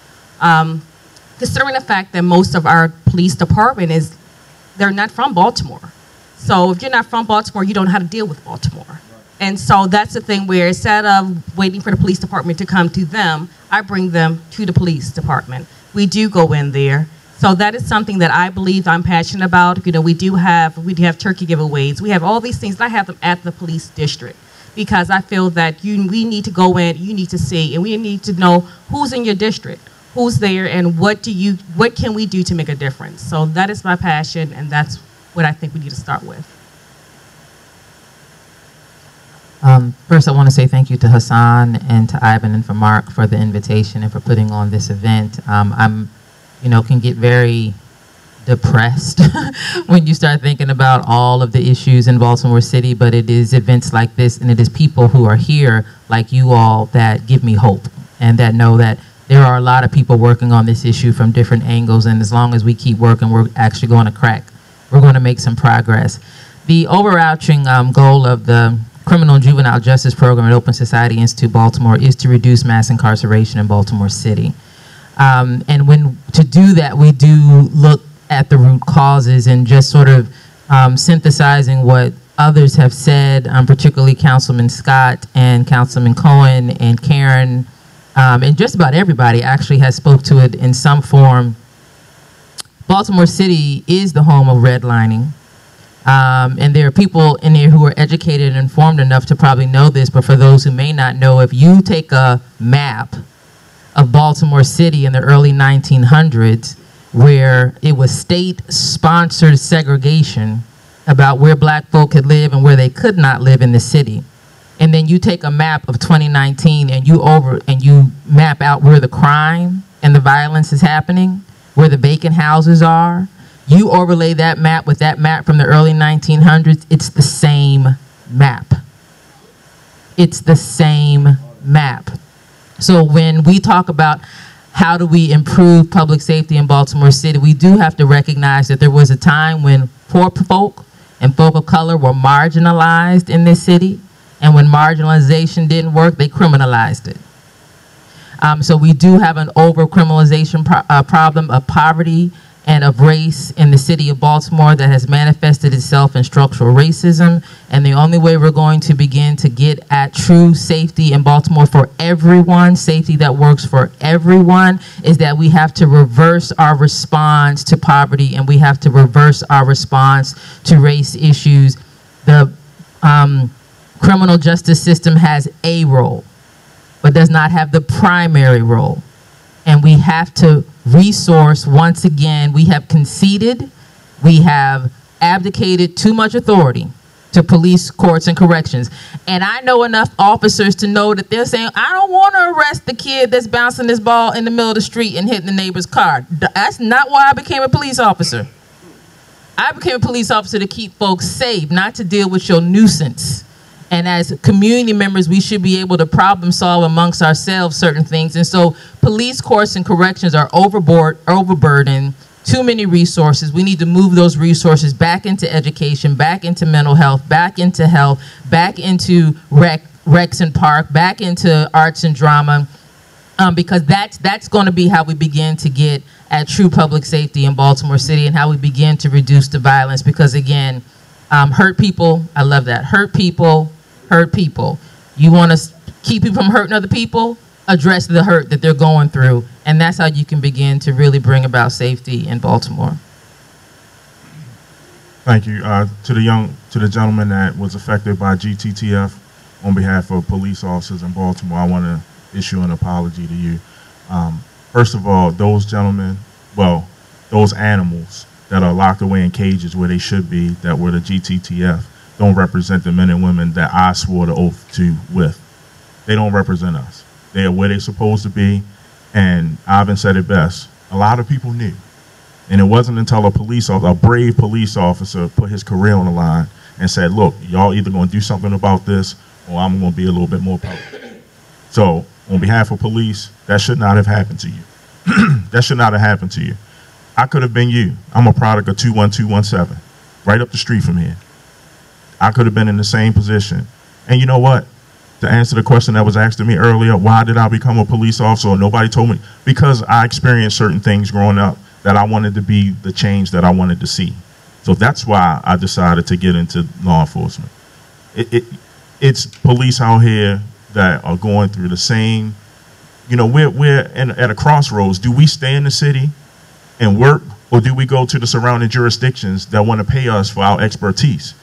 Considering the fact that most of our police department they're not from Baltimore. So if you're not from Baltimore, you don't know how to deal with Baltimore. And so that's the thing where instead of waiting for the police department to come to them, I bring them to the police department. We do go in there. So that is something that I believe I'm passionate about. You know, we do have turkey giveaways. We have all these things. I have them at the police district because I feel that we need to go in, you need to see, and we need to know who's in your district, who's there, and what can we do to make a difference. So that is my passion, and that's what I think we need to start with. First, I want to say thank you to Hassan and to Ivan and for Mark for the invitation and for putting on this event. I'm, can get very depressed when you start thinking about all of the issues in Baltimore City, but it is events like this and it is people who are here like you all that give me hope and that know that there are a lot of people working on this issue from different angles, and as long as we keep working, we're actually going to make some progress. The overarching goal of the Criminal and Juvenile Justice Program at Open Society Institute Baltimore is to reduce mass incarceration in Baltimore City. And to do that, we do look at the root causes and just sort of synthesizing what others have said, particularly Councilman Scott and Councilman Cohen and Karen, and just about everybody actually has spoke to it in some form. Baltimore City is the home of redlining. And there are people in here who are educated and informed enough to probably know this, but for those who may not know, if you take a map of Baltimore City in the early 1900s, where it was state-sponsored segregation about where black folk could live and where they could not live in the city, and then you take a map of 2019 and you map out where the crime and the violence is happening, where the vacant houses are, you overlay that map with that map from the early 1900s, it's the same map. It's the same map. So when we talk about how do we improve public safety in Baltimore City, we do have to recognize that there was a time when poor folk and folk of color were marginalized in this city, and when marginalization didn't work, they criminalized it. So we do have an over-criminalization problem of poverty and of race in the city of Baltimore that has manifested itself in structural racism. And the only way we're going to begin to get at true safety in Baltimore for everyone, safety that works for everyone, is that we have to reverse our response to poverty and we have to reverse our response to race issues. The criminal justice system has a role, but does not have the primary role. And we have to resource, once again, we have conceded, we have abdicated too much authority to police, courts, and corrections. And I know enough officers to know that they're saying, I don't want to arrest the kid that's bouncing this ball in the middle of the street and hitting the neighbor's car. That's not why I became a police officer. I became a police officer to keep folks safe, not to deal with your nuisance. And as community members, we should be able to problem solve amongst ourselves certain things. And so police, courts, and corrections are overburdened, too many resources. We need to move those resources back into education, back into mental health, back into health, back into recs and park, back into arts and drama, because that's going to be how we begin to get at true public safety in Baltimore City and how we begin to reduce the violence. Because again, hurt people, I love that. Hurt people. You want to keep people from hurting other people? Address the hurt that they're going through. And that's how you can begin to really bring about safety in Baltimore. Thank you. To the gentleman that was affected by GTTF, on behalf of police officers in Baltimore, I want to issue an apology to you. First of all, those gentlemen, well, those animals that are locked away in cages where they should be, that were the GTTF, don't represent the men and women that I swore the oath to with. They don't represent us. They are where they're supposed to be, and Ivan said it best. A lot of people knew. And it wasn't until a brave police officer put his career on the line and said, look, y'all either going to do something about this or I'm going to be a little bit more public. So on behalf of police, that should not have happened to you. That should not have happened to you. I could have been you. I'm a product of 21217, right up the street from here. I could have been in the same position. And you know what? To answer the question that was asked of me earlier, why did I become a police officer? Or nobody told me. Because I experienced certain things growing up that I wanted to be the change that I wanted to see. So that's why I decided to get into law enforcement. It's police out here that are going through the same, you know, we're at a crossroads. Do we stay in the city and work, or do we go to the surrounding jurisdictions that want to pay us for our expertise?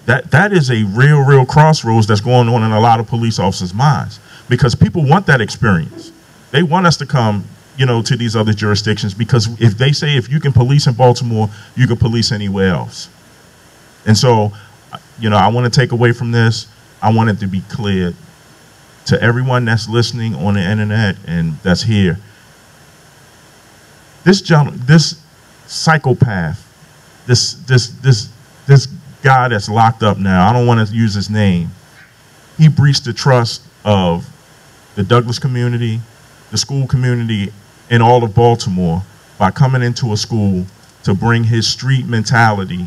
That is a real crossroads that's going on in a lot of police officers' minds, because people want that experience. They want us to come, you know, to these other jurisdictions, because if they say if you can police in Baltimore, you can police anywhere else. And so, you know, I want to take away from this, I want it to be clear to everyone that's listening on the internet and that's here. This psychopath, this guy that's locked up now, I don't want to use his name, he breached the trust of the Douglas community, the school community, and all of Baltimore by coming into a school to bring his street mentality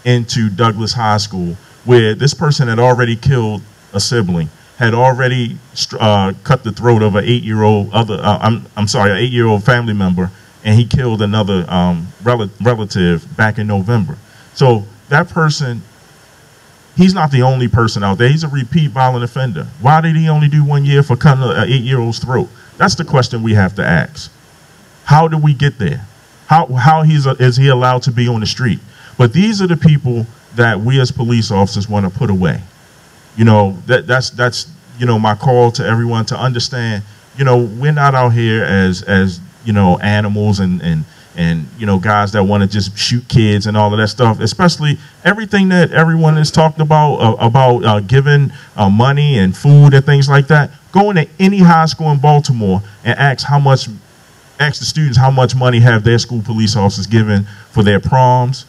into Douglas High School, where this person had already killed a sibling, had already cut the throat of an 8-year-old an 8-year-old family member, and he killed another relative back in November. So that person, he's not the only person out there. He's a repeat violent offender. Why did he only do 1 year for cutting an 8-year-old's throat? That's the question we have to ask. How do we get there? How is he allowed to be on the street? But these are the people that we as police officers want to put away. You know, that's you know, my call to everyone to understand, you know, we're not out here as you know, animals and you know, guys that want to just shoot kids and all of that stuff, especially everything that everyone has talked about giving money and food and things like that. Go into any high school in Baltimore and ask the students how much money have their school police officers given for their proms,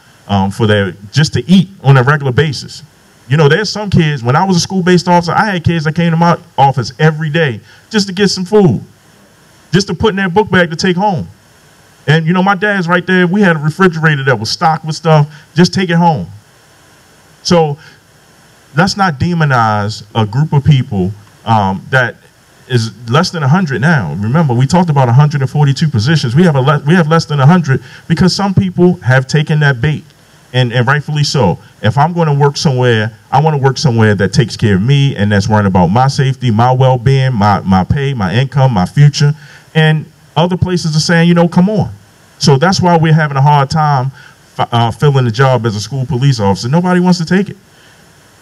for their, just to eat on a regular basis. You know, there's some kids, when I was a school-based officer, I had kids that came to my office every day just to get some food, just to put in their book bag to take home. And, you know, my dad's right there. We had a refrigerator that was stocked with stuff. Just take it home. So let's not demonize a group of people that is less than 100 now. Remember, we talked about 142 positions. We have less than 100 because some people have taken that bait, and rightfully so. If I'm going to work somewhere, I want to work somewhere that takes care of me and that's worrying about my safety, my well-being, my pay, my income, my future. And other places are saying, you know, come on. So that's why we're having a hard time filling the job as a school police officer. Nobody wants to take it.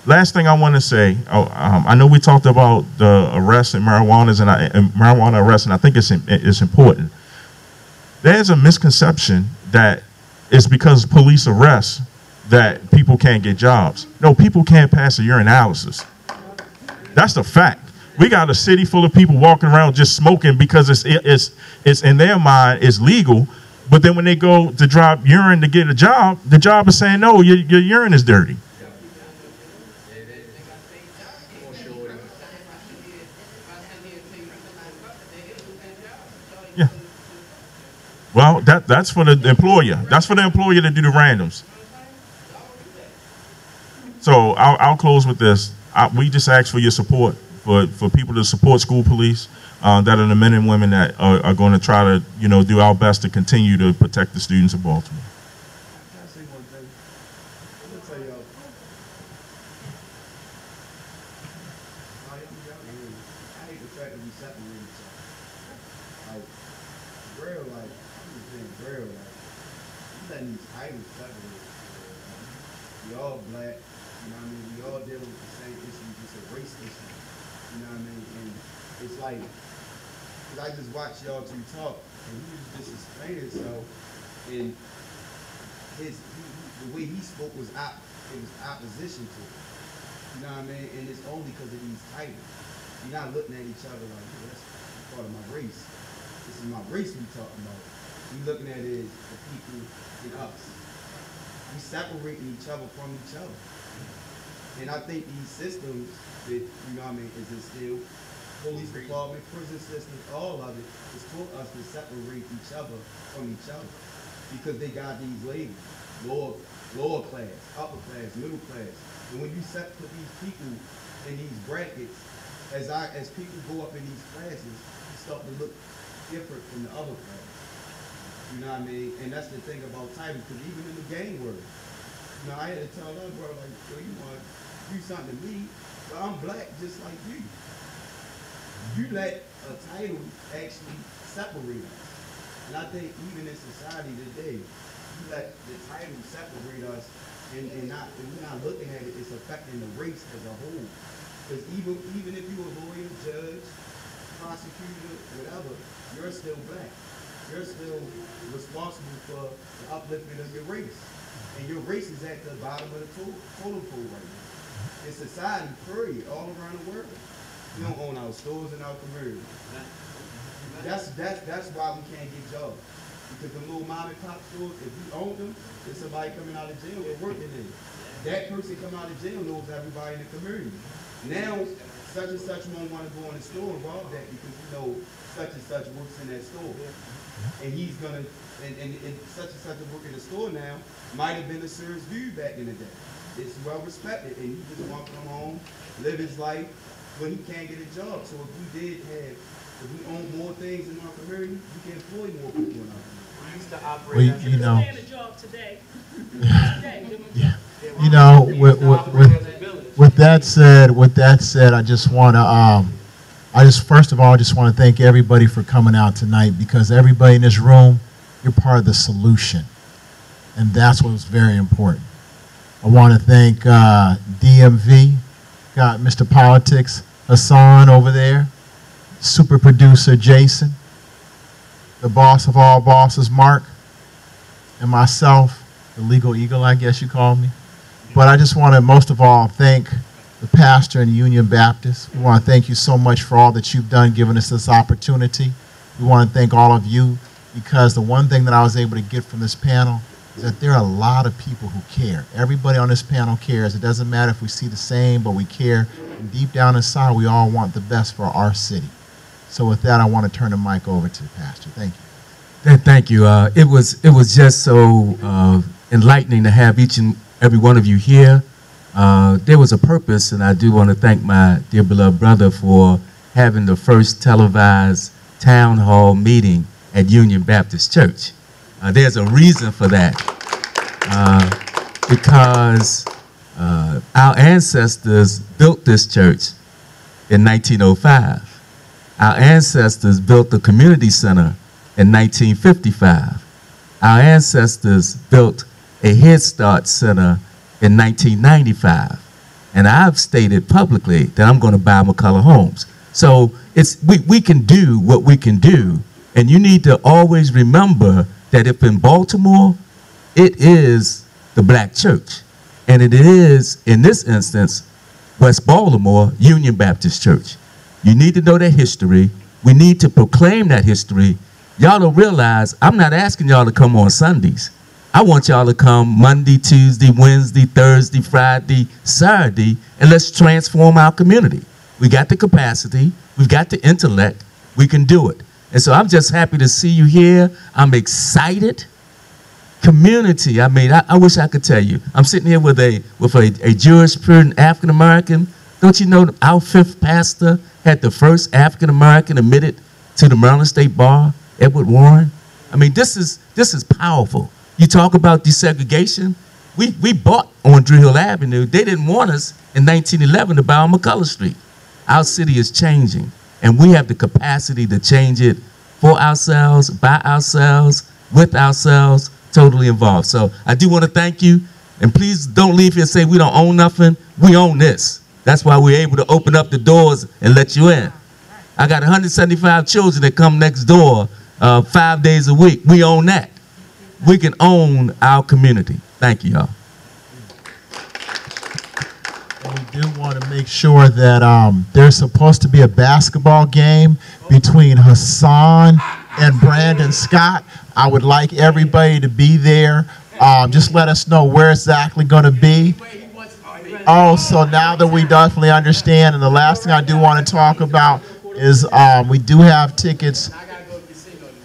Last thing I want to say, I know we talked about the arrests and marijuana arrests, and I think it's important. There's a misconception that it's because police arrests that people can't get jobs. No, people can't pass a urinalysis. That's the fact. We got a city full of people walking around just smoking because it's in their mind it's legal, but then when they go to drop urine to get a job, the job is saying, no, your urine is dirty. Yeah. Well, that's for the employer. That's for the employer to do the randoms. So I'll close with this. We just ask for your support, for people to support school police, that are the men and women that are going to try to, you know, do our best to continue to protect the students of Baltimore. We all black, you know what I mean? We all dealing with the same issue, just a race issue, you know what I mean? And it's like, cause I just watch y'all two talk, and he was just explaining himself, and the way he spoke was it was opposition to it, you know what I mean? And it's only because of these titles. You're not looking at each other like, oh, that's part of my race. This is my race we talking about. We looking at it as the people and us. We separating each other from each other. And I think these systems that, you know what I mean, is instilled police department, prison systems, all of it is taught us to separate each other from each other because they got these labels, lower class, upper class, middle class. And when you put these people in these brackets, as people go up in these classes, you start to look different from the other classes. You know what I mean? And that's the thing about titles, because even in the gang world, you know, I had to tell her, bro, like, yo, you want to do something to me, but I'm black just like you. You let a title actually separate us. And I think even in society today, you let the title separate us and we're not looking at it, it's affecting the race as a whole. Because even if you're a lawyer, judge, prosecutor, whatever, you're still black. You're still responsible for the upliftment of your race. And your race is at the bottom of the totem pole right now. In society, period, all around the world. We don't own our stores and our community. That's why we can't get jobs. Because the little mom and pop stores, if you own them, there's somebody coming out of jail and working in it. That person coming out of jail knows everybody in the community. Now, such and such won't want to go in the store and rob that because you know such and such works in that store. And he's gonna, and such and such work in the store now might have been a serious view back in the day. It's well respected, and he just wants to come home, live his life, but he can't get a job. So if we own more things in our community, we can employ more people in our community. We used to operate. You know. A job today. You know, with that said, I just want to, first of all, I just want to thank everybody for coming out tonight, because everybody in this room, you're part of the solution, and that's what's very important. I want to thank DMV, got Mr. Politics Hassan over there, super producer Jason, the boss of all bosses Mark, and myself, the legal eagle, I guess you call me. But I just want to most of all thank the pastor and Union Baptist. We want to thank you so much for all that you've done, giving us this opportunity. We want to thank all of you, because the one thing that I was able to get from this panel is that there are a lot of people who care. Everybody on this panel cares. It doesn't matter if we see the same, but we care. And deep down inside, we all want the best for our city. So with that, I want to turn the mic over to the pastor. Thank you. Thank you. It was just so enlightening to have each and every one of you here. There was a purpose, and I do want to thank my dear beloved brother for having the first televised town hall meeting at Union Baptist Church. There's a reason for that, because our ancestors built this church in 1905. Our ancestors built the community center in 1955. Our ancestors built a Head Start center in 1995. And I've stated publicly that I'm going to buy McCullough homes. So we can do what we can do. And you need to always remember that if in Baltimore, it is the black church. And it is, in this instance, West Baltimore Union Baptist Church. You need to know that history. We need to proclaim that history. Y'all don't realize I'm not asking y'all to come on Sundays. I want y'all to come Monday, Tuesday, Wednesday, Thursday, Friday, Saturday, and let's transform our community. We got the capacity. We've got the intellect. We can do it. And so I'm just happy to see you here. I'm excited. Community, I mean, I wish I could tell you. I'm sitting here with a Jewish, Puritan, African-American. Don't you know our fifth pastor had the first African-American admitted to the Maryland State Bar, Edward Warren? I mean, this is powerful. You talk about desegregation. We bought on Druid Avenue. They didn't want us in 1911 to buy on McCullough Street. Our city is changing, and we have the capacity to change it for ourselves, by ourselves, with ourselves, totally involved. So I do want to thank you, and please don't leave here and say we don't own nothing. We own this. That's why we're able to open up the doors and let you in. I got 175 children that come next door 5 days a week. We own that. We can own our community. Thank you, y'all. And we do want to make sure that there's supposed to be a basketball game between Hassan and Brandon Scott. I would like everybody to be there. Just let us know where it's exactly going to be. Oh, so now that we definitely understand, and the last thing I do want to talk about is we do have tickets.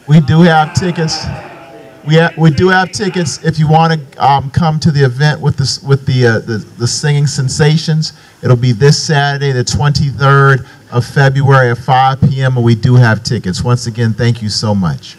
We do have tickets. We do have tickets if you want to come to the event with the singing sensations. It'll be this Saturday, the 23rd of February at 5 p.m. and we do have tickets. Once again, thank you so much.